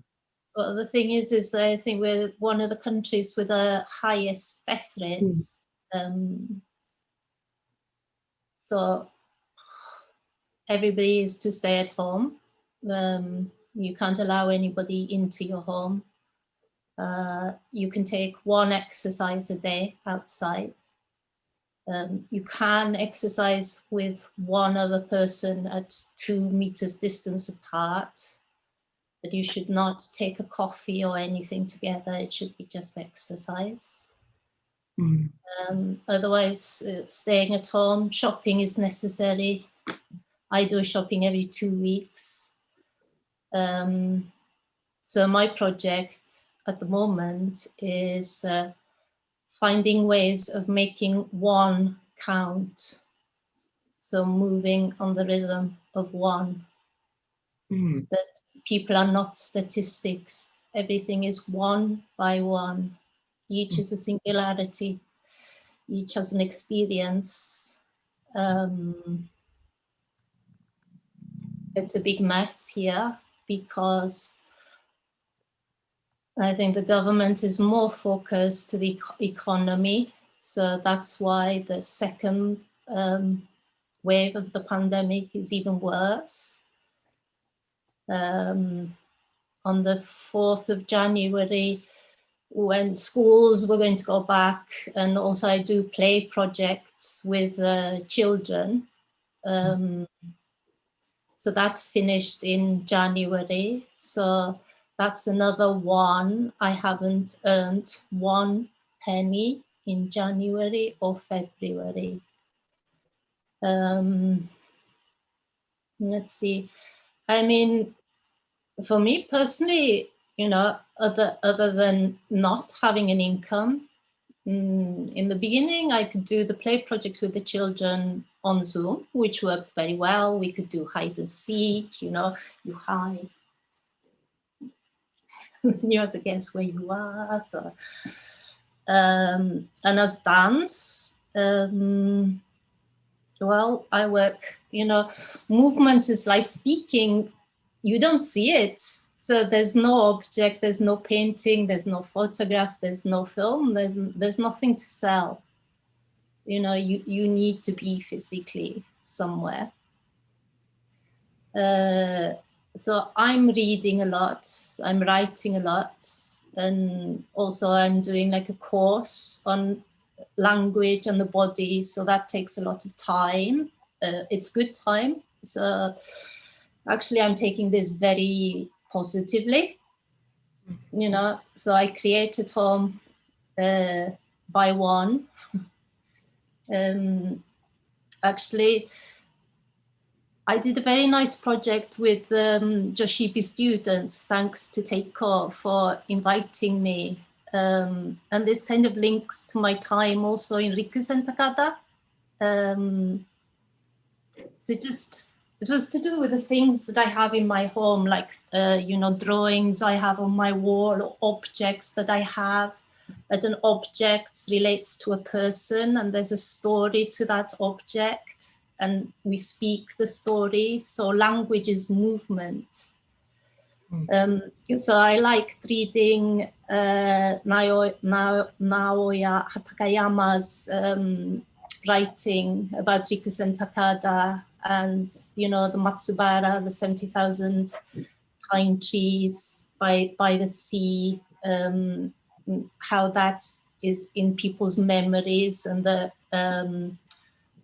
Well, the thing is I think we're one of the countries with the highest death rates. So everybody is to stay at home. You can't allow anybody into your home. You can take one exercise a day outside. You can exercise with one other person at 2 meters distance apart, but you should not take a coffee or anything together. It should be just exercise. Otherwise, staying at home. Shopping is necessary. I do shopping every 2 weeks. So my project at the moment is finding ways of making one count. So moving on the rhythm of one. Mm. That people are not statistics. Everything is one by one. Each is a singularity. Each has an experience. It's a big mess here because I think the government is more focused to the economy. So that's why the second wave of the pandemic is even worse. On the 4th of January, when schools were going to go back, and also I do play projects with children. So that finished in January. So that's another one. I haven't earned 1 penny in January or February. Let's see. I mean, for me personally, you know, other than not having an income, in the beginning, I could do the play project with the children on Zoom, which worked very well. We could do hide and seek, you know, you hide. You have to guess where you are. So, and as dance, well, I work, you know, movement is like speaking. You don't see it. So there's no object, there's no painting, there's no photograph, there's no film, there's nothing to sell. You know, you need to be physically somewhere. So I'm reading a lot, I'm writing a lot, and also I'm doing like a course on language and the body. So that takes a lot of time. It's good time. So actually I'm taking this very positively, you know, so I create at home by one. Actually, I did a very nice project with Joshipi students, thanks to Teiko for inviting me. And this kind of links to my time also in Rikusen Takada. So it was to do with the things that I have in my home, like, you know, drawings I have on my wall, or objects that I have. That an object relates to a person and there's a story to that object and we speak the story. So language is movement. So I liked reading Naoya Hatakayama's writing about Rikusen Takada and, you know, the Matsubara, the 70,000 pine trees by the sea, how that is in people's memories, and the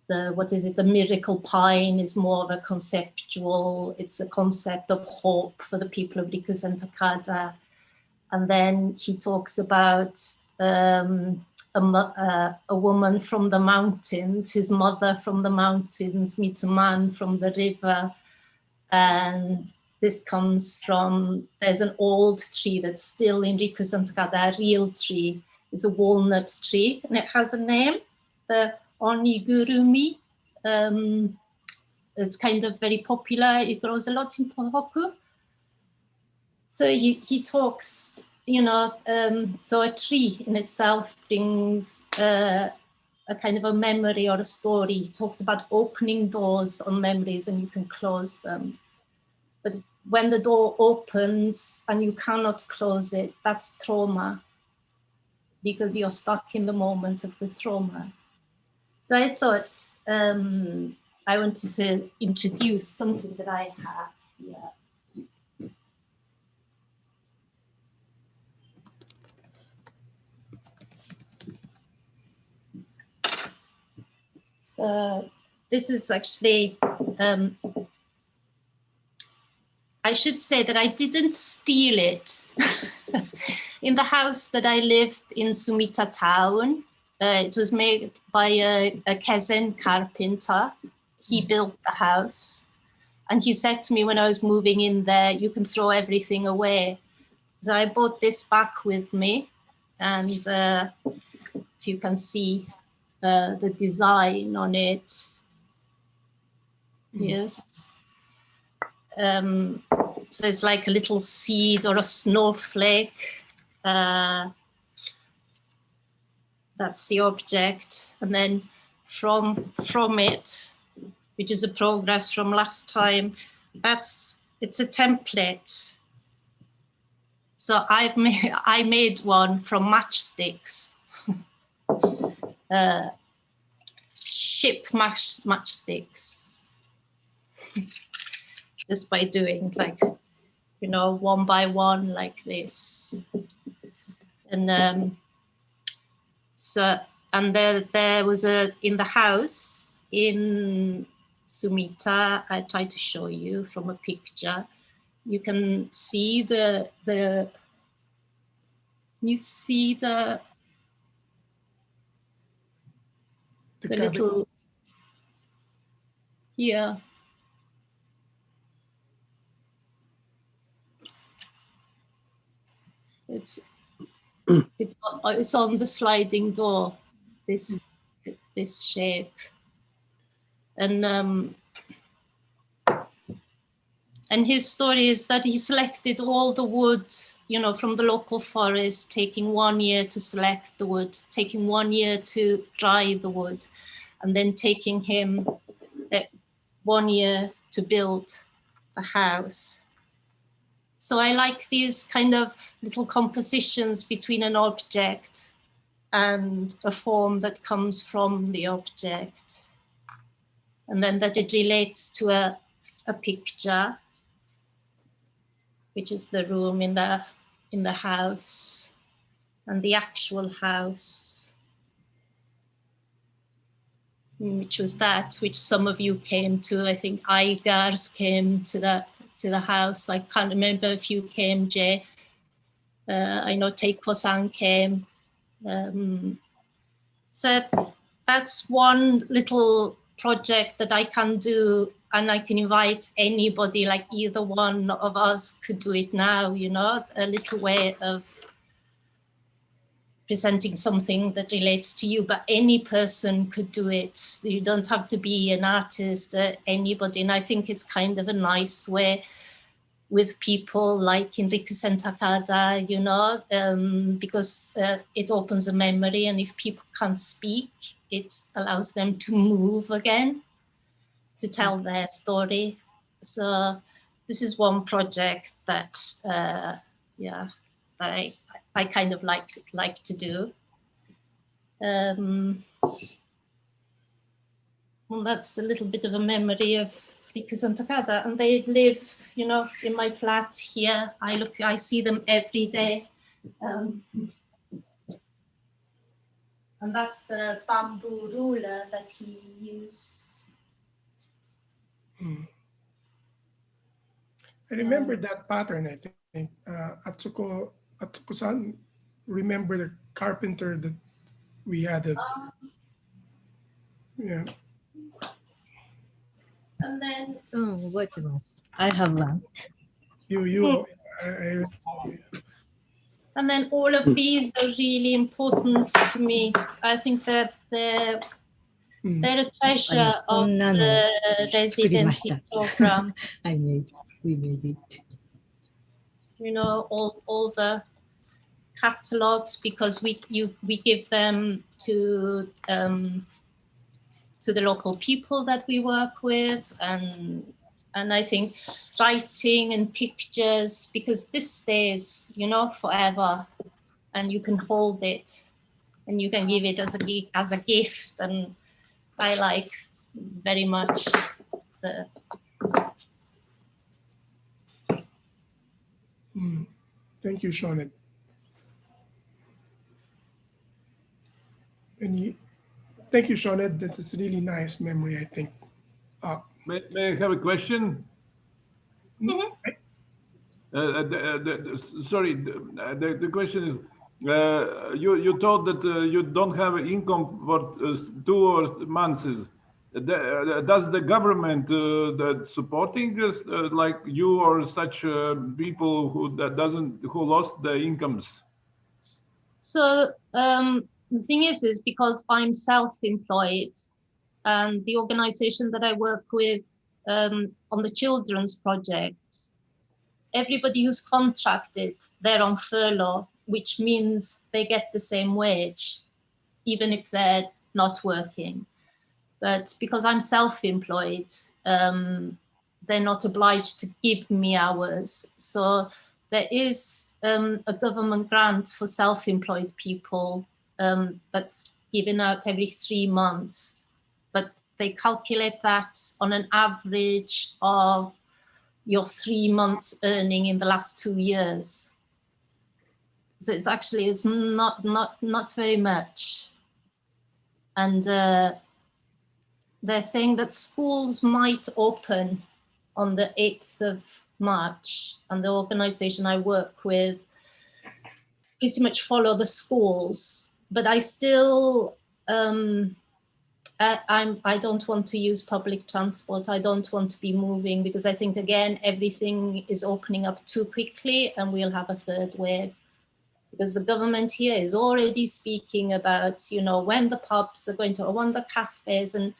what is it, the miracle pine is more of a conceptual, it's a concept of hope for the people of Rikusen Takada. And then he talks about a woman from the mountains, his mother from the mountains meets a man from the river. And this comes from, there's an old tree that's still in Rikusen Takada, a real tree. It's a walnut tree and it has a name, the Onigurumi. It's kind of very popular. It grows a lot in Tohoku. So he talks, you know, so a tree in itself brings a kind of a memory or a story. He talks about opening doors on memories and you can close them. But when the door opens and you cannot close it, that's trauma, because you're stuck in the moment of the trauma. So I thought I wanted to introduce something that I have here. So this is actually, I should say that I didn't steal it. In the house that I lived in Sumita town, it was made by a KESEN carpenter. He built the house and he said to me when I was moving in there, you can throw everything away. So I brought this back with me, and if you can see the design on it, yes. so it's like a little seed or a snowflake. That's the object, and then from it, which is a progress from last time, it's a template. So I made one from matchsticks, ship matchsticks, just by doing like, you know, one by one like this, and so, and there was in the house in Sumita, I tried to show you from a picture. You can see the little, yeah. It's on the sliding door, this shape, and his story is that he selected all the wood, you know, from the local forest, taking 1 year to select the wood, taking 1 year to dry the wood, and then taking him 1 year to build the house. So I like these kind of little compositions between an object and a form that comes from the object, and then that it relates to a picture, which is the room in the house, and the actual house, which was that which some of you came to. I think Igars came to the house. I can't remember if you came, Jay. I know Teiko-san came. So that's one little project that I can do, and I can invite anybody, like either one of us could do it now, you know, a little way of presenting something that relates to you, but any person could do it. You don't have to be an artist, anybody. And I think it's kind of a nice way with people like Enrique Santacada, you know, because it opens a memory, and if people can't speak, it allows them to move again, to tell their story. So this is one project that, yeah, that I kind of like to do. Well, that's a little bit of a memory of Enrique Santacada, and they live, you know, in my flat here. I see them every day. And that's the bamboo ruler that he used. I remember that pattern, I think. Atsuko-san, remember the carpenter that we had it. Yeah. And then I have one. And then all of these are really important to me. I think that they're a treasure of the residency program. We made it. You know, all the catalogs, because we give them to the local people that we work with, and I think writing and pictures, because this stays, you know, forever, and you can hold it and you can give it as a gift, and I like very much the. Thank you, Shonet. Thank you, Shonet. That is a really nice memory, I think. May I have a question? Sorry, the question is, you told that you don't have income for 2 months. Does the government that supporting this, like you or such people who lost their incomes? So the thing is because I'm self-employed, and the organization that I work with on the children's projects, everybody who's contracted, they're on furlough, which means they get the same wage, even if they're not working. But because I'm self-employed, they're not obliged to give me hours. So there is a government grant for self-employed people that's given out every 3 months, but they calculate that on an average of your 3 months earning in the last 2 years. So it's actually, it's not very much. And they're saying that schools might open on the 8th of March, and the organization I work with pretty much follow the schools, but I still, I don't want to use public transport. I don't want to be moving because I think, again, everything is opening up too quickly and we'll have a third wave. Because the government here is already speaking about, you know, when the pubs are going to, or when the cafes, and,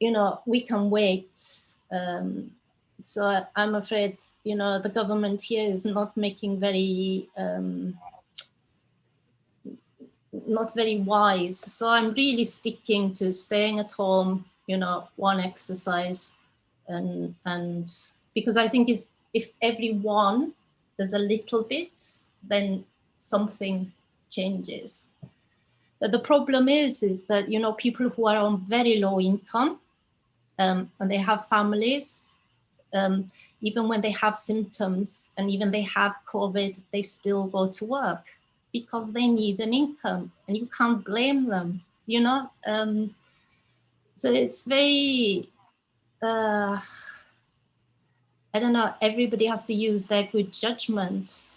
you know, we can wait. So I'm afraid, you know, the government here is not making very, not very wise. So I'm really sticking to staying at home, you know, one exercise, and because I think if everyone does a little bit, then something changes. But the problem is that, you know, people who are on very low income and they have families, even when they have symptoms and even they have COVID, they still go to work because they need an income, and you can't blame them, you know. So it's very, I don't know, everybody has to use their good judgment,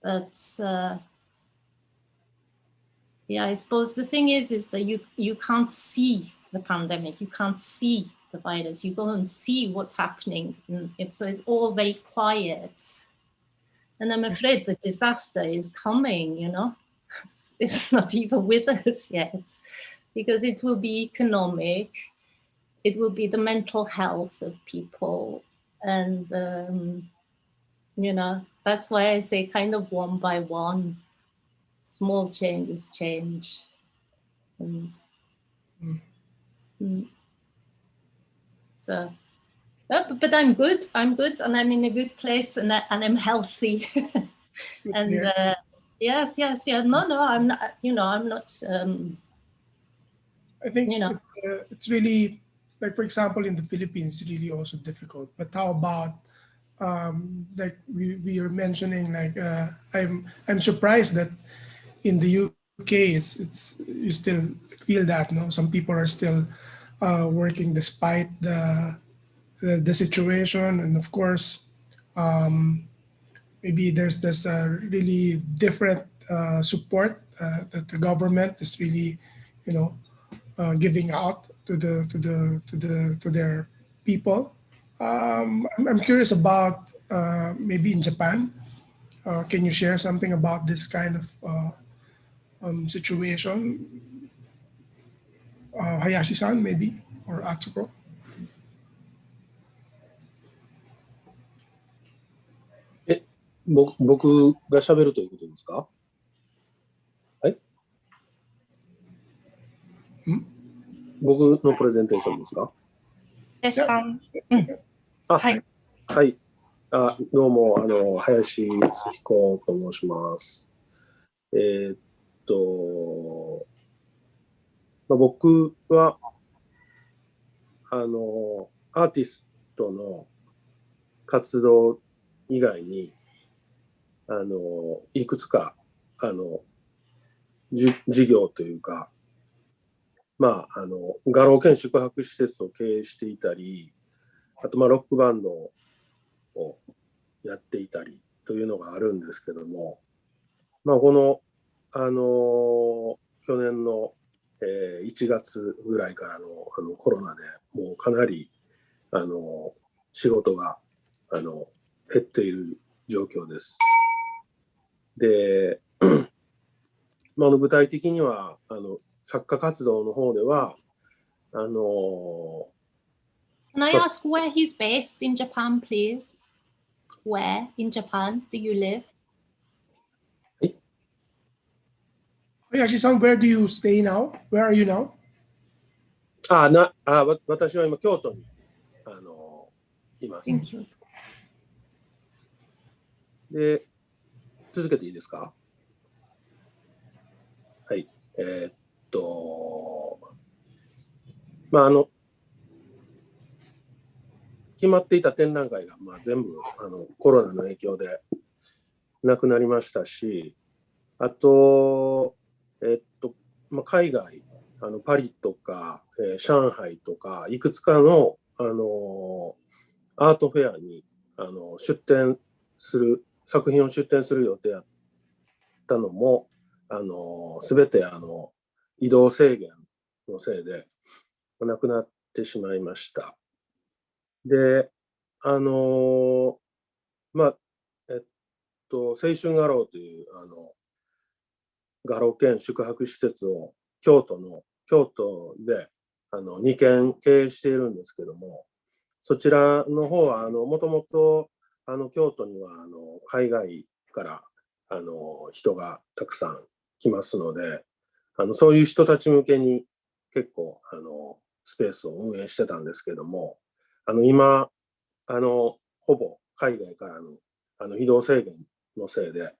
but yeah, I suppose the thing is that you can't see the pandemic, you can't see the virus, you go and see what's happening, so it's all very quiet. And I'm afraid the disaster is coming, you know. It's not even with us yet, because it will be economic, it will be the mental health of people, and you know, that's why I say kind of one by one, small changes change. And so, but I'm good, and I'm in a good place, and I'm healthy. And yes, yeah, no, I'm not, you know, I'm not, I think, you know, it's really, like, for example, in the Philippines, really also difficult. But how about, like we are mentioning, like, I'm surprised that in the UK, it's you still feel that, no, some people are still working despite the situation, and of course, maybe there's a really different support that the government is really, you know, giving out to their people. I'm curious about maybe in Japan. Can you share something about this kind of situation? Hayashi-san, maybe, or Atsuko?僕が喋るということですか？はい。僕のプレゼンテーションですか？さん。はい。はい。どうも、林敦彦と申します。僕は、アーティストの活動以外に、いくつか、事業というか、画廊兼宿泊施設を経営していたり、あと、ロックバンドをやっていたりというのがあるんですけども、この、去年の、1月ぐらいからの、コロナでもうかなり、仕事が、減っている状況です。で、具体的には作家活動の方では Can I ask where he's based in Japan, please? Where in Japan do you live? Hayashi-san, where do you stay now? Where are you now? 私は今、京都にいます。で、続けていいですか？はい。まあ、決まっていた展覧会が、全部コロナの影響でなくなりましたし、あと、海外、パリとか、上海とか、いくつかの、アートフェアに出展する、作品を出展する予定だったのも、すべて移動制限のせいでなくなってしまいました。で、青春画廊という画廊兼宿泊施設を京都で2軒経営しているんですけども、そちらの方はもともと京都には海外から人がたくさん来ますので、そういう人たち向けに結構スペースを運営してたんですけども、今ほぼ海外からの移動制限のせいで、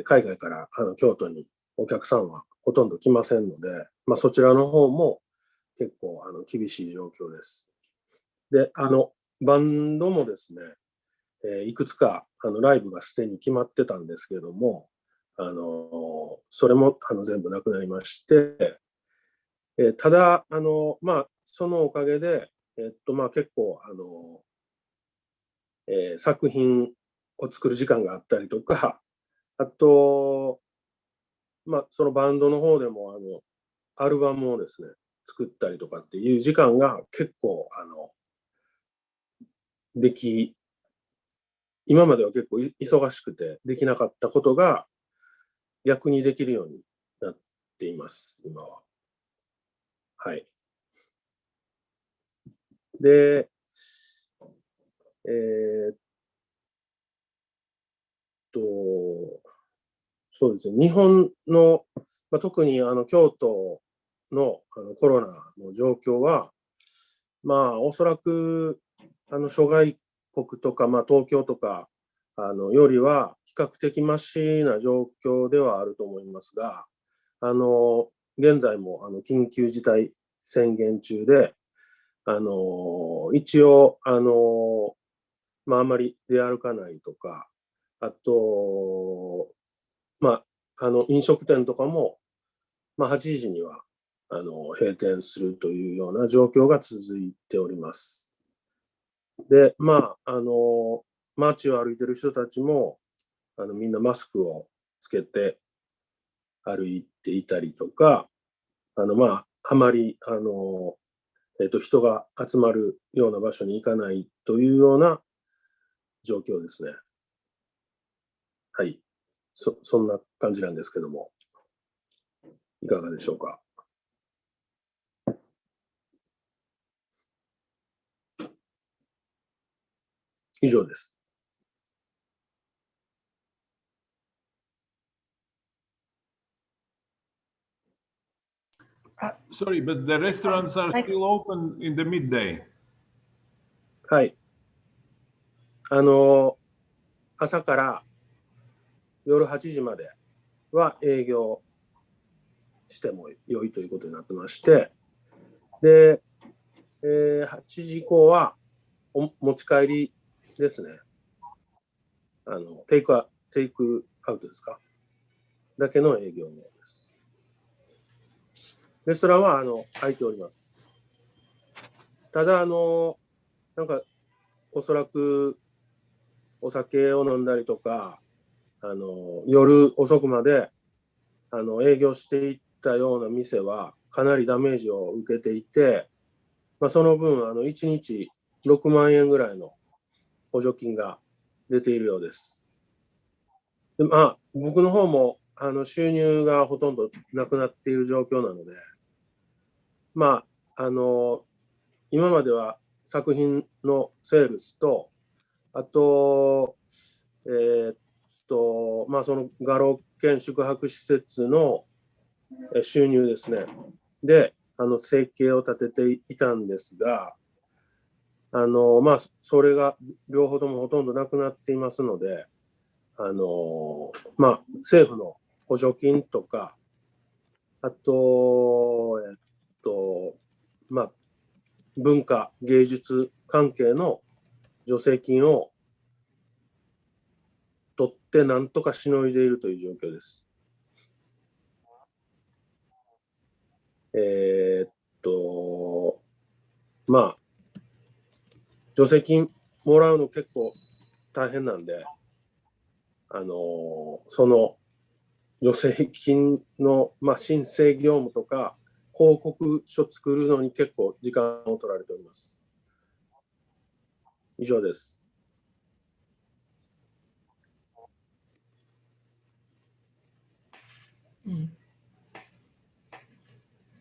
海外から京都にお客さんはほとんど来ませんので、そちらの方も結構厳しい状況です。で、バンドもですね、いくつかライブがすでに決まってたんですけども、それも全部なくなりまして、ただそのおかげで、結構作品を作る時間があったりとか、あと、そのバンドの方でもアルバムをですね、作ったりとかっていう時間が結構今までは結構忙しくてできなかったことが逆にできるようになっています、今は。はい。で、そうですね、日本の、特に京都のコロナの状況は、おそらく諸外国とか、東京とかよりは比較的マシな状況ではあると思いますが、現在も緊急事態宣言中で、一応あんまり出歩かないとか、あと、飲食店とかも、8時には閉店するというような状況が続いております。で、街を歩いてる人たちも、みんなマスクをつけて歩いていたりとか、あまり、人が集まるような場所に行かないというような状況ですね。はい。そんな感じなんですけども、いかがでしょうか。以上です。Sorry, but the restaurants are still open in the midday. はい。朝から夜8時までは営業しても良いということになってまして、で、8時以降は持ち帰りですね。テイクアウトですか？だけの営業です。レストランは開いております。ただおそらくお酒を飲んだりとか、夜遅くまで営業していったような店はかなりダメージを受けていて、その分1日6万円ぐらいの補助金が出ているようです。で僕の方も収入がほとんどなくなっている状況なので、今までは作品のセールスと、あと、まあ、その画廊兼宿泊施設の収入ですね。で、生計を立てていたんですが、まあ、それが両方ともほとんどなくなっていますので、まあ、政府の補助金とか、あと、まあ、文化、芸術関係の助成金を取ってなんとかしのいでいるという状況です。まあ、助成金もらうの結構大変なんで、その助成金の、まあ、申請業務とか、報告書作るのに結構時間を取られております。以上です。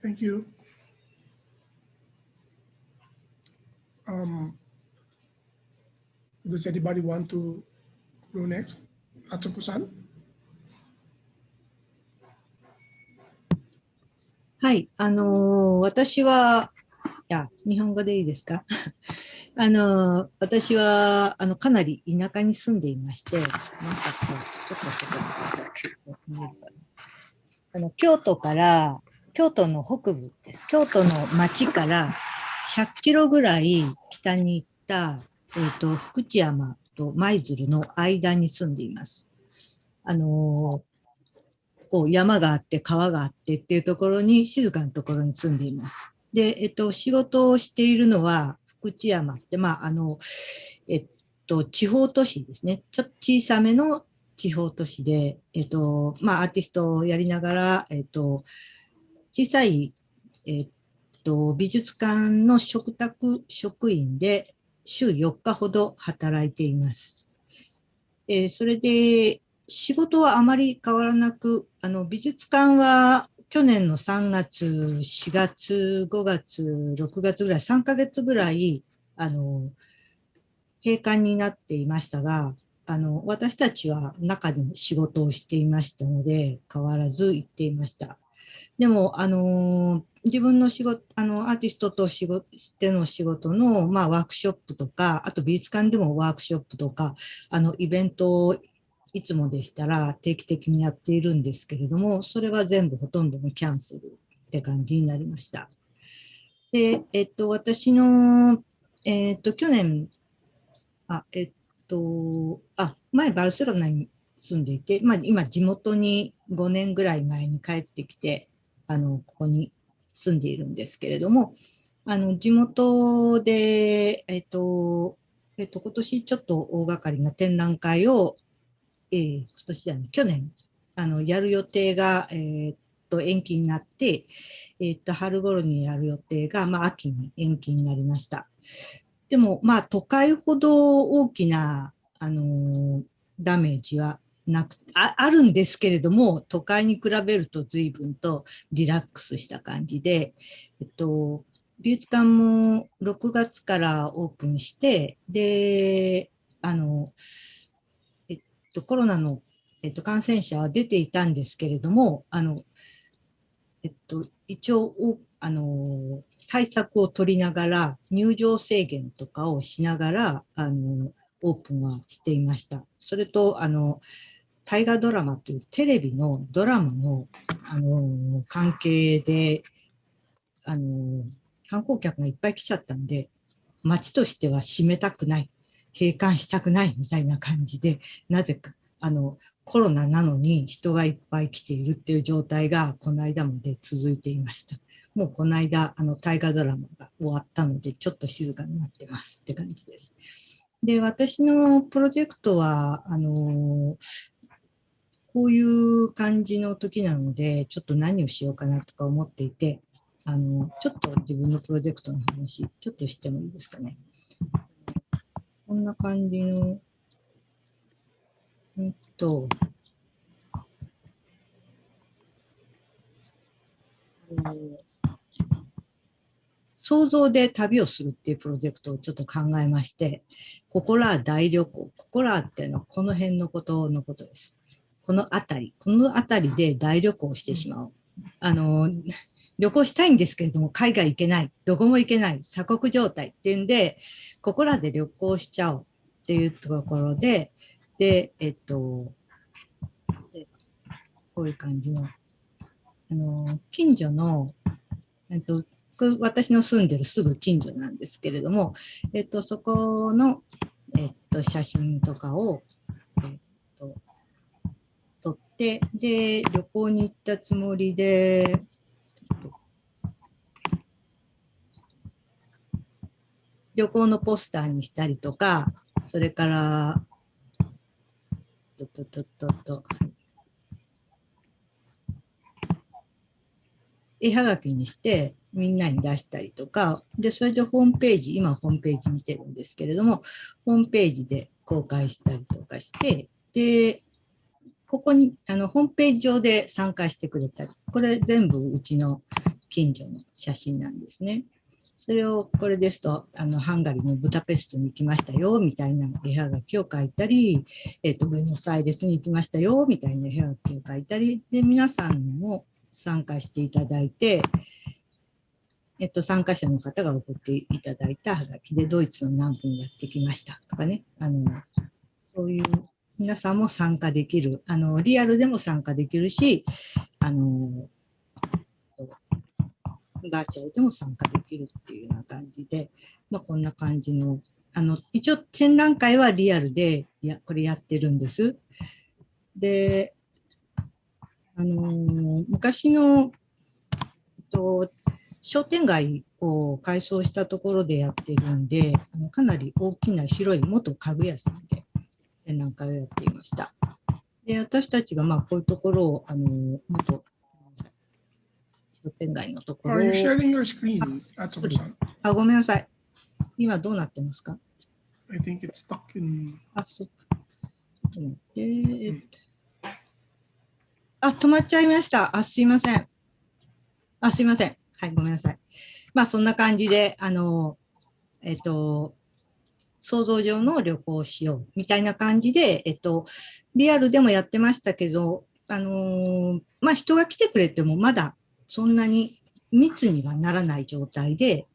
Thank you. Does anybody want to go next? Atsuko-san? はい、私は、いや、日本語でいいですか？私は、かなり田舎に住んでいまして、なんかこう、ちょっとそこで、京都から、京都の北部です。京都の町から100キロぐらい北に行った、福知山と舞鶴の間に住んでいます。こう山があって川があってっていうところに、静かなところに住んでいます。で、仕事をしているのは、福知山って、まあ、地方都市ですね。ちょっと小さめの地方都市で、まあ、アーティストをやりながら、小さい、美術館の嘱託職員で週4日ほど働いています。それで、仕事はあまり変わらなく、美術館は去年の3月、4月、5月、6月ぐらい、3ヶ月ぐらい、閉館になっていましたが、私たちは中で仕事をしていましたので、変わらず行っていました。でも、自分の仕事、アーティストとしての仕事の、まあ、ワークショップとか、あと美術館でもワークショップとか、イベントをいつもでしたら定期的にやっているんですけれども、それは全部ほとんどのキャンセルって感じになりました。で、私の、去年、前バルセロナに住んでいて、まあ、今地元に5年ぐらい前に帰ってきて、ここに住んでいるんですけれども、地元で、今年ちょっと大掛かりな展覧会を、今年じゃない、去年、やる予定が、延期になって、春頃にやる予定が、まあ、秋に延期になりました。でも、まあ、都会ほど大きな、ダメージはなくあるんですけれども、都会に比べると随分とリラックスした感じで、美術館も6月からオープンして、で、コロナの、感染者は出ていたんですけれども、一応、対策を取りながら、入場制限とかをしながら、オープンはしていました。それと、大河ドラマというテレビのドラマの、関係で、観光客がいっぱい来ちゃったんで、街としては閉めたくない、閉館したくないみたいな感じで、なぜか、コロナなのに人がいっぱい来ているっていう状態がこの間まで続いていました。もうこの間、大河ドラマが終わったので、ちょっと静かになってますって感じです。で、私のプロジェクトは、こういう感じの時なので、ちょっと何をしようかなとか思っていて、ちょっと自分のプロジェクトの話、ちょっとしてもいいですかね。こんな感じの、想像で旅をするっていうプロジェクトをちょっと考えまして、ここら大旅行、ここらっていうのはこの辺のことです。この辺りで大旅行をしてしまう。旅行したいんですけれども、海外行けない、どこも行けない、鎖国状態っていうんで、ここらで旅行しちゃおうっていうところで、で、こういう感じの、近所の、私の住んでるすぐ近所なんですけれども、そこの、写真とかを、撮って、で、旅行に行ったつもりで、旅行のポスターにしたりとか、それから、絵はがきにしてみんなに出したりとか、で、それでホームページ、今ホームページ見てるんですけれども、ホームページで公開したりとかして、で、ここに、ホームページ上で参加してくれたり、これ全部うちの近所の写真なんですね。それを、これですと、ハンガリーのブダペストに行きましたよ、みたいな絵はがきを書いたり、ブエノスアイレスに行きましたよ、みたいな絵はがきを書いたり、で、皆さんも参加していただいて、参加者の方が送っていただいたはがきで、ドイツの南部にやってきましたとかね、そういう皆さんも参加できる、リアルでも参加できるし、バーチャルでも参加できるっていうような感じで、まあ、こんな感じの、一応展覧会はリアルで、これやってるんです。で、昔の、商店街を改装したところでやってるんで、かなり大きな広い元家具屋さんで展覧会をやっていました。で、私たちがまあこういうところを、元商店街のところを。Are you sharing your screen, Atsuko-san? ごめんなさい。今どうなってますか？ I think it's stuck in. そうか。止まっちゃいました。すいません。すいません。はい、ごめんなさい。まあ、そんな感じで、想像上の旅行をしようみたいな感じで、リアルでもやってましたけど、まあ、人が来てくれてもまだそんなに密にはならない状態で、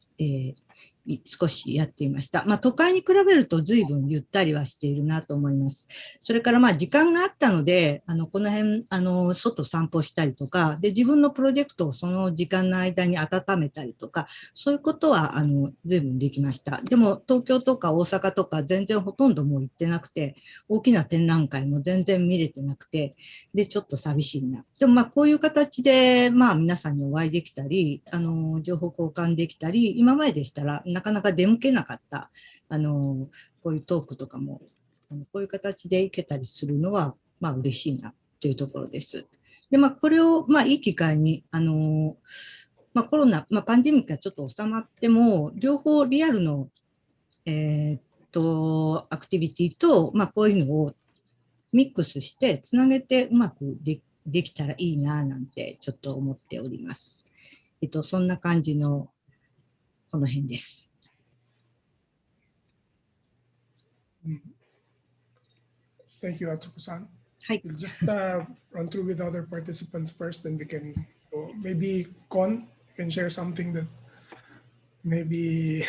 少しやっていました。まあ、都会に比べると随分ゆったりはしているなと思います。それからまあ時間があったので、この辺、外散歩したりとか、で、自分のプロジェクトをその時間の間に温めたりとか、そういうことは、随分できました。でも、東京とか大阪とか全然ほとんどもう行ってなくて、大きな展覧会も全然見れてなくて、で、ちょっと寂しいな。でもまあ、こういう形で、まあ、皆さんにお会いできたり、情報交換できたり、今まででしたらなかなか出向けなかった、こういうトークとかも、こういう形でいけたりするのは、まあ、嬉しいなというところです。で、まあ、これを、まあ、いい機会に、まあ、コロナ、まあ、パンデミックがちょっと収まっても、両方リアルの、アクティビティと、まあ、こういうのをミックスして、つなげてうまくできたらいいな、なんてちょっと思っております。そんな感じの、この辺です。Thank you, Atsuko-san. はい。We'll just run through with other participants first, then we can maybe Con can share something that maybe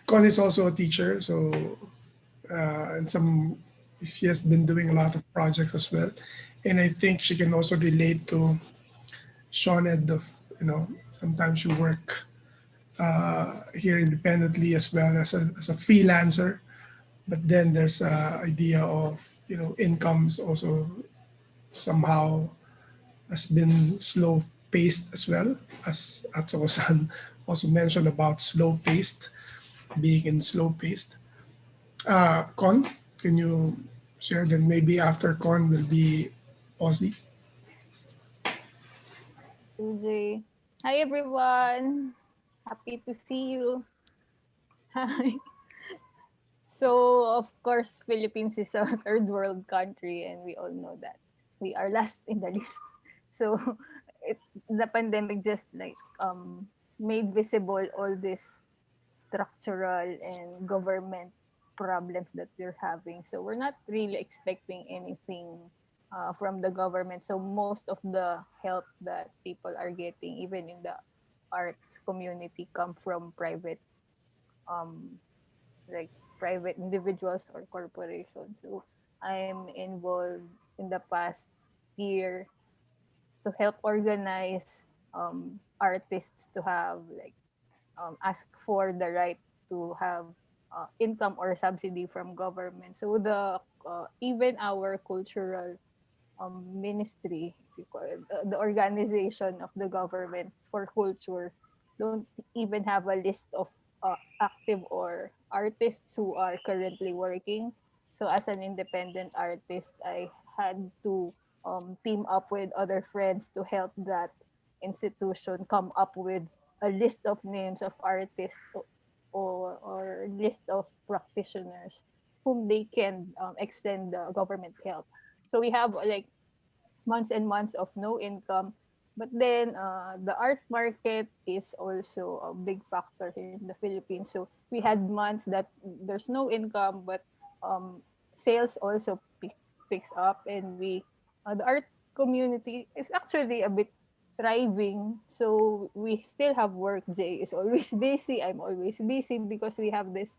Con is also a teacher, so and she has been doing a lot of projects as well, and I think she can also relate to Sean and sometimes you work here independently as well as a freelancer, but then there's a idea of incomes also somehow has been slow paced as well, as Atsuko-san also mentioned about slow paced, being in slow paced. Con, can you share? Then maybe after Con will be Ozzy. Tuesday. Hi everyone. Happy to see you. Hi. So of course Philippines is a third world country and we all know that. We are last in the list. So the pandemic just like made visible all these structural and government problems that we're having. So we're not really expecting anything from the government. So most of the help that people are getting, even in the arts community, come from private, um, like private individuals or corporations. So I'm involved in the past year to help organize artists to have like ask for the right to have income or subsidy from government. So the even our cultural ministry, if you call it, the organization of the government for culture, don't even have a list of active or artists who are currently working. So as an independent artist, I had to team up with other friends to help that institution come up with a list of names of artists or list of practitioners whom they can extend the government help. So we have like months and months of no income. But then the art market is also a big factor here in the Philippines. So we had months that there's no income, but um, sales also picks up, and we the art community is actually a bit thriving. So we still have work. Jay is always busy. I'm always busy because we have this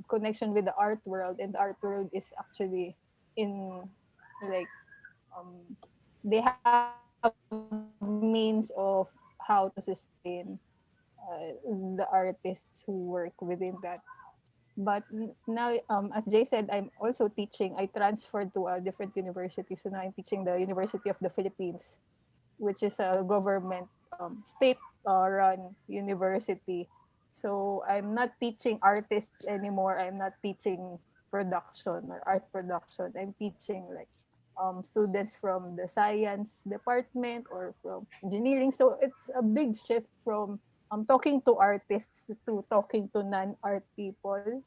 connection with the art world, and the art world is actually in like um, they have means of how to sustain the artists who work within that. But now, as Jay said, I'm also teaching. I transferred to a different university, so now I'm teaching the University of the Philippines, which is a government state-run university. So I'm not teaching artists anymore. I'm not teaching production or art production. I'm teaching like students from the science department or from engineering. So it's a big shift from talking to artists to talking to non-art people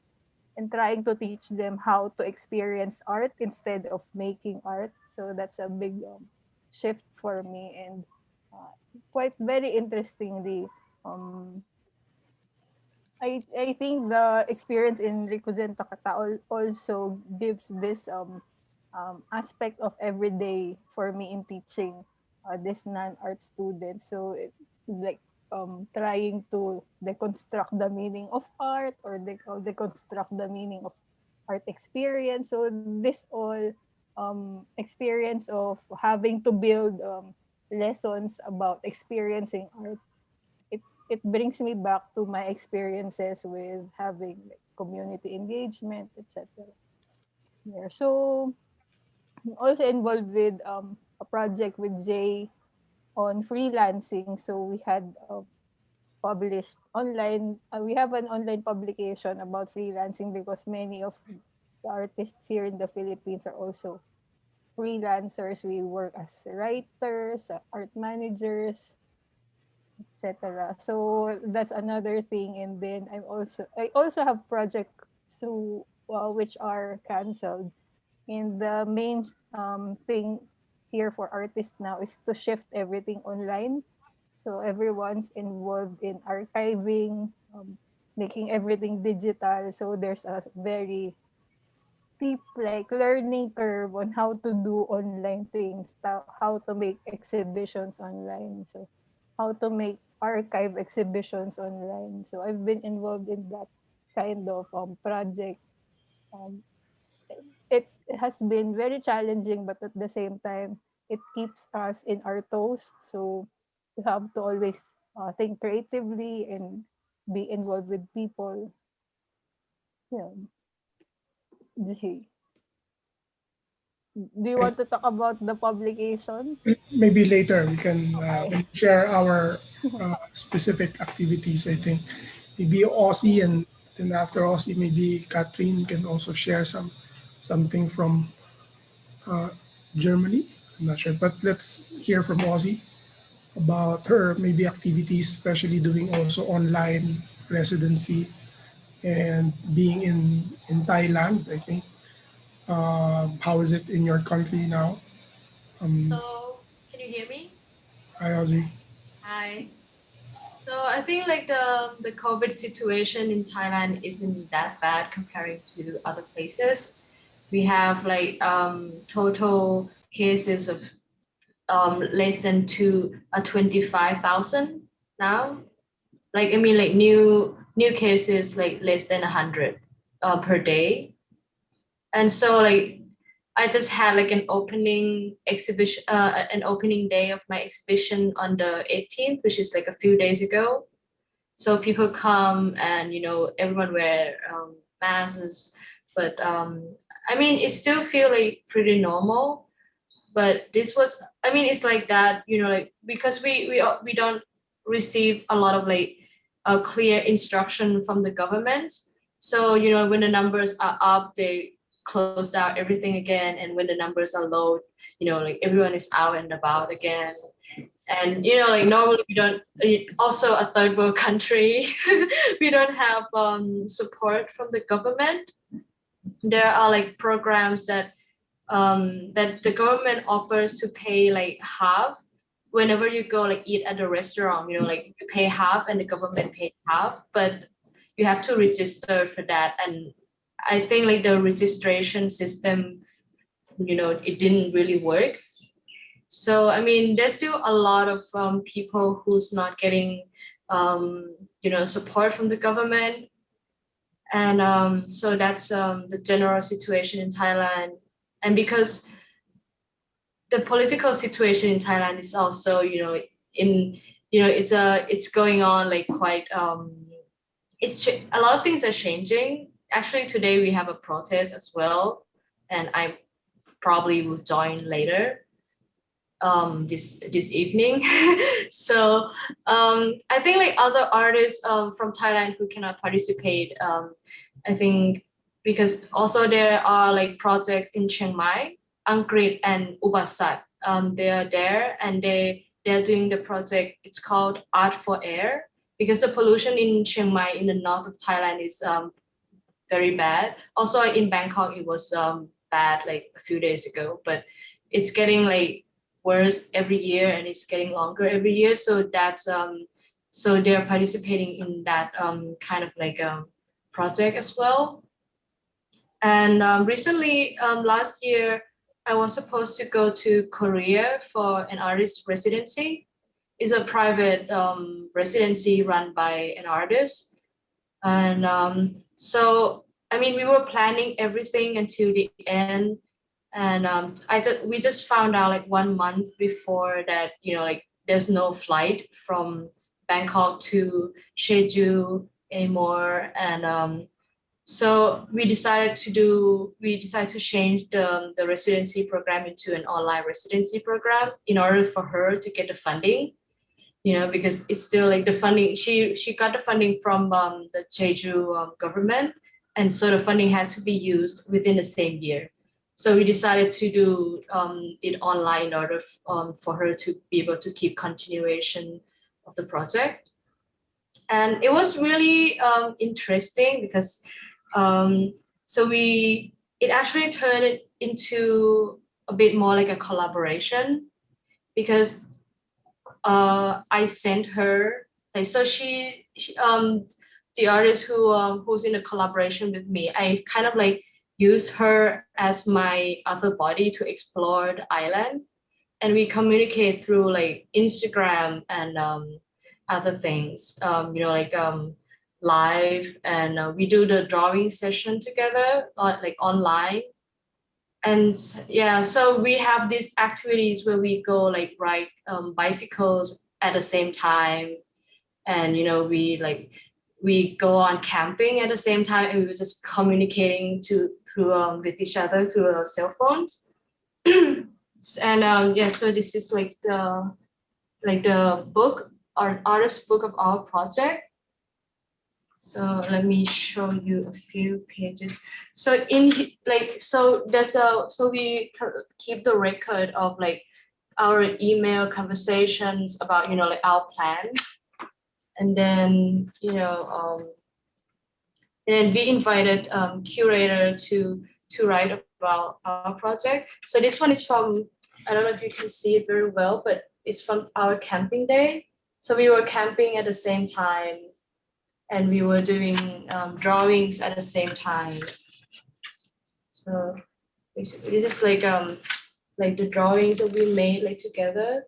and trying to teach them how to experience art instead of making art. So that's a big shift for me, and quite very interestingly, um, I think the experience in Rikuzen Takata also gives this aspect of everyday for me in teaching this non-art students. So like trying to deconstruct the meaning of art or deconstruct the meaning of art experience. So this all experience of having to build lessons about experiencing art, it brings me back to my experiences with having like, community engagement, etc. Yeah. So I'm also involved with a project with Jay on freelancing. So we had published online. We have an online publication about freelancing because many of the artists here in the Philippines are also freelancers. We work as writers, art managers, etc. So that's another thing. And then I also have projects so which are canceled. And the main thing here for artists now is to shift everything online. So everyone's involved in archiving, making everything digital. So there's a very steep like learning curve on how to do online things, how to make exhibitions online. So how to make archive exhibitions online. So I've been involved in that kind of project. Um, it has been very challenging, but at the same time, it keeps us in our toes. So we have to always think creatively and be involved with people. Yeah. Gee. Do you want to talk about the publication? Maybe later we can Okay. share our specific activities. I think maybe Aussie, and then after Aussie, maybe Catherine can also share something from Germany. I'm not sure, but let's hear from Aussie about her maybe activities, especially doing also online residency and being in Thailand. I think. How is it in your country now? So, can you hear me? Hi, Ozzy. Hi. So I think like the COVID situation in Thailand isn't that bad comparing to other places. We have like total cases of less than 25,000 now. Like I mean like new cases like less than 100 per day. And so like I just had like an opening exhibition, an opening day of my exhibition on the 18th, which is like a few days ago. So people come and everyone wear masks, but I mean it still feel like pretty normal. But this was, I mean it's like that, like because we don't receive a lot of like a clear instruction from the government. So when the numbers are up, they close down everything again, and when the numbers are low, like everyone is out and about again. And like normally we don't, also a third world country, we don't have support from the government. There are like programs that the government offers to pay like half whenever you go like eat at the restaurant. Like you pay half and the government pays half, but you have to register for that. And I think like the registration system, it didn't really work. So I mean there's still a lot of people who's not getting support from the government. And so that's the general situation in Thailand. And because the political situation in Thailand is also it's going on like quite a lot of things are changing. Actually today we have a protest as well, and I probably will join later this evening. So I think like other artists from Thailand who cannot participate, I think because also there are like projects in Chiang Mai, Angkrit and Ubasat. They are there and they're doing the project. It's called Art for Air, because the pollution in Chiang Mai in the north of Thailand is very bad. Also in Bangkok it was bad like a few days ago, but it's getting like worse every year and it's getting longer every year. So that's so they're participating in that kind of like project as well. And recently, last year, I was supposed to go to Korea for an artist residency. It's a private residency run by an artist. And so, I mean, we were planning everything until the end. And we just found out like 1 month before that, like there's no flight from Bangkok to Jeju anymore. And so we decided to change the residency program into an online residency program in order for her to get the funding, because it's still like the funding, she got the funding from the Jeju government. And so the funding has to be used within the same year. So we decided to do it online in order for her to be able to keep continuation of the project. And it was really interesting because so it actually turned it into a bit more like a collaboration, because I sent her like, so she the artist who's in a collaboration with me, I kind of like use her as my other body to explore the island, and we communicate through like Instagram and other things, like live, and we do the drawing session together like online. And yeah, so we have these activities where we go like ride bicycles at the same time, and we go on camping at the same time, and we were just communicating through with each other through our cell phones. And yeah, so this is like the book, or artist book of our project. So let me show you a few pages. So we keep the record of like our email conversations about like our plans, and then and then we invited curator to write about our project. So this one is from, I don't know if you can see it very well, but it's from our camping day. So we were camping at the same time, and we were doing drawings at the same time. So basically, this is like the drawings that we made like together.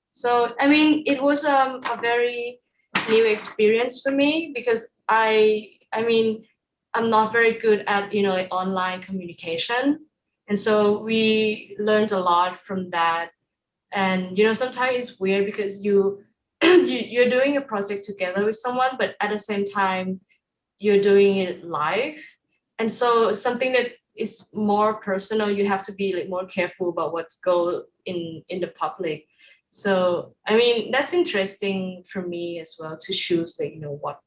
So I mean, it was a very new experience for me, because I mean, I'm not very good at like online communication, and so we learned a lot from that. And sometimes it's weird because you're doing a project together with someone, but at the same time you're doing it live, and so something that is more personal, you have to be like more careful about what's go in the public. So I mean, that's interesting for me as well, to choose like what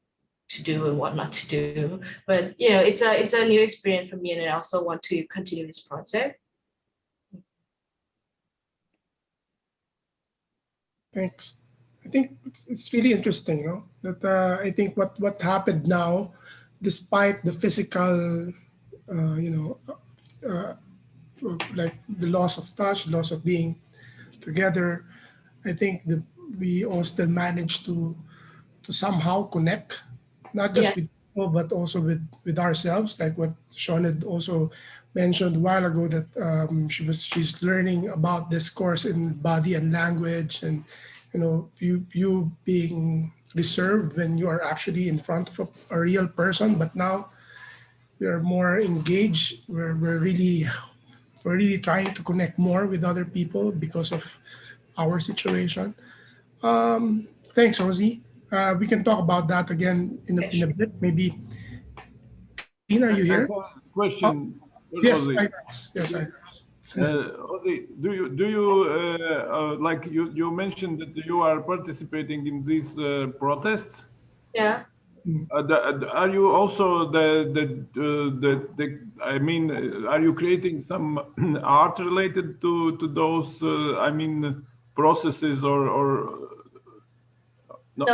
to do and what not to do. But it's a new experience for me, and I also want to continue this project. Thanks. I think it's really interesting, that I think what happened now, despite the physical, like the loss of touch, loss of being together, I think we all still managed to somehow connect, not just with people, but also with ourselves, like what Sean had also mentioned a while ago, that she's learning about this course in body and language, and you being reserved when you are actually in front of a real person. But now we are more engaged. We're really trying to connect more with other people because of our situation. Thanks, Rosie. We can talk about that again in a bit. Maybe. Kathleen, are you here? Question. Yes, yes, Ozzy, do you like you mentioned that you are participating in these protests? Yeah. Are you also I mean, are you creating some art related to those I mean processes, or No,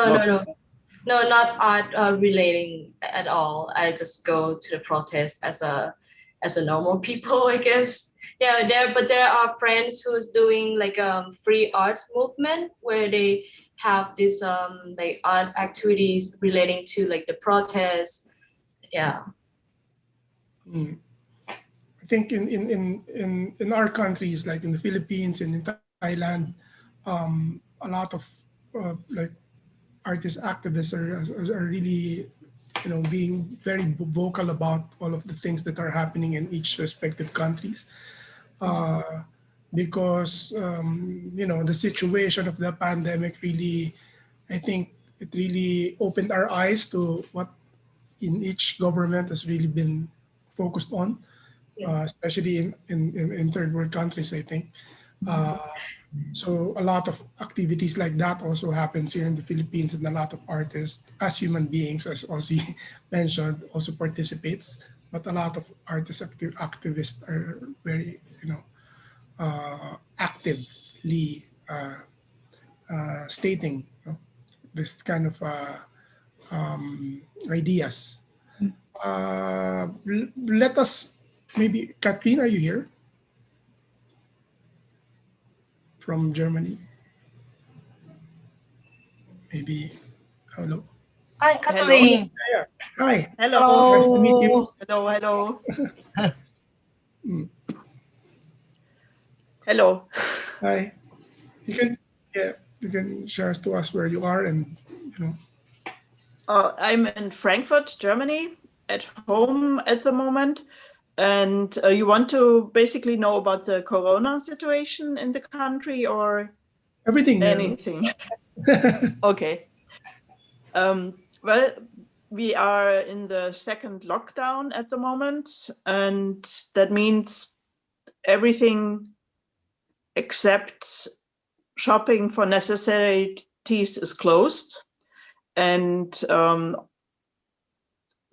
not art relating at all. I just go to the protest as a normal people, I guess. Yeah, there are friends who's doing like free art movement, where they have this like art activities relating to like the protests. Yeah. I think in our countries, like in the Philippines and in Thailand, a lot of like artist activists are really being very vocal about all of the things that are happening in each respective countries, because the situation of the pandemic really, I think it really opened our eyes to what in each government has really been focused on, especially in third world countries, I think. So a lot of activities like that also happens here in the Philippines, and a lot of artists, as human beings, as Ozzy mentioned, also participates. But a lot of artists, activists are very, actively stating this kind of ideas. Let us maybe, Kathleen, are you here? From Germany? Maybe, hello? Hi, Kathleen. Hi. Hello. Nice to meet you. Hello. Hello. Hi. You can share to us where you are, and I'm in Frankfurt, Germany, at home at the moment. And you want to basically know about the corona situation in the country, or everything? Anything. Okay. Well, we are in the second lockdown at the moment, and that means everything except shopping for necessities is closed. And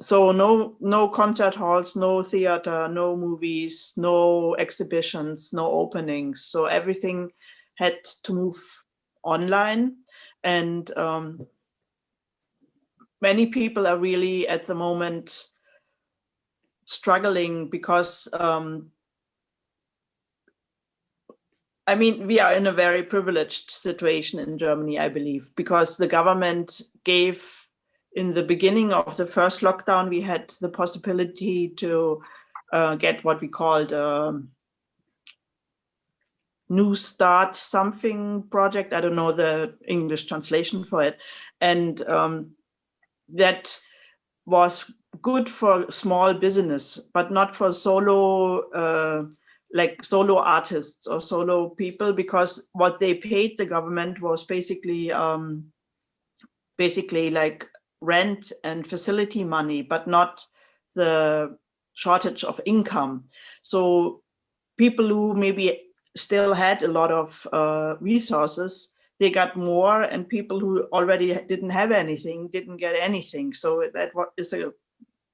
so no concert halls, no theater, no movies, no exhibitions, no openings. So everything had to move online. And many people are really at the moment struggling because I mean, we are in a very privileged situation in Germany, I believe, because the government gave, in the beginning of the first lockdown, we had the possibility to get what we called New Start something project. I don't know the English translation for it. And that was good for small business, but not for solo like solo artists or solo people, because what they paid the government was basically like rent and facility money, but not the shortage of income. So people who maybe still had a lot of resources, they got more, and people who already didn't have anything didn't get anything. So that is a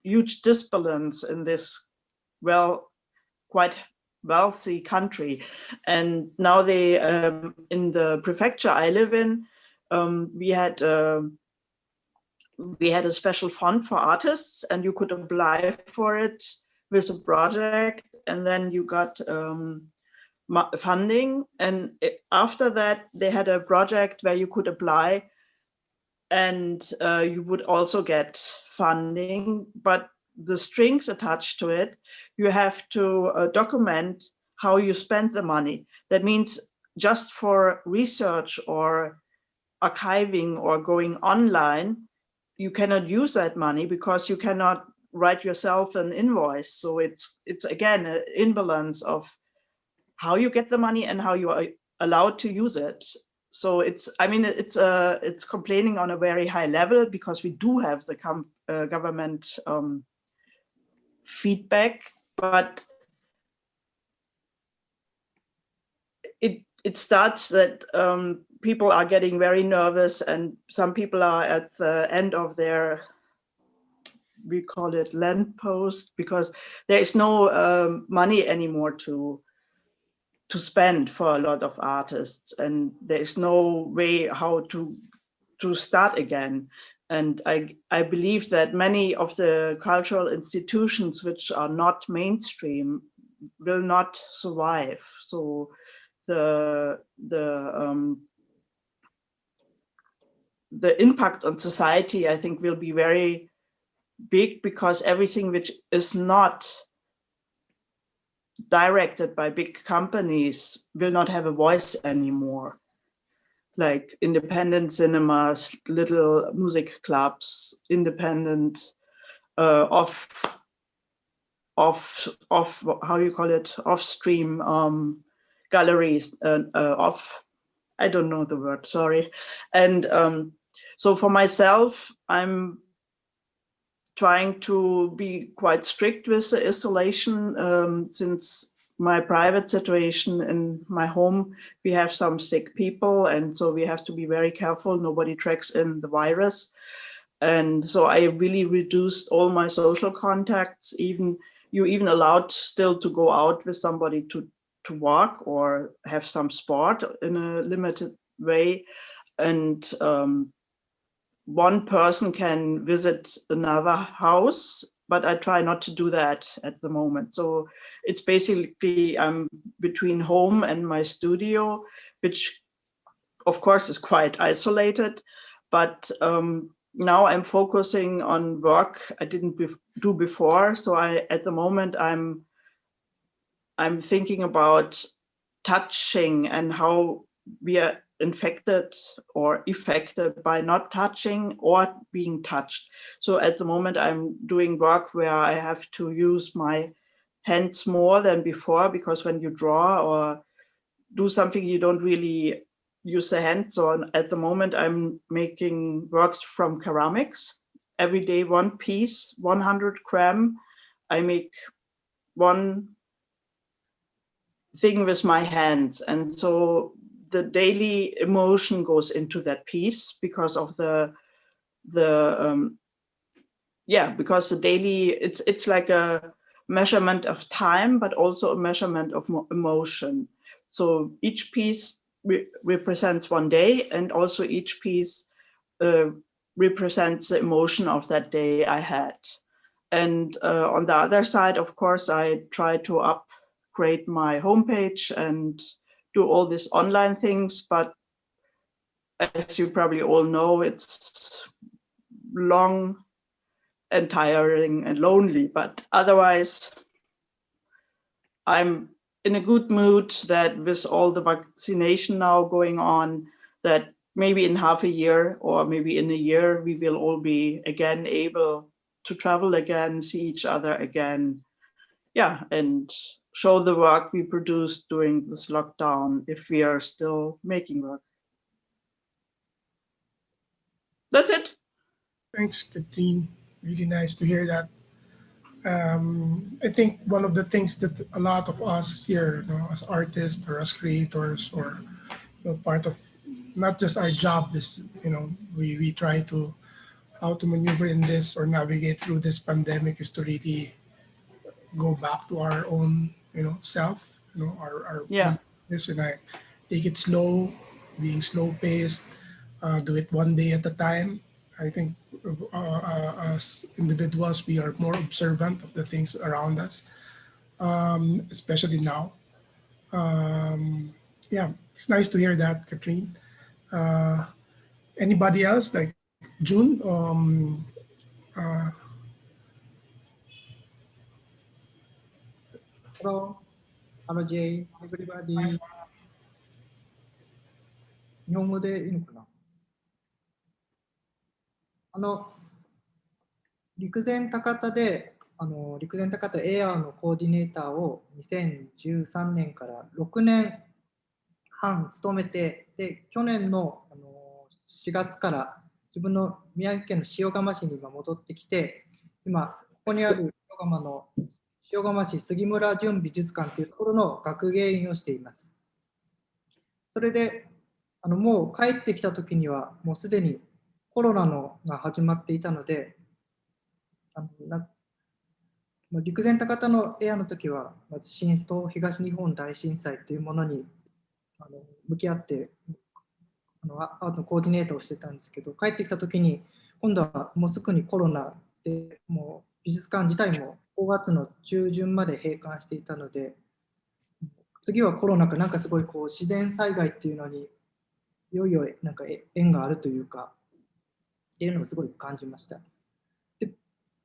huge disbalance in this, well, quite wealthy country. And now they, in the prefecture I live in, we had a special fund for artists, and you could apply for it with a project, and then you got funding. And after that, they had a project where you could apply, and you would also get funding, but the strings attached to it, you have to document how you spend the money. That means just for research or archiving or going online, you cannot use that money because you cannot write yourself an invoice. So it's again an imbalance of how you get the money and how you are allowed to use it. So it's complaining on a very high level, because we do have the government feedback, but it starts that people are getting very nervous, and some people are at the end of their, we call it land post, because there is no money anymore to spend for a lot of artists, and there is no way how to start again. And I believe that many of the cultural institutions which are not mainstream will not survive. So the impact on society, I think, will be very big, because everything which is not directed by big companies will not have a voice anymore. Like independent cinemas, little music clubs, independent off how you call it, off stream galleries, I don't know the word, sorry. And so for myself, I'm trying to be quite strict with the isolation, since my private situation in my home, we have some sick people, and so we have to be very careful nobody tracks in the virus. And so I really reduced all my social contacts. You even allowed still to go out with somebody to walk or have some sport in a limited way. And one person can visit another house, but I try not to do that at the moment. So it's basically I'm between home and my studio, which of course is quite isolated, but now I'm focusing on work I didn't do before. So at the moment I'm thinking about touching and how we are infected or affected by not touching or being touched. So at the moment I'm doing work where I have to use my hands more than before, because when you draw or do something, you don't really use the hand. So at the moment I'm making works from ceramics. Every day one piece, 100 gram. I make one thing with my hands, and so the daily emotion goes into that piece because of because the daily, it's like a measurement of time, but also a measurement of emotion. So each piece represents one day, and also each piece represents the emotion of that day I had. And on the other side, of course, I try to upgrade my homepage and do all these online things, but as you probably all know, it's long and tiring and lonely, but otherwise I'm in a good mood that with all the vaccination now going on, that maybe in half a year or maybe in a year, we will all be again able to travel again, see each other again, yeah, and show the work we produced during this lockdown if we are still making work. That's it. Thanks, Katrine. Really nice to hear that. I think one of the things that a lot of us here, as artists or as creators or part of not just our job is, we try to how to maneuver in this or navigate through this pandemic is to really go back to our own, self, our Yeah. this and I take it slow, being slow paced, do it one day at a time. I think as individuals, we are more observant of the things around us, especially now. Yeah, it's nice to hear that, Katrine. Anybody else like June? Hello, Jay, everybody. 日本語でいいのかな。陸前高田で、陸前高田エアーのコーディネーターを2013年から6年半務めて、で、去年の4月から自分の宮城県の塩釜市に今戻ってきて、今、ここにある塩釜市杉村純美術館というところの学芸員をしています。それで、もう帰ってきた時には、もうすでにコロナが始まっていたので、陸前高田のエアの時は、まず新東日本大震災というものに向き合ってアートのコーディネートをしてたんですけど、帰ってきた時に今度はもうすぐにコロナで、もう美術館自体も5月の中旬まで閉館していたので、次はコロナかなんかすごいこう自然災害っていうのにいよいよなんか縁があるというかっていうのをすごい感じました。で、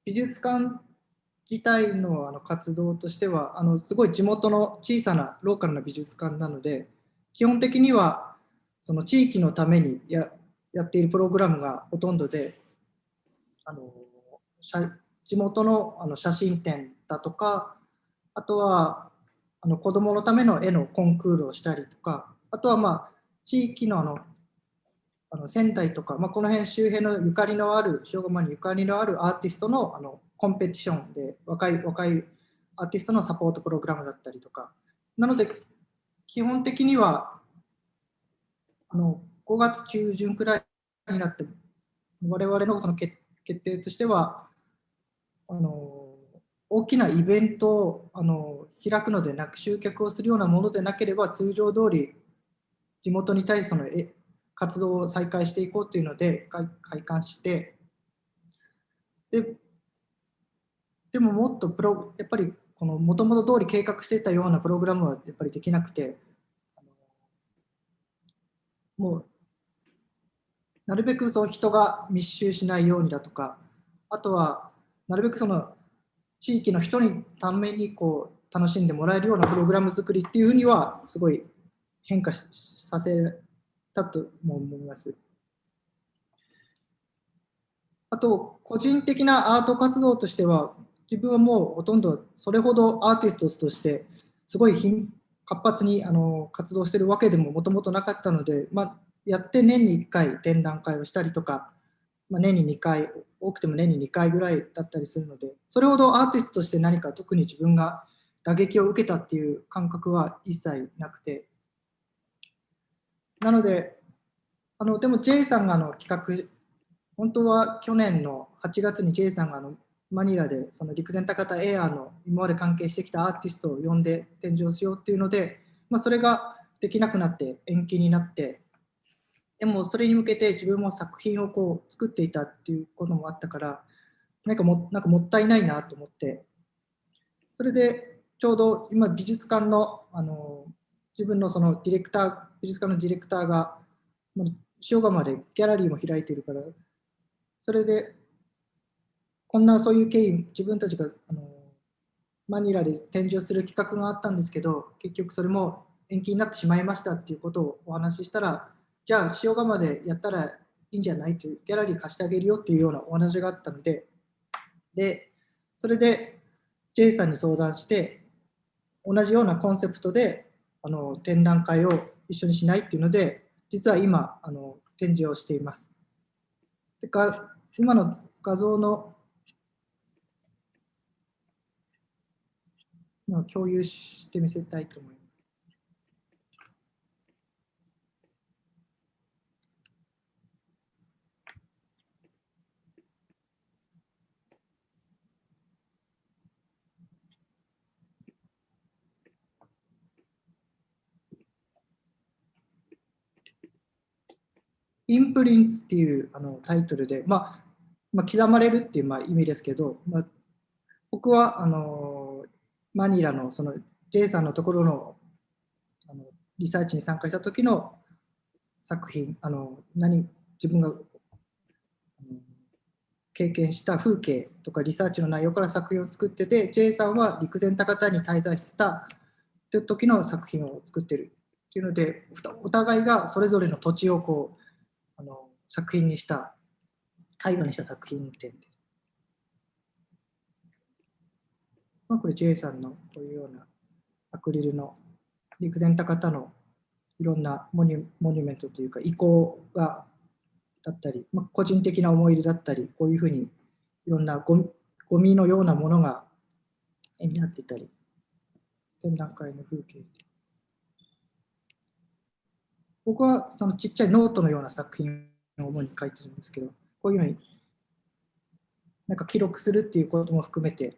美術館自体の活動としてはすごい地元の小さなローカルな美術館なので、基本的にはその地域のためにやっているプログラムがほとんどで、地元の写真展だとか、あとは子どものための絵のコンクールをしたりとか、あとは地域の仙台とか、この辺周辺のゆかりのある塩釜にゆかりのあるアーティストのコンペティションで若いアーティストのサポートプログラムだったりとか、なので基本的には5月中旬くらいになって我々のその決定としては大きなイベントを開くのでなく、集客をするようなものでなければ通常通り地元に対してその活動を再開していこうというので開館して、でももっとやっぱりもともと通り計画していたようなプログラムはやっぱりできなくて、もうなるべくその人が密集しないようにだとか、あとはなるべくその地域の人にために楽しんでもらえるようなプログラム作りっていうふうにはすごい変化させたと思います。あと個人的なアート活動としては、自分はもうほとんどそれほどアーティストとしてすごい活発に活動しているわけでももともとなかったので、やって年に1回展覧会をしたりとか、年に2回、多くても年に2回ぐらいだったりするので、それほどアーティストとして何か特に自分が打撃を受けたっていう感覚は一切なくて、なのででも J さんが企画、本当は去年の8月に J さんがマニラでその陸前高田エアーの今まで関係してきたアーティストを呼んで展示をしようっていうので、それができなくなって延期になって、でもそれに向けて自分も作品を作っていたっていうこともあったから、なんかもったいないなと思って、それでちょうど今美術館の自分のそのディレクター、美術館のディレクターが、塩釜でギャラリーも開いているから、それで、こんなそういう経緯、自分たちがマニラで展示をする企画があったんですけど、結局それも延期になってしまいましたっていうことをお話ししたら、じゃあ塩釜でやったらいいんじゃないという、ギャラリー貸してあげるよっていうようなお話があったので、それで J さんに相談して、同じようなコンセプトで展覧会を一緒にしないっていうので、実は今展示をしています。今の画像の共有してみせたいと思います。インプリンツっていうタイトルで、刻まれるっていう意味ですけど、僕はマニラのその J さんのところのリサーチに参加した時の作品、自分が経験した風景とかリサーチの内容から作品を作ってて、J さんは陸前高田に滞在してたという時の作品を作ってるっていうので、お互いがそれぞれの土地をこう作品にした、絵画にした作品展です。これ J さんのこういうようなアクリルの陸前高田のいろんなモニュメントというか遺構がだったり、個人的な思い出だったり、こういうふうにいろんなゴミのようなものが絵になっていたり、展覧会の風景。僕はそのちっちゃいノートのような作品を主に書いてるんですけど、こういうのになんか記録するっていうことも含めて、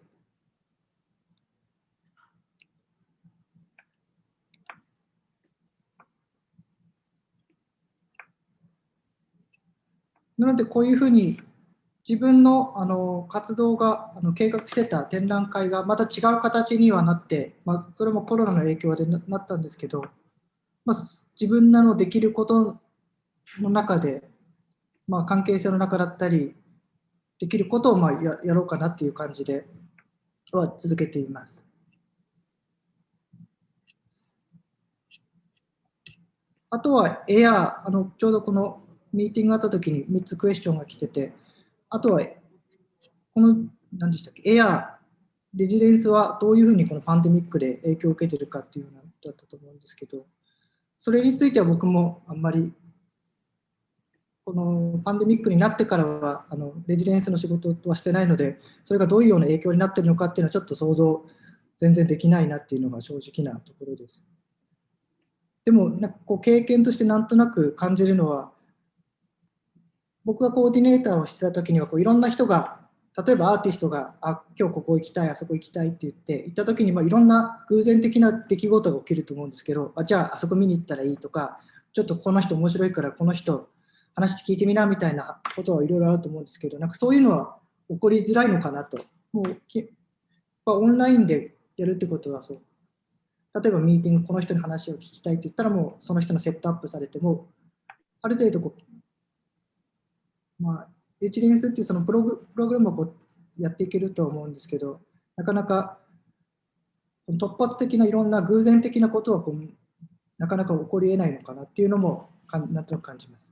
なのでこういうふうに自分の活動が計画してた展覧会がまた違う形にはなって、それもコロナの影響で なったんですけど、自分らのできることの中で、関係性の中だったりできることをやろうかなっていう感じでは続けています。あとはエアー、ちょうどこのミーティングがあったときに3つクエスチョンが来てて、あとはこの何でしたっけ、エアー、レジデンスはどういうふうにこのパンデミックで影響を受けているかっていうのだったと思うんですけど、それについては僕もあんまりこのパンデミックになってからはレジデンスの仕事はしてないので、それがどういうような影響になっているのかっていうのはちょっと想像全然できないなっていうのが正直なところです。でもなんかこう経験としてなんとなく感じるのは、僕がコーディネーターをしてた時にはこういろんな人が、例えばアーティストが今日ここ行きたい、あそこ行きたいって言って行った時にいろんな偶然的な出来事が起きると思うんですけど、じゃああそこ見に行ったらいいとか、ちょっとこの人面白いからこの人話聞いてみなみたいなことはいろいろあると思うんですけど、なんかそういうのは起こりづらいのかなと。もうオンラインでやるってことはそう。例えばミーティング、この人に話を聞きたいって言ったらもうその人のセットアップされても、ある程度レジデンスっていうそのプログラムをやっていけると思うんですけど、なかなか突発的ないろんな偶然的なことはなかなか起こり得ないのかなっていうのもなんとなく感じます。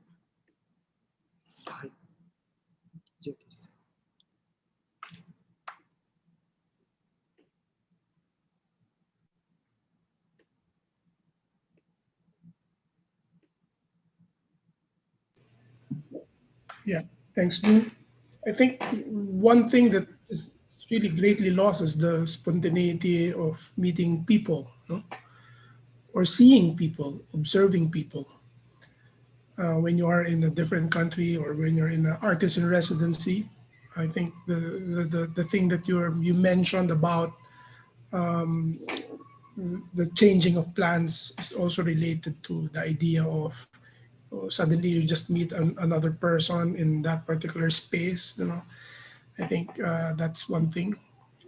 はい。以上です。Yeah, thanks, Drew. I think one thing that is really greatly lost is the spontaneity of meeting people, no? Or seeing people, observing people. When you are in a different country or when you're in an artist in residency, I think the thing that you mentioned about the changing of plans is also related to the idea of suddenly you just meet another person in that particular space. I think that's one thing.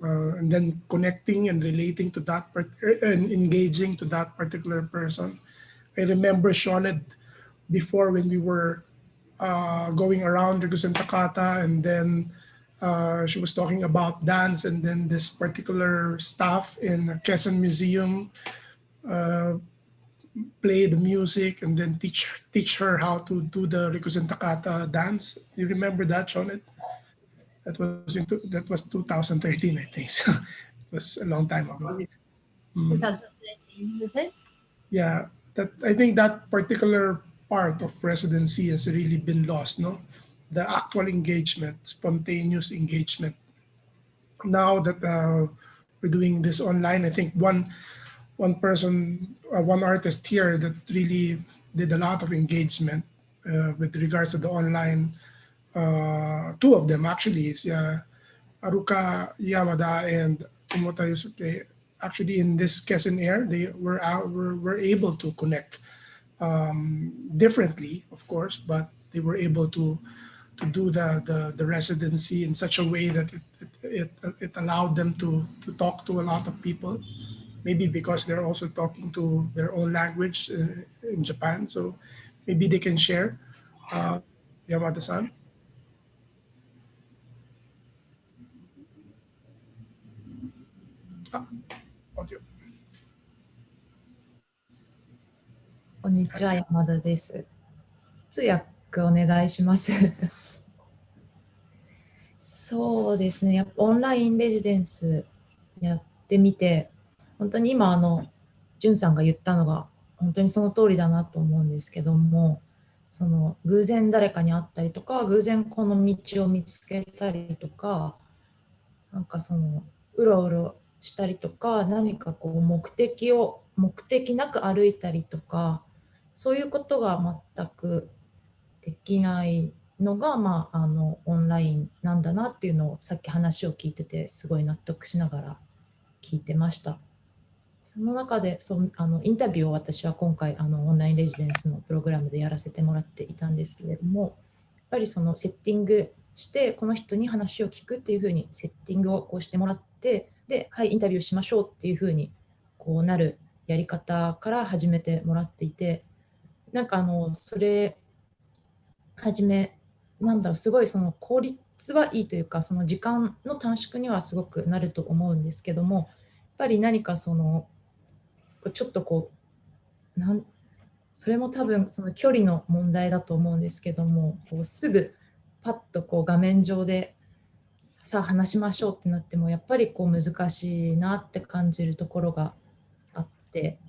and then connecting and relating to that and engaging to that particular person. I remember Shoned before when we were going around Regusan Takata, and then she was talking about dance, and then this particular staff in the KESEN Museum play the music and then teach her how to do the Regusan Takata dance. You remember that, Shoned? That was 2013, I think. So it was a long time ago. 2013, was it? Yeah, that I think that particular part of residency has really been lost, no? The actual engagement, spontaneous engagement. Now that we're doing this online, I think one person, one artist here that really did a lot of engagement with regards to the online. Two of them actually is Aruka Yamada and Tomota Yusuke. Actually, in this KESEN Air, they were able to connect differently, of course, but they were able to do the residency in such a way that it allowed them to talk to a lot of people. Maybe because they're also talking to their own language in Japan, so maybe they can share. Yamada-san. Audio. こんにちは、山田です。通訳お願いします。そうですね、やっぱオンラインレジデンスやってみて、本当に今じゅんさんが言ったのが本当にその通りだなと思うんですけども、その偶然誰かに会ったりとか、偶然この道を見つけたりとか、なんかうろうろしたりとか、何かこう目的なく歩いたりとか、そういうことが全くできないのが、オンラインなんだなっていうのをさっき話を聞いててすごい納得しながら聞いてました。その中でインタビューを私は今回オンラインレジデンスのプログラムでやらせてもらっていたんですけれども、やっぱりセッティングしてこの人に話を聞くっていうふうにセッティングをこうしてもらって、で、はい、インタビューしましょうっていうふうにこうなるやり方から始めてもらっていて、なんかそれすごい効率はいいというか、その時間の短縮にはすごくなると思うんですけども、やっぱり何かちょっとこうそれも多分その距離の問題だと思うんですけども、こうすぐパッとこう画面上でさあ話しましょうってなってもやっぱりこう難しいなって感じるところがあって、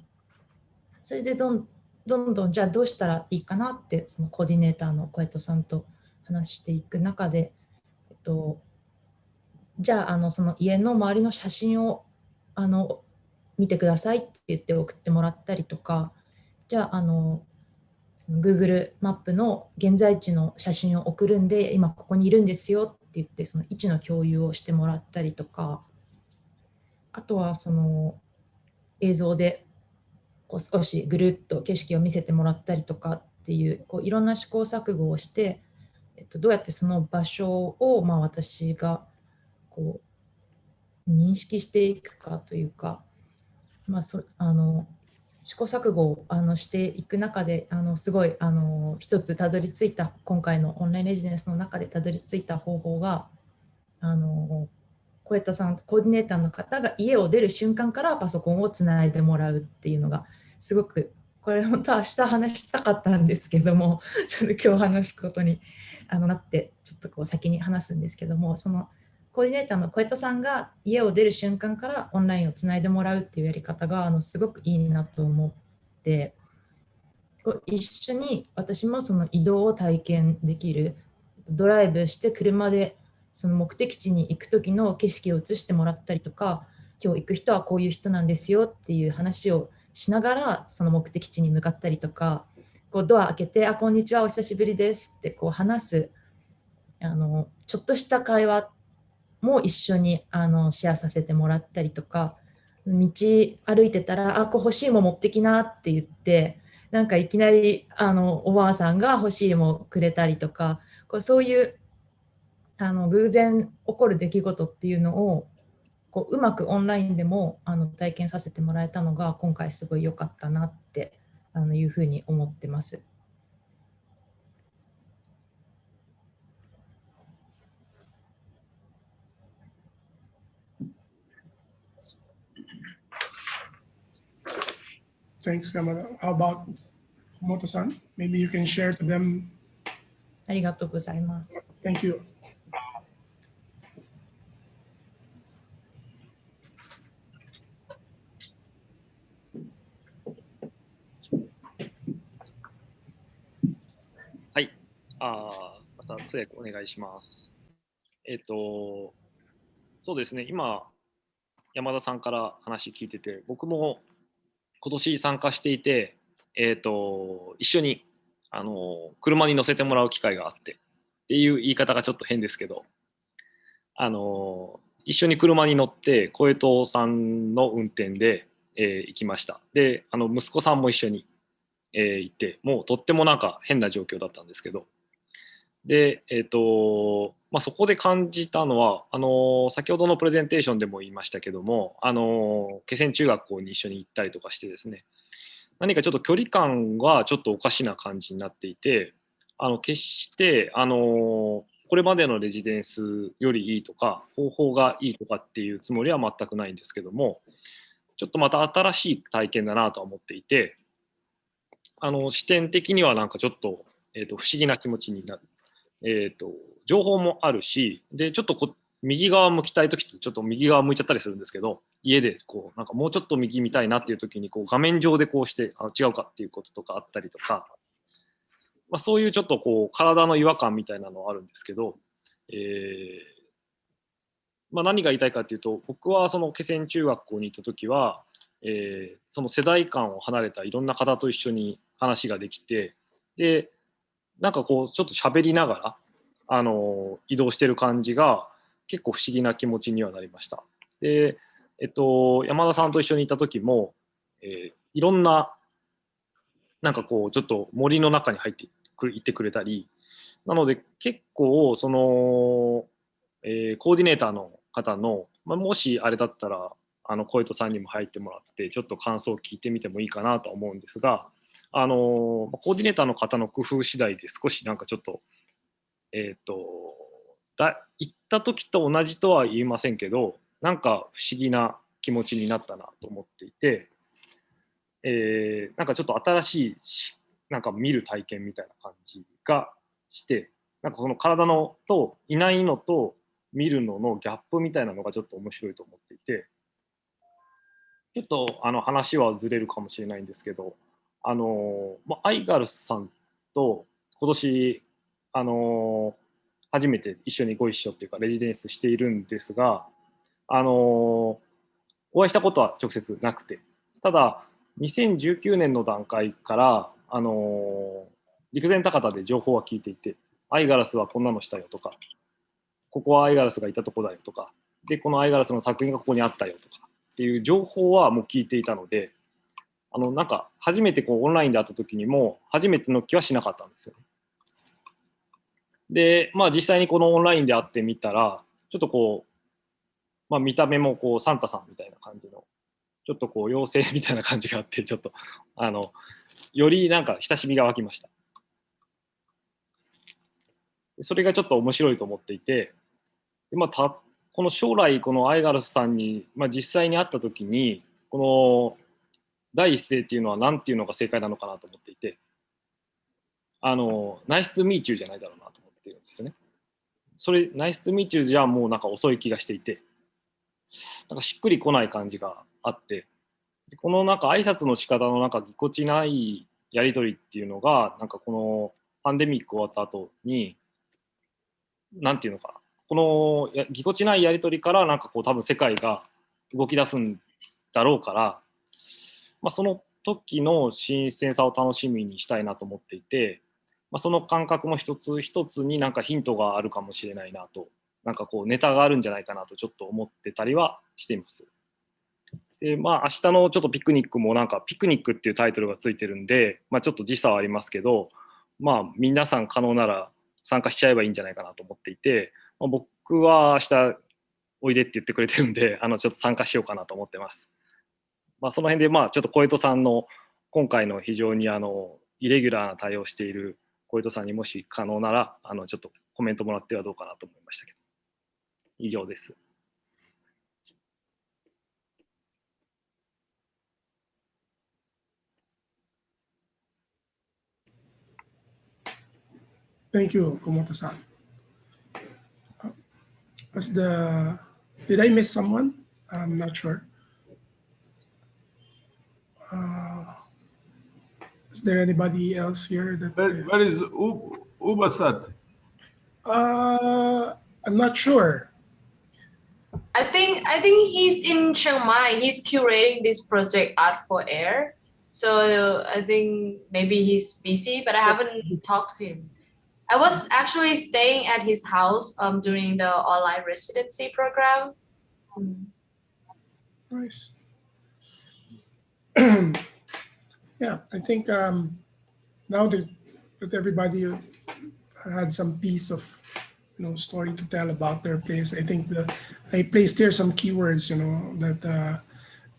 それでどんどんじゃあどうしたらいいかなってそのコーディネーターの小江戸さんと話していく中で、じゃあその家の周りの写真を見てくださいって言って送ってもらったりとか、じゃあその Google マップの現在地の写真を送るんで今ここにいるんですよって言ってその位置の共有をしてもらったりとか、あとはその映像でこう少しぐるっと景色を見せてもらったりとかっていう、こういろんな試行錯誤をして、どうやってその場所を私がこう認識していくかというか、試行錯誤をしていく中ですごい一つたどり着いた、今回のオンラインレジデンスの中でたどり着いた方法が、小江戸さんコーディネーターの方が家を出る瞬間からパソコンをつないでもらうっていうのがすごく、これ本当は明日話したかったんですけども、ちょっと今日話すことになってちょっとこう先に話すんですけども、そのコーディネーターの小江戸さんが家を出る瞬間からオンラインをつないでもらうっていうやり方がすごくいいなと思って、一緒に私もその移動を体験できる、ドライブして車でその目的地に行く時の景色を映してもらったりとか、今日行く人はこういう人なんですよっていう話をしながらその目的地に向かったりとか、こうドア開けてこんにちはお久しぶりですってこう話すちょっとした会話も一緒にシェアさせてもらったりとか、道歩いてたらこう欲しいも持ってきなって言って、なんかいきなりおばあさんが欲しいもくれたりとか、こうそういう偶然起こる出来事っていうのをこううまくオンラインでも体験させてもらえたのが今回すごい良かったなっていうふうに思ってます。Thanks, Yamada. How about Moto-san? Maybe you can share to them. ありがとうございます。Thank you. はい。また通訳お願いします。そうですね、今、山田さんから話聞いてて、僕も今年参加していて、一緒に車に乗せてもらう機会があってっていう言い方がちょっと変ですけど、一緒に車に乗って小江戸さんの運転で、行きました。で息子さんも一緒に、行って、もうとってもなんか変な状況だったんですけど、で、そこで感じたのは先ほどのプレゼンテーションでも言いましたけども、気仙中学校に一緒に行ったりとかしてですね、何かちょっと距離感がちょっとおかしな感じになっていて、決してこれまでのレジデンスよりいいとか方法がいいとかっていうつもりは全くないんですけども、ちょっとまた新しい体験だなとは思っていて、視点的にはなんかちょっと、不思議な気持ちになる。情報もあるし、でちょっと右側向きたい時ってちょっと右側向いちゃったりするんですけど、家でこうなんかもうちょっと右見たいなっていう時にこう画面上でこうして違うかっていうこととかあったりとか、そういうちょっとこう体の違和感みたいなのはあるんですけど、何が言いたいかっていうと、僕はその気仙中学校に行った時は、その世代間を離れたいろんな方と一緒に話ができて、でなんかこうちょっと喋りながら移動してる感じが結構不思議な気持ちにはなりました。で、山田さんと一緒にいた時も、いろんななんかこうちょっと森の中に入って行ってくれたり、なので結構その、コーディネーターの方の、もしあれだったら小江戸さんにも入ってもらってちょっと感想を聞いてみてもいいかなとは思うんですが、コーディネーターの方の工夫次第で少しなんかちょっと行った時と同じとは言いませんけど、なんか不思議な気持ちになったなと思っていて、なんかちょっと新しいなんか見る体験みたいな感じがして、なんかこの体のといないのと見るののギャップみたいなのがちょっと面白いと思っていて、ちょっと話はずれるかもしれないんですけど、アイガルスさんと今年初めて一緒にご一緒っていうかレジデンスしているんですが、お会いしたことは直接なくて、ただ2019年の段階から陸前高田で情報は聞いていて、アイガラスはこんなのしたよとか、ここはアイガラスがいたとこだよとか、でこのアイガラスの作品がここにあったよとかっていう情報はもう聞いていたので、なんか初めてこうオンラインで会った時にも初めての気はしなかったんですよ。で、実際にこのオンラインで会ってみたら、ちょっとこう、見た目もこうサンタさんみたいな感じの、ちょっとこう妖精みたいな感じがあって、ちょっとよりなんか親しみが湧きました。それがちょっと面白いと思っていて、でこの将来このアイガルスさんに、実際に会った時にこの第一声っていうのは何ていうのが正解なのかなと思っていて、ナイストゥミーチューじゃないだろうなと思っているんですよね。それナイストゥミーチューじゃもうなんか遅い気がしていて、なんかしっくりこない感じがあって、このなんか挨拶の仕方のなんかぎこちないやり取りっていうのが、なんかこのパンデミック終わった後になんていうのかな、このぎこちないやり取りからなんかこう多分世界が動き出すんだろうから、その時の新鮮さを楽しみにしたいなと思っていて、その感覚も一つ一つになんかヒントがあるかもしれないなと、なんかこうネタがあるんじゃないかなとちょっと思ってたりはしています。で明日のちょっとピクニックもなんかピクニックっていうタイトルがついてるんで、ちょっと時差はありますけど、皆さん可能なら参加しちゃえばいいんじゃないかなと思っていて、僕は明日おいでって言ってくれてるんで、ちょっと参加しようかなと思ってます。その辺で、ちょっと小江戸さんの今回の非常にイレギュラーな対応をしている小江戸さんにもし可能なら、ちょっとコメントもらってはどうかなと思いましたけど。以上です。Thank you, Komoto-san. Did I miss someone? I'm not sure. Is there anybody else here that? Where is Ubasat? I'm not sure. I think he's in Chiang Mai. He's curating this project Art for Air. So I think maybe he's busy, but I haven't talked to him. I was actually staying at his house during the online residency program. Nice. Yeah, I think now that everybody had some piece of story to tell about their place, I think I placed here some keywords that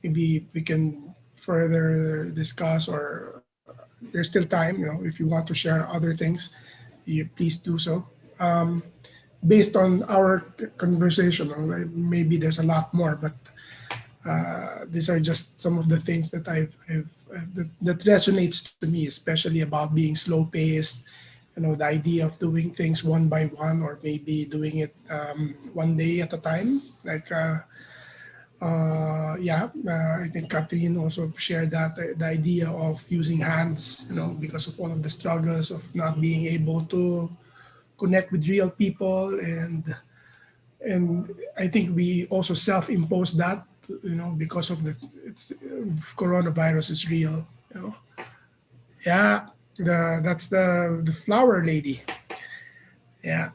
maybe we can further discuss, or there's still time. If you want to share other things, you please do so. Based on our conversation, maybe there's a lot more, but these are just some of the things that that resonates to me, especially about being slow paced. The idea of doing things one by one, or maybe doing it one day at a time. I think Catherine also shared that the idea of using hands, because of all of the struggles of not being able to connect with real people, and I think we also self-impose that, because of coronavirus is real. Yeah, that's the flower lady. Yeah.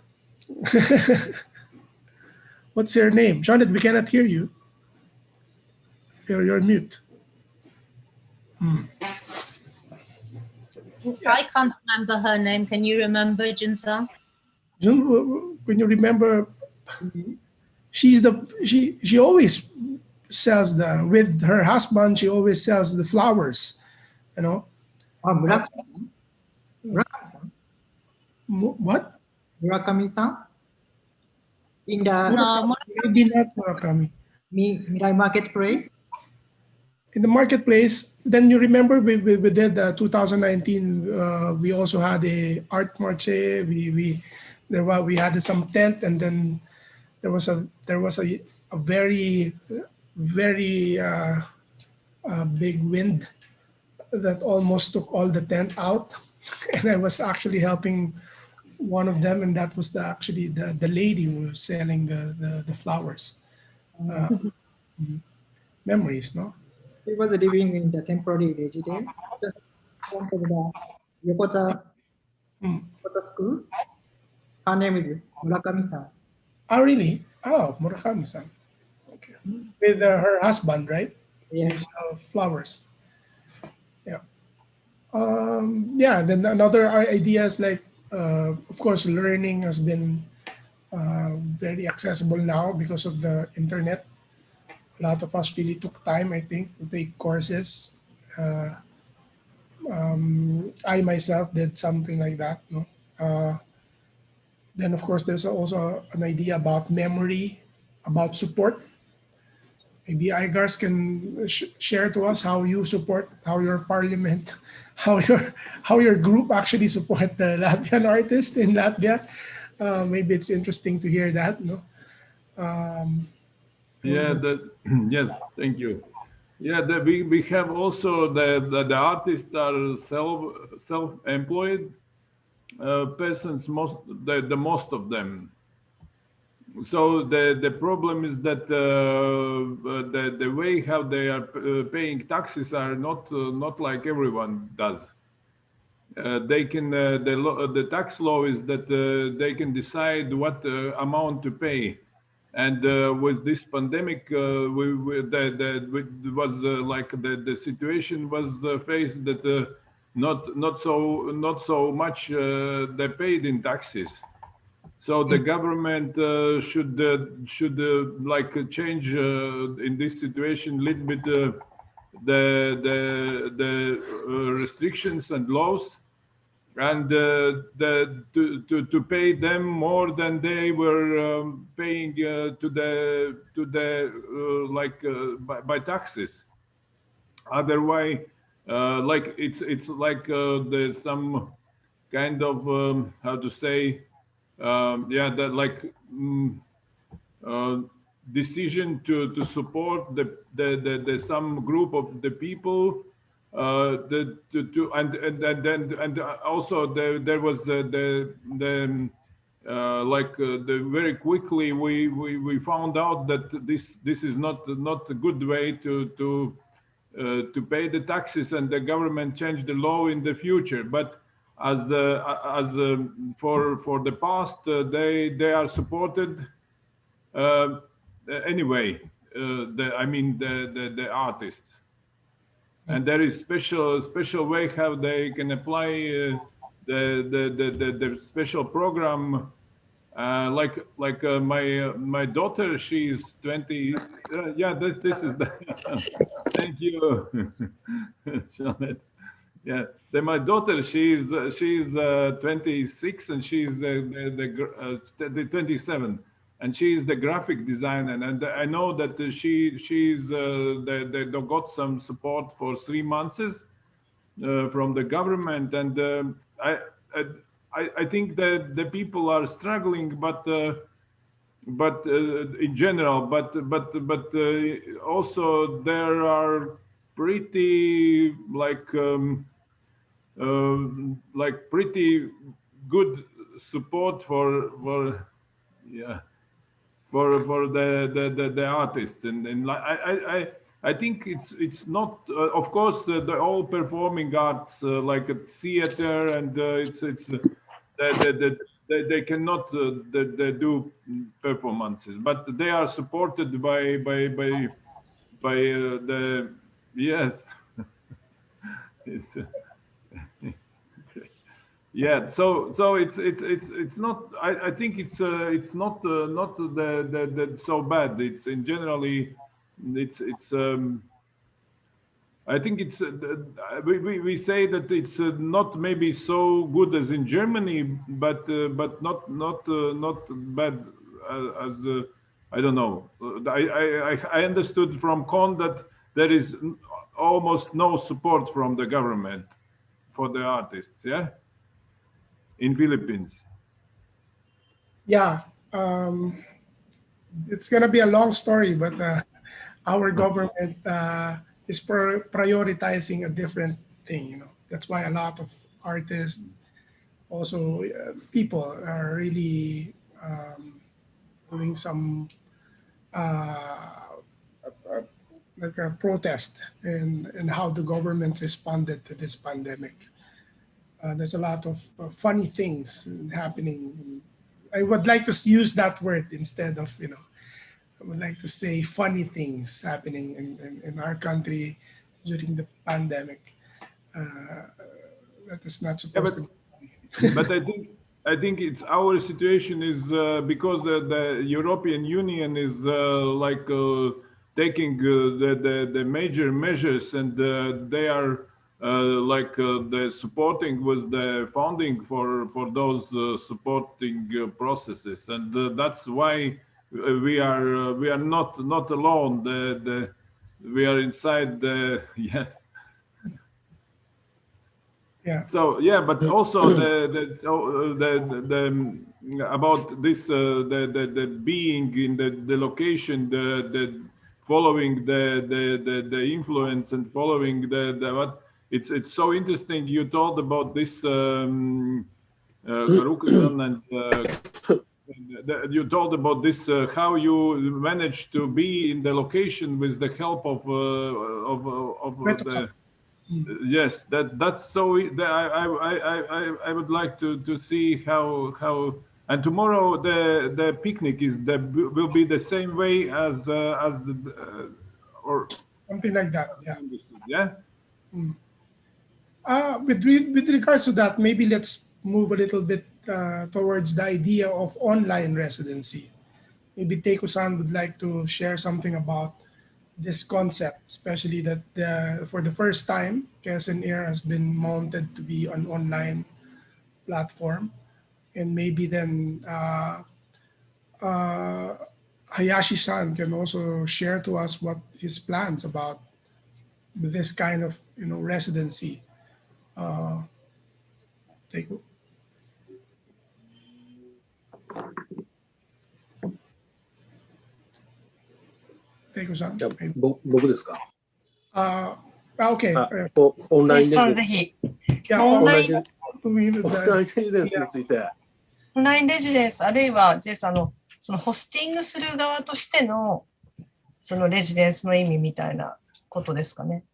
What's your name, Janet? We cannot hear you. You're mute. I can't remember her name. Can you remember, Jun-san? Jun, can you remember? She always sells with her husband. She always sells the flowers. Murakami-san? What? Murakami-san? In the No, maybe not Murakami. Mirai Marketplace? In the marketplace, then you remember we did 2019. We also had a art marché. We had some tent, and then there was a very big wind that almost took all the tent out, and I was actually helping one of them, and that was actually the lady who was selling the flowers. Memories, no? He was living in the temporary residence just front of the Yokota school. Her name is Murakami-san. Oh, really? Oh, Murakami-san. Okay. With her husband, right? Yes. Flowers. Yeah. Then another ideas like, of course, learning has been very accessible now because of the internet. A lot of us really took time, I think, to take courses. I myself did something like that. No? Then, of course, there's also an idea about memory, about support. Maybe Igars can share to us how you support, how your parliament, how your group actually support the Latvian artists in Latvia. Maybe it's interesting to hear that. No. Yes, thank you. Yeah, we have also the artists are self-employed persons, the most of them. So the problem is that the way how they are paying taxes are not like everyone does. They can the tax law is that they can decide what amount to pay. And with this pandemic, the situation was faced that not so much they paid in taxes. So the government should like change in this situation a little bit the restrictions and laws, and to pay them more than they were paying to the like by taxes. Otherwise, like it's like there's some kind of how to say, yeah, that like decision to support the some group of the people, and also there was the like very quickly we found out that this is not a good way to pay the taxes, and the government changed the law in the future. But as for the past, they are supported anyway. I mean the artists, and there is special way how they can apply the special program. Like my daughter, she's 20. Yeah, this is the. Thank you, Janet. Yeah, my daughter, she's 26, and she's the 27, and she's the graphic designer. And I know that she's they got some support for 3 months from the government, and I think that the people are struggling, but in general, but also there are pretty like pretty good support for yeah for the artists, and I think it's not of course the all performing arts like a theater, and they cannot they do performances, but they are supported by the yes. It's, yeah, so it's not. I think it's not the so bad. It's in generally, it's I think it's we say that it's not maybe so good as in Germany, but not bad as I don't know. I understood from Con that there is almost no support from the government for the artists. Yeah, in Philippines. Yeah, it's gonna be a long story, but our government is prioritizing a different thing. You know, that's why a lot of artists, also people, are really doing some like a protest and how the government responded to this pandemic. There's a lot of funny things happening. I would like to use that word instead of, you know, I would like to say funny things happening in our country during the pandemic. That is not supposed to be. But I think it's our situation is because the European Union is like taking the major measures, and they are like the supporting with the funding for those supporting processes, and that's why we are not alone. We are inside the yes. Yeah. So yeah, but also the about this the being in the location, the following the influence and following the what it's so interesting. You told about this Karukasan, and you told about this how you managed to be in the location with the help of the. Yes, that's so. I would like to see how. And tomorrow the picnic will be the same way as the or something like that. Yeah. Yeah. With regards to that, maybe let's move a little bit towards the idea of online residency. Maybe Teiko-san would like to share something about this concept, especially that for the first time, KESEN AIR has been mounted to be an online platform. And maybe then Hayashi-san can also share to us what his plans about this kind of residency. Teiko. Teiko-san. 僕ですか Okay. オンラインレジデンス。ぜひ。オンラインレジオデンスについて。オンラインレジデンス、あるいは、ジェイさんそのホスティングする側としての、そのレジデンスの意味みたいなことですかね。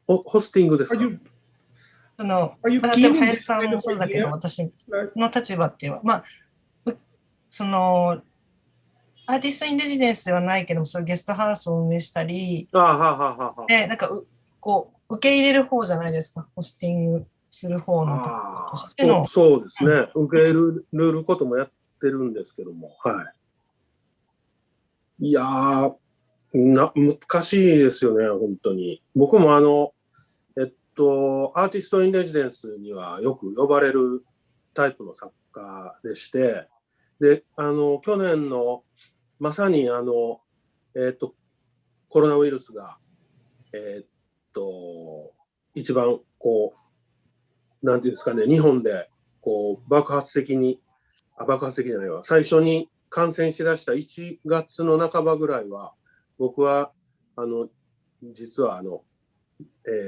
ホスティングですか？例えば林さんもそうだけど、私の立場っていうのは、まあ、その、アーティストインレジデンスではないけども、そういうゲストハウスを運営したり、なんかこう、受け入れる方じゃないですか、ホスティングする方のとしての。そうですね、受け入れることもやってるんですけども、はい。いやー、難しいですよね、本当に。僕もアーティストインレジデンスにはよく呼ばれるタイプの作家でして、で、去年のまさにコロナウイルスが、一番こう、なんていうんですかね、日本でこう爆発的じゃないわ、最初に感染しだした1月の半ばぐらいは、僕は実は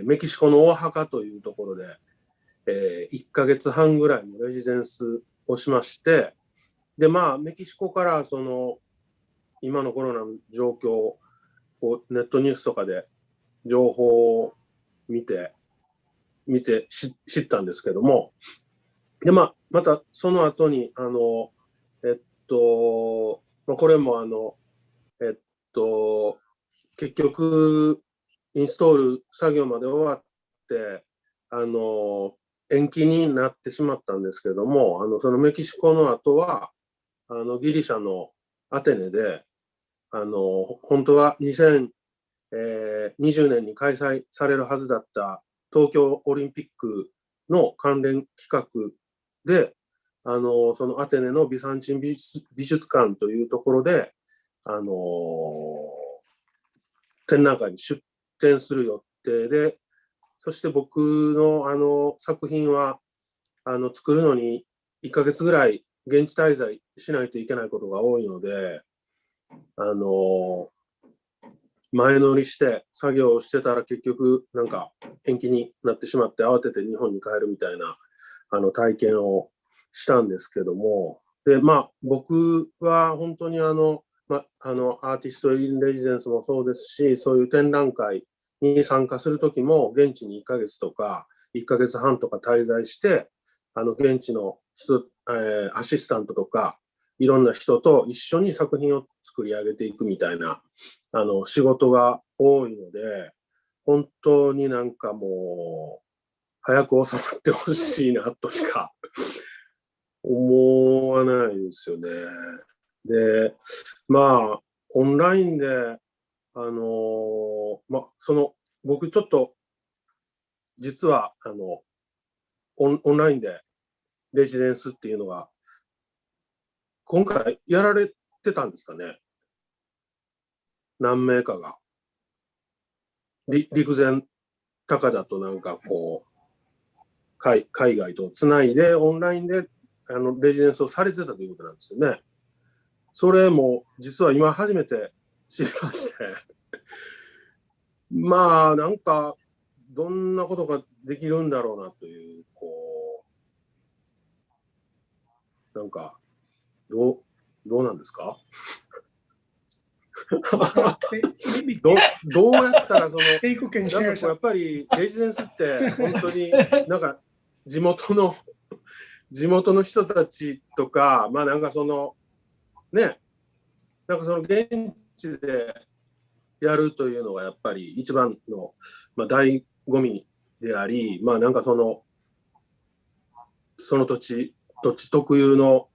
メキシコのオアハカというところで、1ヶ月半ぐらいのレジデンスをしまして、で、まあ、メキシコから今のコロナの状況をネットニュースとかで情報を見て知ったんですけども、で、まあ、またその後に、これも結局、インストール作業まで終わって、延期になってしまったんですけども、そのメキシコの後は、ギリシャのアテネで、本当は2020年に開催されるはずだった東京オリンピックの関連企画で、そのアテネのビサンチン美術館というところで、展覧会に出展する予定で、そして僕の作品は作るのに1ヶ月ぐらい現地滞在しないといけないことが多いので、前乗りして作業をしてたら結局なんか延期になってしまって慌てて日本に帰るみたいな体験をしたんですけども、で、まあ僕は本当にアーティストインレジデンスもそうですし、そういう展覧会に参加するときも現地に1ヶ月とか1ヶ月半とか滞在して、現地のアシスタントとかいろんな人と一緒に作品を作り上げていくみたいな仕事が多いので、本当になんかもう早く収まってほしいなとしか思わないですよね。で、まあオンラインで僕ちょっと実はオンラインでレジデンスっていうのが今回やられてたんですかね、何名かが。陸前高田となんかこう海外とつないでオンラインでレジデンスをされてたということなんですよね。それも実は今初めて知りましてまあなんかどんなことができるんだろうなという、なんかどうなんですかどうやったらなんかやっぱりレジデンスって本当になんか地元の人たちとか、まあなんかね、なんか現地でやるというのがやっぱり一番の、まあ、醍醐味であり、まあなんかその土地特有の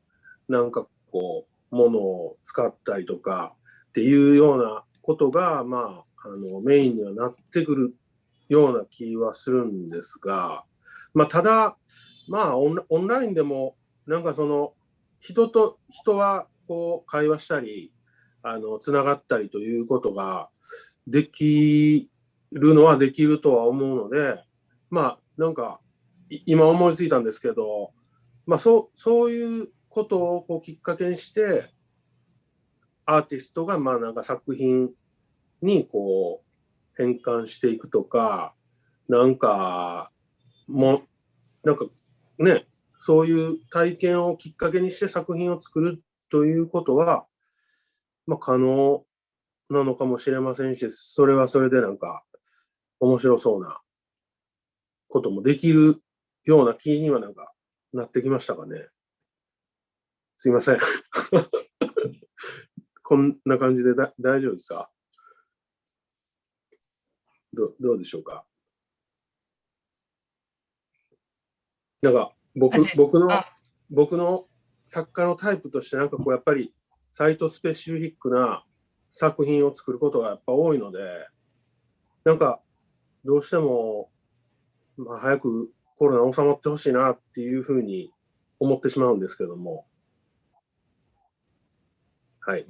なんかこうものを使ったりとかっていうようなことが、まあ、メインにはなってくるような気はするんですが、まあ、ただ、まあ、オンラインでもなんかその人と人はこう会話したりつながったりということができるのはできるとは思うので、まあなんか今思いついたんですけど、まあそういうことをこうきっかけにしてアーティストがまあなんか作品にこう変換していくとか、なんかなんかね、そういう体験をきっかけにして作品を作るということは、まあ、可能なのかもしれませんし、それはそれでなんか面白そうなこともできるような気にはなんかなってきましたかね。すいません。こんな感じで大丈夫ですか？どうでしょうか？なんか僕の作家のタイプとしてなんかこうやっぱりサイトスペシフィックな作品を作ることがやっぱ多いので、なんかどうしても、まあ、早くコロナ収まってほしいなっていうふうに思ってしまうんですけども。はい。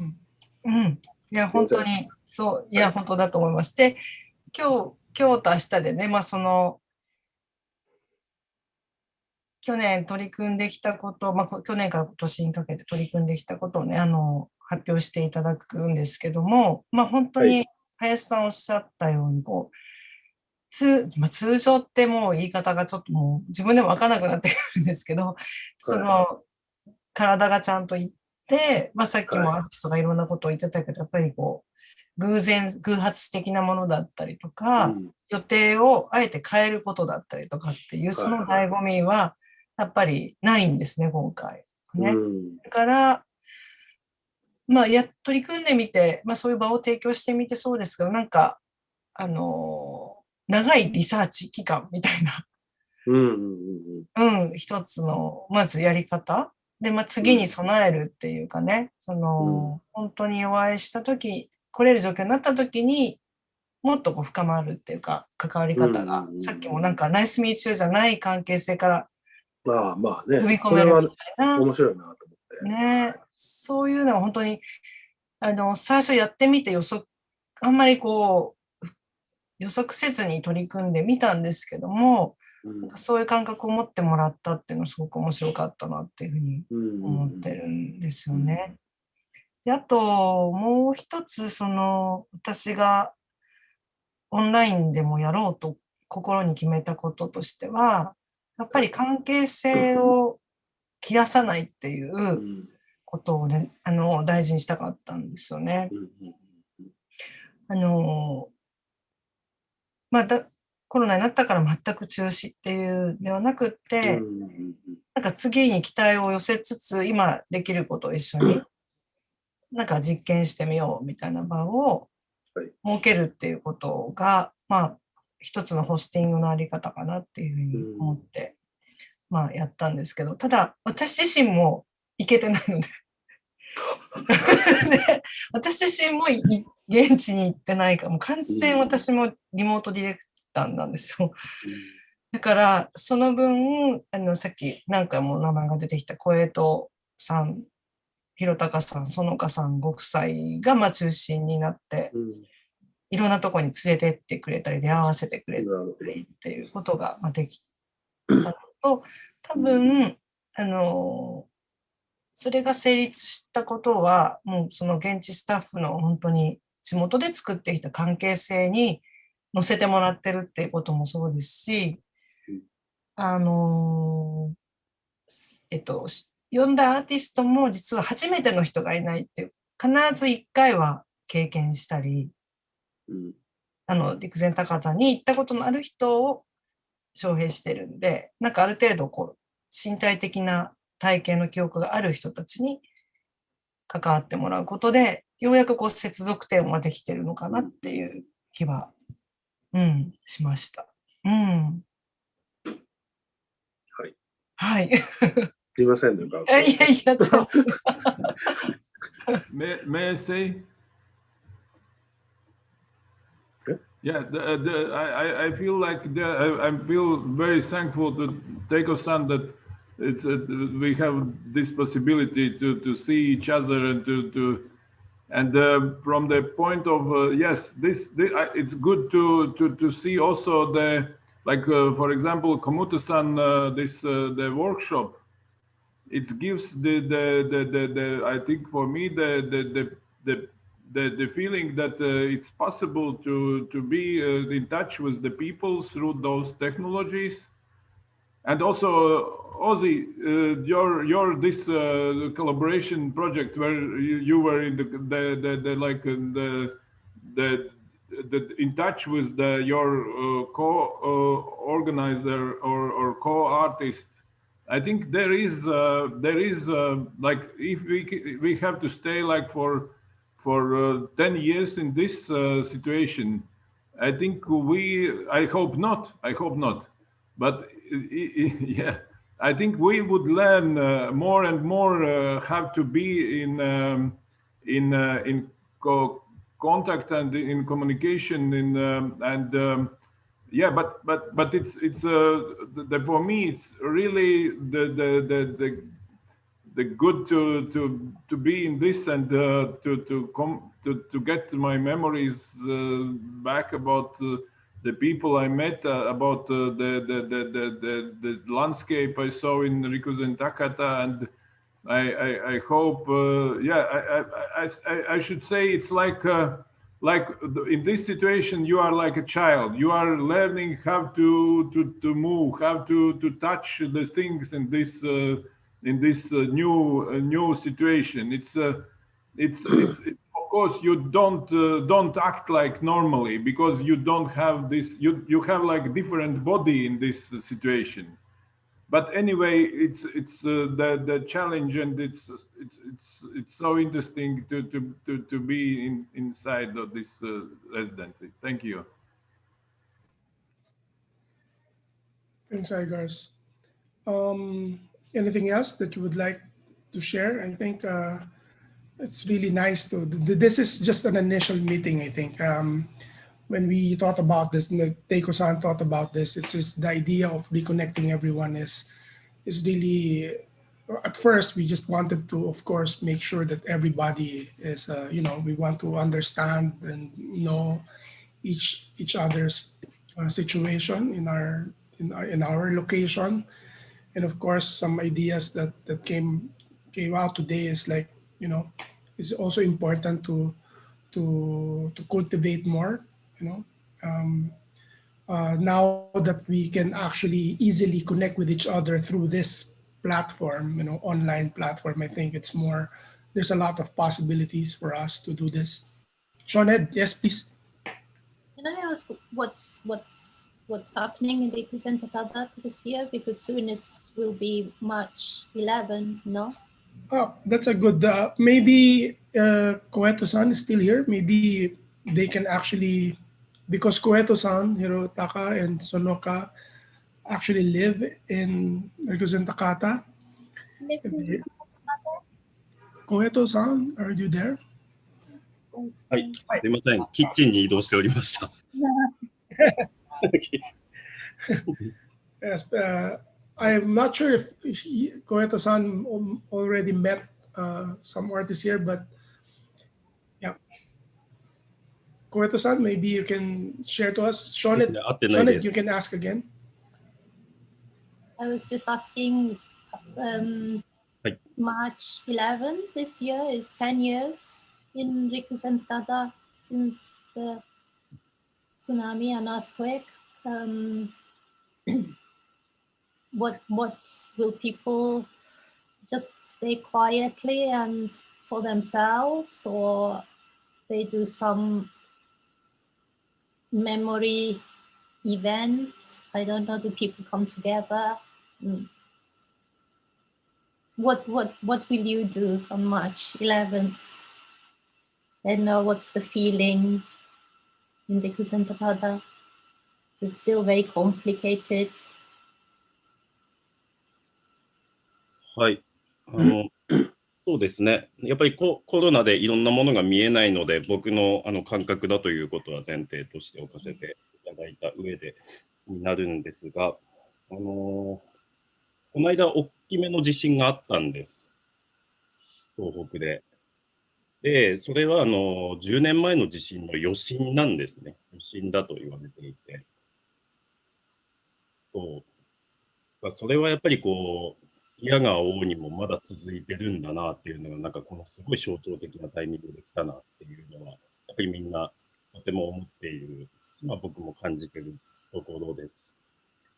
うん。いや、本当に、そう、いや、本当だと思います。で、今日と明日でね、まあ、去年取り組んできたこと、まあ、去年から今年にかけて取り組んできたことをね、発表していただくんですけども、まあ、本当に林さんおっしゃったように、通常ってもう言い方がちょっともう自分でも分からなくなってくるんですけど、体がちゃんといって、まあ、さっきもアーティストがいろんなことを言ってたけど、やっぱり偶発的なものだったりとか、予定をあえて変えることだったりとかっていう、その醍醐味はやっぱりないんですね、今回。ね。だから、まあ、取り組んでみて、まあ、そういう場を提供してみてそうですけど、なんか、長いリサーチ期間みたいな、一つの、まずやり方。で、まあ、次に備えるっていうかね、本当にお会いしたとき、来れる状況になったときに、もっと深まるっていうか、関わり方が、さっきもなんか、ナイスミーチューじゃない関係性から、まあね、踏み込めるみたいな。面白いなと思って。ね、そういうのは本当に、最初やってみてあんまり予測せずに取り組んでみたんですけども、なんかそういう感覚を持ってもらったっていうのはすごく面白かったなっていうふうに思ってるんですよね。で、あと、もう一つ、私がオンラインでもやろうと心に決めたこととしては、やっぱり関係性を切らさないっていうことをね、大事にしたかったんですよね。まあ、コロナになったから全く中止っていうではなくって、なんか次に期待を寄せつつ、今できることを一緒に、なんか実験してみようみたいな場を設けるっていうことが、まあ、一つのホスティングのあり方かなっていうふうに思って、まあ、やったんですけど、ただ、私自身も行けてないのでで、私自身も現地に行ってないから、もう完全私もリモートディレクターなんですよ。だから、その分、さっき何回も名前が出てきた小江戸さん、弘隆さん、園香さんご夫妻がまあ中心になって、いろんなところに連れてってくれたり、出会わせてくれたりっていうことができたのと、多分、それが成立したことは、もうその現地スタッフの本当に地元で作ってきた関係性に乗せてもらってるっていうこともそうですし、呼んだアーティストも実は初めての人がいないっていう、必ず1回は経験したり、陸前高田に行ったことのある人を招聘してるんで、なんかある程度身体的な体験の記憶がある人たちに関わってもらうことで、ようやく接続点ができてるのかなっていう気は、しました。はい。はい。すいませんね、学校。いやいや、全然。May I say? Yeah, I feel like I feel very thankful to Teiko-san that it's we have this possibility to see each other and from the point of yes, it's good to see also the like for example Komuto-san the workshop. It gives the I think for me the feeling that it's possible to be in touch with the people through those technologies. And also, Ozzy, your this collaboration project where you were in the like the in touch with your co-organizer or co-artist. I think there is like if we have to stay like for 10 years in this situation. I think I hope not. I hope not. But yeah, I think we would learn more and more have to be in contact and in communication yeah, but it's for me it's really the good to be in this and to get my memories back about the people I met, about the landscape I saw in Rikuzen Takata, and I hope yeah I should say it's like in this situation you are like a child. You are learning how to move, how to touch the things in this new situation. It's of course you don't act like normally because you don't have this. You have like different body in this situation. But anyway, it's the challenge, and it's so interesting to be inside of this residency. Thank you. Thanks, Igars. Anything else that you would like to share? I think it's really nice to. This is just an initial meeting. I think when we thought about this, Teiko-san thought about this. It's just the idea of reconnecting everyone is really. At first, we just wanted to, of course, make sure that everybody is. We want to understand and know each other's situation in our location. And of course, some ideas that came out today is like, it's also important to cultivate more, now that we can actually easily connect with each other through this platform, online platform. I think there's a lot of possibilities for us to do this. Sean, yes, please. Can I ask what's happening in the KESEN Takata this year? Because soon it will be March 11, no? Oh, that's a good. Maybe Koeto-san is still here. Maybe they can actually, because Koeto-san, Hirotaka, and Sonoka actually live in KESEN Takata. Koeto-san, are you there? はい、すいません、キッチンに移動しておりました。Yes, I'm not sure if Koeto-san already met some artists here, but yeah. Koeto-san, maybe you can share to us. Sean, you can ask again. I was just asking, March 11 this year is 10 years in KESEN Takata since the tsunami and earthquake. What will people just stay quietly and for themselves, or they do some memory events? I don't know. Do people come together? What will you do on March 11th? I don't know what's the feeling in the KESEN Takata. It's still very complicated. はい。そうですね。やっぱりコロナでいろんなものが見えないので、僕の感覚だということは前提としておかせていただいた上でになるんですが、この間、大きめの地震があったんです。東北で。で、それは10年前の地震の余震なんですね。余震だと言われていて。それはやっぱりこう、嫌が王にもまだ続いてるんだなっていうのが、なんかこのすごい象徴的なタイミングで来たなっていうのは、やっぱりみんなとても思っている、僕も感じてるところです。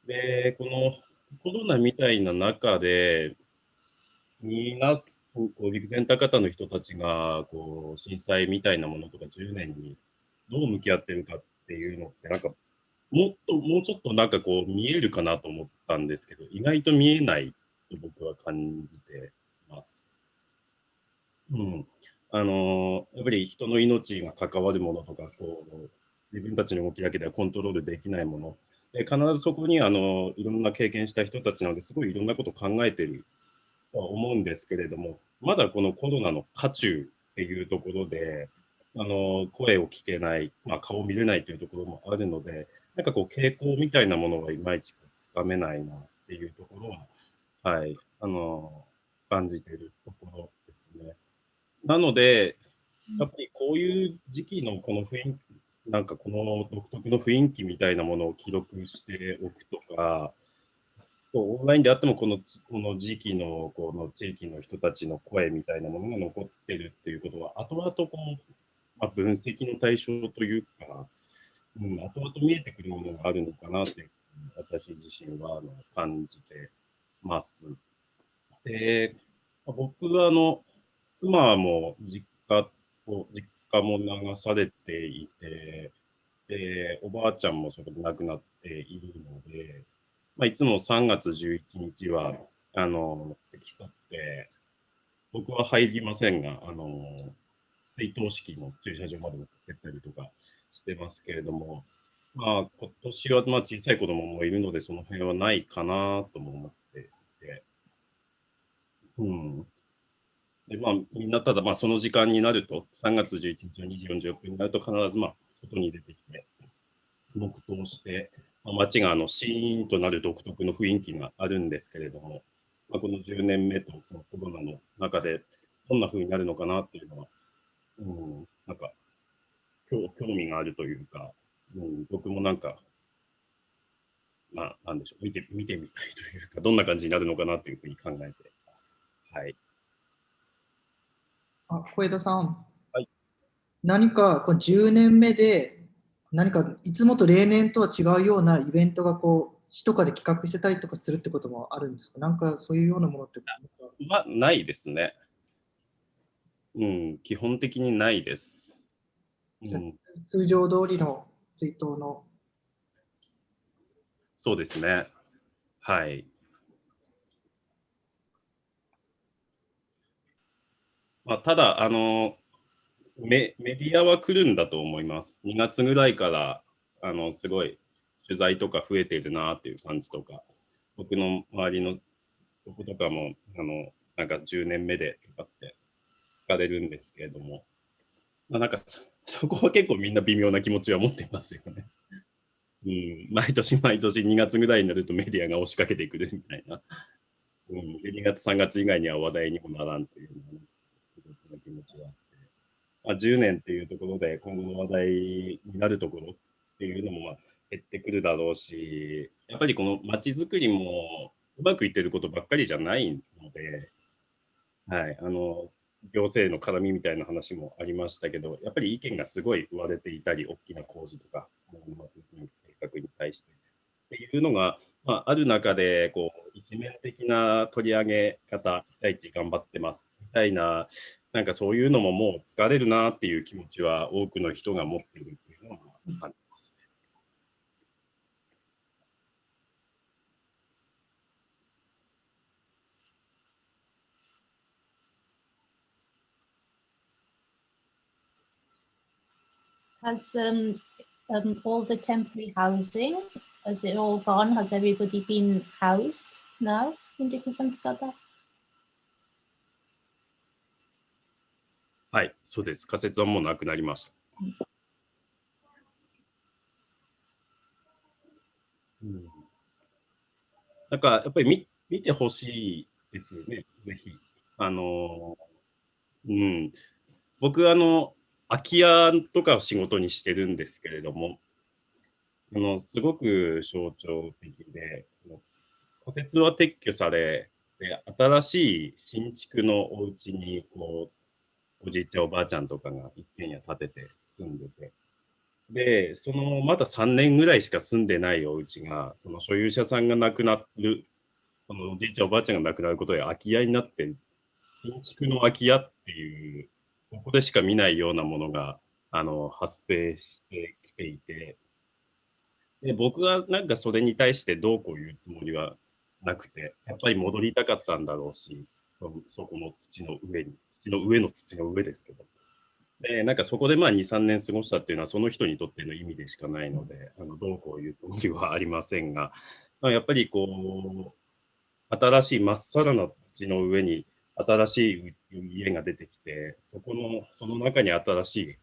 で、このコロナみたいな中で、陸前高田の人たちがこう震災みたいなものとか10年にどう向き合ってるかっていうのって、なんかもうちょっとなんかこう見えるかなと思ったんですけど、意外と見えないと僕は感じてます。やっぱり人の命が関わるものとか、こう自分たちの動きだけではコントロールできないもの、で必ずそこにいろんな経験した人たちなのですごいいろんなことを考えてるとは思うんですけれども、まだこのコロナの渦中っていうところで、声を聞けない、顔を見れないというところもあるので、なんかこう傾向みたいなものがいまいちつかめないなっていうところは、はい、感じているところですね。なので、やっぱりこういう時期のこの雰囲気、なんかこの独特の雰囲気みたいなものを記録しておくとか、オンラインであってもこの時期のこの地域の人たちの声みたいなものが残ってるっていうことは、後々こう、分析の対象というか、後々見えてくるものがあるのかなって、私自身は感じてます。で、僕は妻も実家も流されていて、で、おばあちゃんもそこで亡くなっているので、いつも3月11日は、付き添って、僕は入りませんが、追悼式の駐車場まで送ってったりとかしてますけれども、今年は小さい子供もいるので、その辺はないかなとも思っていて、でみんなただ、その時間になると、3月11日の2時46分になると、必ず外に出てきて、黙祷して、街がシーンとなる独特の雰囲気があるんですけれども、この10年目とそのコロナの中で、どんな風になるのかなっていうのは、なんか興味があるというか、僕もなんか、なんでしょう、見てみたいというか、どんな感じになるのかなというふうに考えています。はい。小枝さん、はい、何かこの10年目で、何かいつもと例年とは違うようなイベントがこう市とかで企画してたりとかするってこともあるんですか？なんかそういうようなものってないですね。基本的にないです。通常通りの追悼の。そうですね。はい。ただ、メディアは来るんだと思います。2月ぐらいから、すごい取材とか増えているなっていう感じとか、僕の周りのとことかも、なんか10年目でとかって聞かれるんですけれども、なんかそこは結構みんな微妙な気持ちは持ってますよね。毎年毎年2月ぐらいになるとメディアが押しかけてくるみたいな。で2月3月以外には話題にもならんという複雑な気持ちがあって、10年っていうところで今後の話題になるところっていうのも減ってくるだろうし、やっぱりこの街づくりもうまくいってることばっかりじゃないので、はい、行政の絡みみたいな話もありましたけど、やっぱり意見がすごい割れていたり、大きな工事とか、街づくりの計画に対してっていうのが、ある中でこう一面的な取り上げ方、被災地頑張ってますみたいな、なんかそういうのももう疲れるなっていう気持ちは多くの人が持っているっていうのは感じます。Has all the temporary housing, has it all gone? Has everybody been housed now in Jakarta? はい、そうです。仮設はもうなくなりました。なんかやっぱり見てほしいですよね、ぜひ。僕空き家とかを仕事にしてるんですけれども、すごく象徴的で、仮設は撤去され、で新しい新築のお家にこうおじいちゃんおばあちゃんとかが一軒家建てて住んでて、でそのまだ3年ぐらいしか住んでないお家が、その所有者さんが亡くなる、そのおじいちゃんおばあちゃんが亡くなることで空き家になって、新築の空き家っていう、ここでしか見ないようなものが発生してきていて、で僕はなんかそれに対してどうこう言うつもりはなくて、やっぱり戻りたかったんだろうし、そこの土の上の土の上ですけど。で、なんかそこでまあ2、3年過ごしたっていうのはその人にとっての意味でしかないので、どうこう言うつもりはありませんが、やっぱりこう、新しいまっさらな土の上に新しい家が出てきて、その中に新しい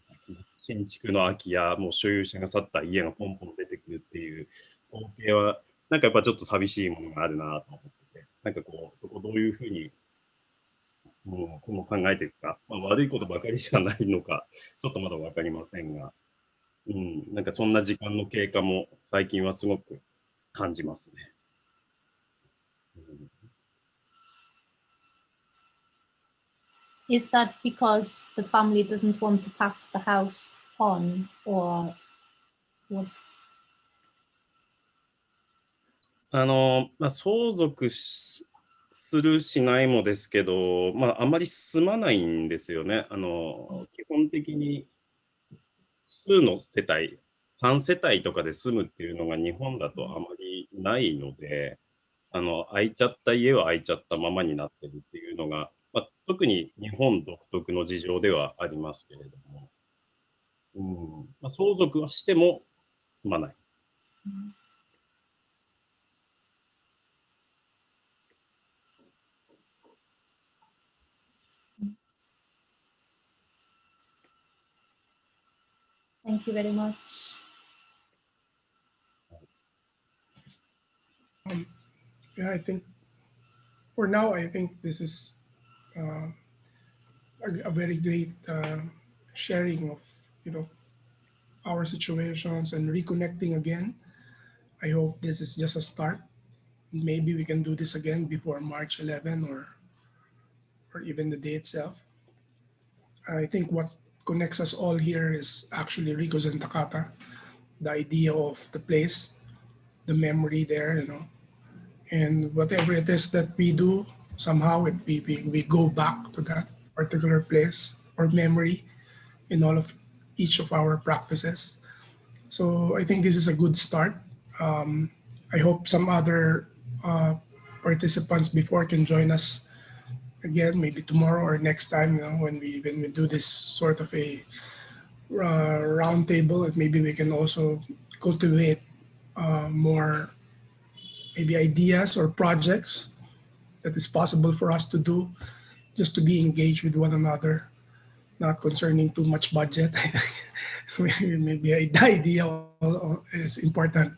新築の空き家、もう所有者が去った家がポンポン出てくるっていう光景は、なんかやっぱちょっと寂しいものがあるなと思ってて、なんかこう、そこどういうふうに、もう今後考えていくか、悪いことばかりじゃないのか、ちょっとまだ分かりませんが、なんかそんな時間の経過も最近はすごく感じますね。Is that because the family doesn't want to pass the house on, or what's? 相続するしないもですけど、あんまり住まないんですよね。基本的に数の世帯、3世帯とかで住むっていうのが日本だとあまりないので、空いちゃった家は空いちゃったままになってるっていうのが、特に日本独特の事情ではありますけれども、相続はしても住まない。Thank you very much. Yeah, I think for now, I think this is a very great sharing of our situations and reconnecting again. I hope this is just a start. Maybe we can do this again before March 11 or even the day itself. I think what connects us all here is actually Rico's and Takata, the idea of the place, the memory there, and whatever it is that we do, somehow we go back to that particular place or memory in each of our practices. So I think this is a good start. I hope some other participants before can join us again, maybe tomorrow or next time, when we do this sort of a round table, and maybe we can also cultivate more maybe ideas or projects that is possible for us to do, just to be engaged with one another, not concerning too much budget. Maybe an idea is important,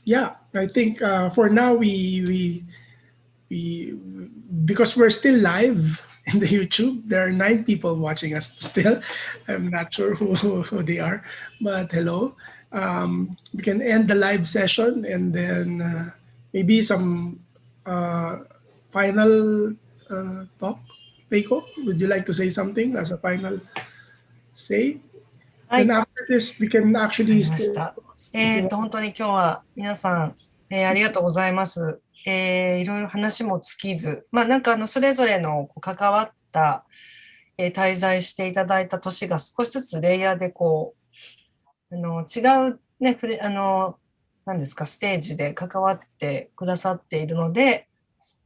yeah, I think for now we because we're still live in the YouTube, there are 9 people watching us still. I'm not sure who they are, but hello. We can end the live session and then maybe some final talk. Reiko, would you like to say something as a final say? And after this, we can actually still. 本当に今日は皆さん、ありがとうございます。いろいろ話も尽きず、なんかそれぞれの関わった、滞在していただいた年が少しずつレイヤーで違うね、何ですか、ステージで関わってくださっているので、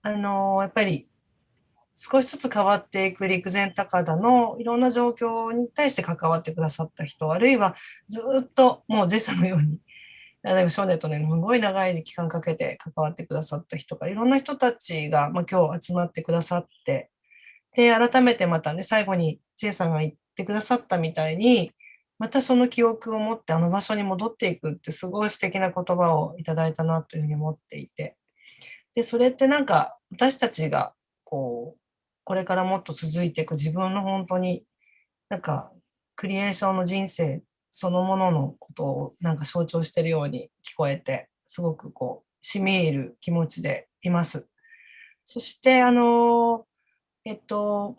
やっぱり少しずつ変わっていく陸前高田のいろんな状況に対して関わってくださった人、あるいはずっともうジェイさんのように例えば少年とね、すごい長い期間かけて関わってくださった人が、いろんな人たちが、今日集まってくださって、で、改めてまたね、最後にチェイさんが言ってくださったみたいに、またその記憶を持ってあの場所に戻っていくってすごい素敵な言葉をいただいたなというふうに思っていて、で、それってなんか私たちがこれからもっと続いていく自分の本当になんかクリエーションの人生そのもののことをなんか象徴しているように聞こえて、すごく染み入る気持ちでいます。そして、もう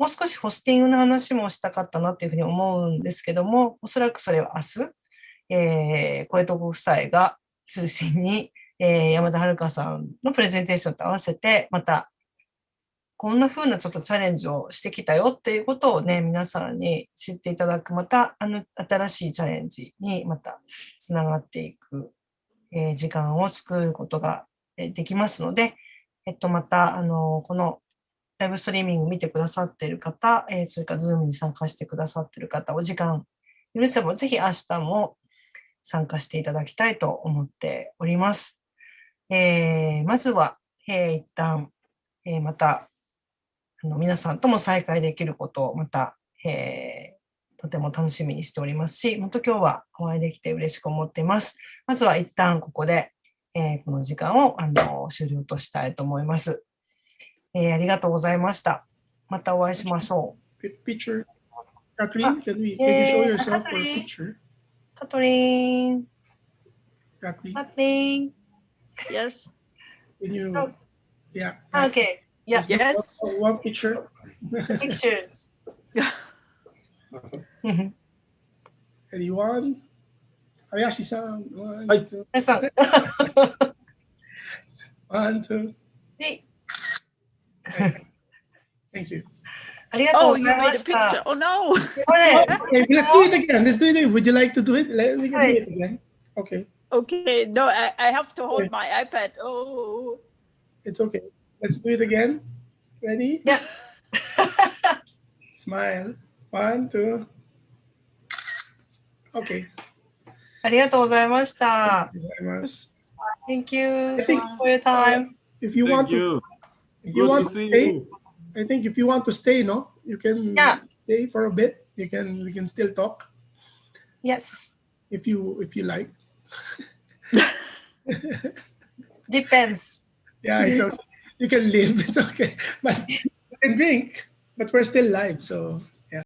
少しホスティングの話もしたかったなっていうふうに思うんですけども、おそらくそれは明日、小江戸ご夫妻が中心に、山田遥さんのプレゼンテーションと合わせて、また、こんな風なちょっとチャレンジをしてきたよっていうことをね、皆さんに知っていただく、また、新しいチャレンジにまたつながっていく、時間を作ることができますので、また、このライブストリーミング見てくださっている方、それからズームに参加してくださっている方、お時間許せばぜひ明日も参加していただきたいと思っております。まずは、一旦、また皆さんとも再会できることをまた、とても楽しみにしておりますし、本当今日はお会いできて嬉しく思っています。まずは一旦ここで、この時間を終了としたいと思います。ありがとうございました。またお会いしましょう。Picture. Kathleen, can you show yourself for a picture? Kathleen. Kathleen. Yes. Can you? Yeah. Okay. Yeah. Yes. One picture. Pictures. Anyone? Hayashi-san. One, two. 1, 2. Thank you. Oh, you made a picture. Oh no. Okay, let's do it again. Let's do it again. Would you like to do it? We can do it again. Okay. Okay. No, I have to hold my iPad. Oh. It's okay. Let's do it again. Ready? Yeah. Smile. 1, 2. Okay. ありがとうございました。 Thank you for your time. If you want to stay, I think if you want to stay, no, you can stay for a bit. We can still talk. Yes. If you like. Depends. Yeah, it's okay. You can leave. It's okay. But you can drink. But we're still live, so